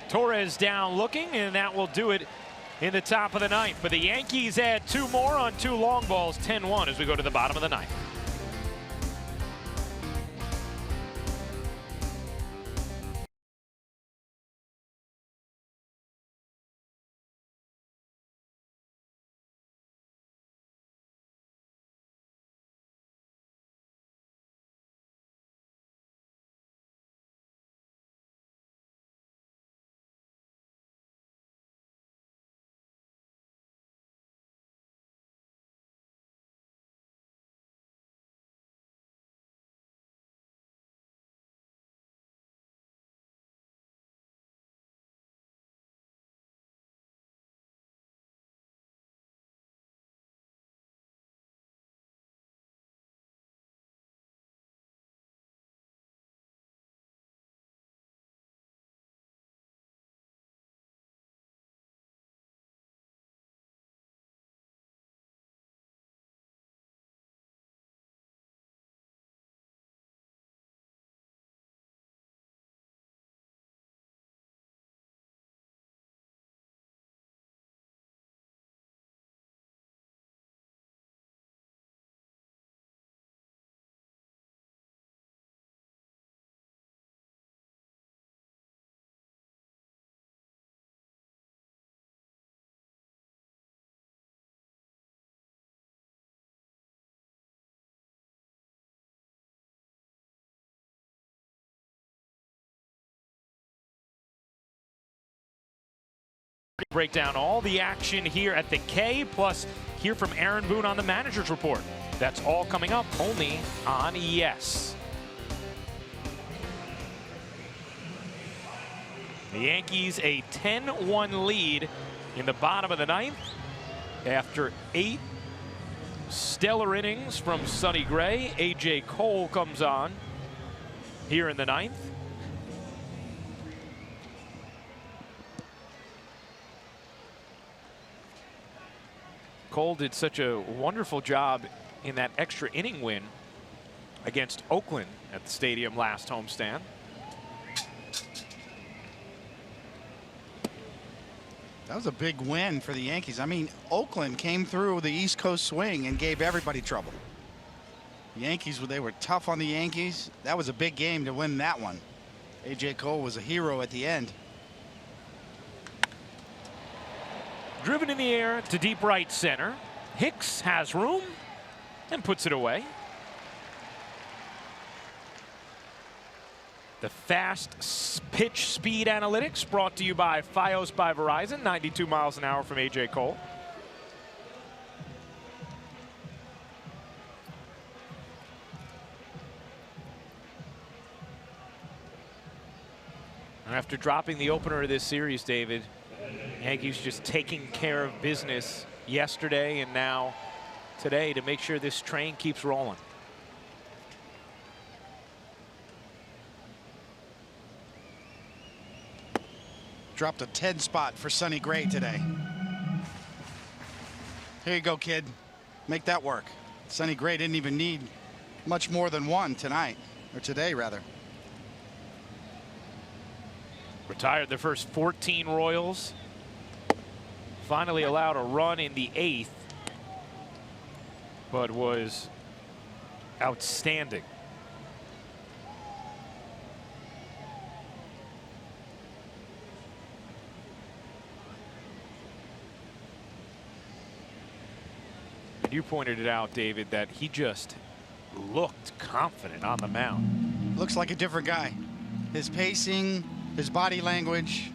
S2: Torres down looking, and that will do it in the top of the 9th. But the Yankees add 2 more on 2 long balls, 10-1 as we go to the bottom of the 9th. Break down all the action here at the K, plus hear from Aaron Boone on the Manager's Report. That's all coming up only on Yes. The Yankees a 10-1 lead in the bottom of the ninth after 8 stellar innings from Sonny Gray. A.J. Cole comes on here in the ninth. Cole did such a wonderful job in that extra inning win against Oakland at the stadium last homestand.
S3: That was a big win for the Yankees. I mean, Oakland came through the East Coast swing and gave everybody trouble. The Yankees, they were tough on the Yankees. That was a big game to win that one. A.J. Cole was a hero at the end.
S2: Driven in the air to deep right center. Hicks has room and puts it away. The fast pitch speed analytics brought to you by Fios by Verizon. 92 miles an hour from A.J. Cole. After dropping the opener of this series, David, Yankees just taking care of business yesterday and now today to make sure this train keeps rolling.
S3: Dropped a 10 spot for Sonny Gray today. Here you go, kid. Make that work. Sonny Gray didn't even need much more than one tonight, or today rather.
S2: Retired the first 14 Royals. Finally allowed a run in the 8th, but was outstanding. And you pointed it out, David, that he just looked confident on the mound.
S3: Looks like a different guy. His pacing, his body language,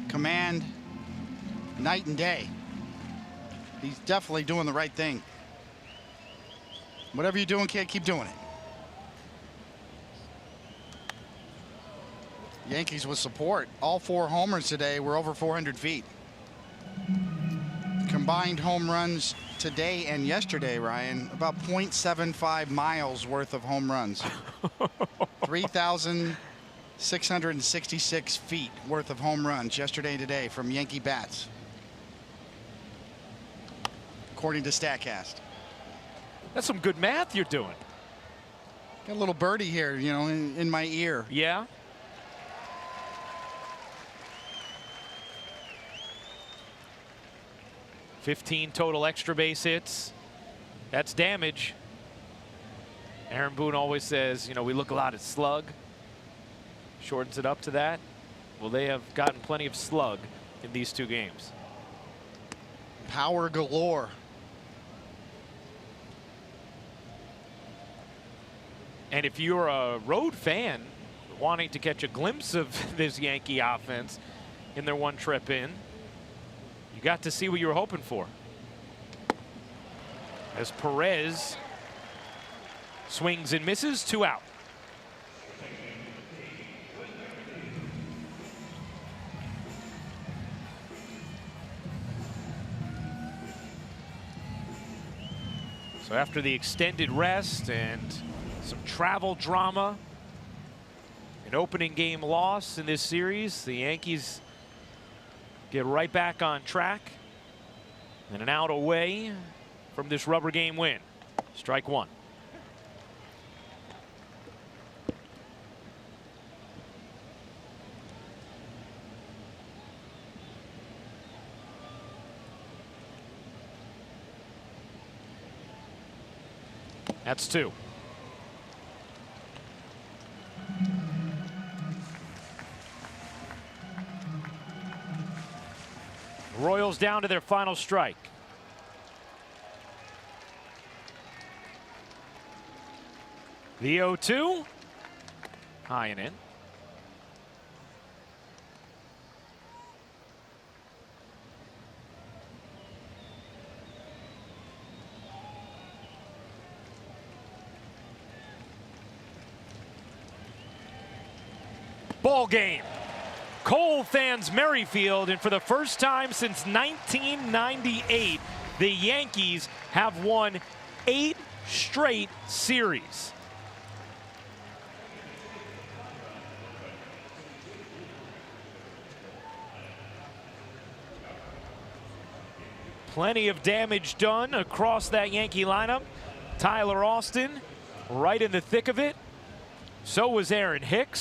S3: command, night and day. He's definitely doing the right thing. Whatever you're doing, kid, keep doing it. Yankees with support. All 4 homers today were over 400 feet. Combined home runs today and yesterday, Ryan, about 0.75 miles worth of home runs. 3,666 feet worth of home runs yesterday and today from Yankee bats, according to StatCast.
S2: That's some good math you're doing.
S3: Got a little birdie here, you know, in my ear.
S2: Yeah. $15 total extra base hits. That's damage. Aaron Boone always says, you know, we look a lot at slug. Shortens it up to that. Well, they have gotten plenty of slug in these 2 games.
S3: Power galore.
S2: And if you're a road fan wanting to catch a glimpse of this Yankee offense in their one trip in, you got to see what you were hoping for. As Perez swings and misses, 2 out. So after the extended rest and some travel drama, an opening game loss in this series, the Yankees get right back on track and an out away from this rubber game win. Strike 1. That's 2. Royals down to their final strike. The 0-2. High and in. ball game. Cole fans Merrifield, and for the first time since 1998, the Yankees have won 8 straight series. Plenty of damage done across that Yankee lineup. Tyler Austin right in the thick of it. So was Aaron Hicks.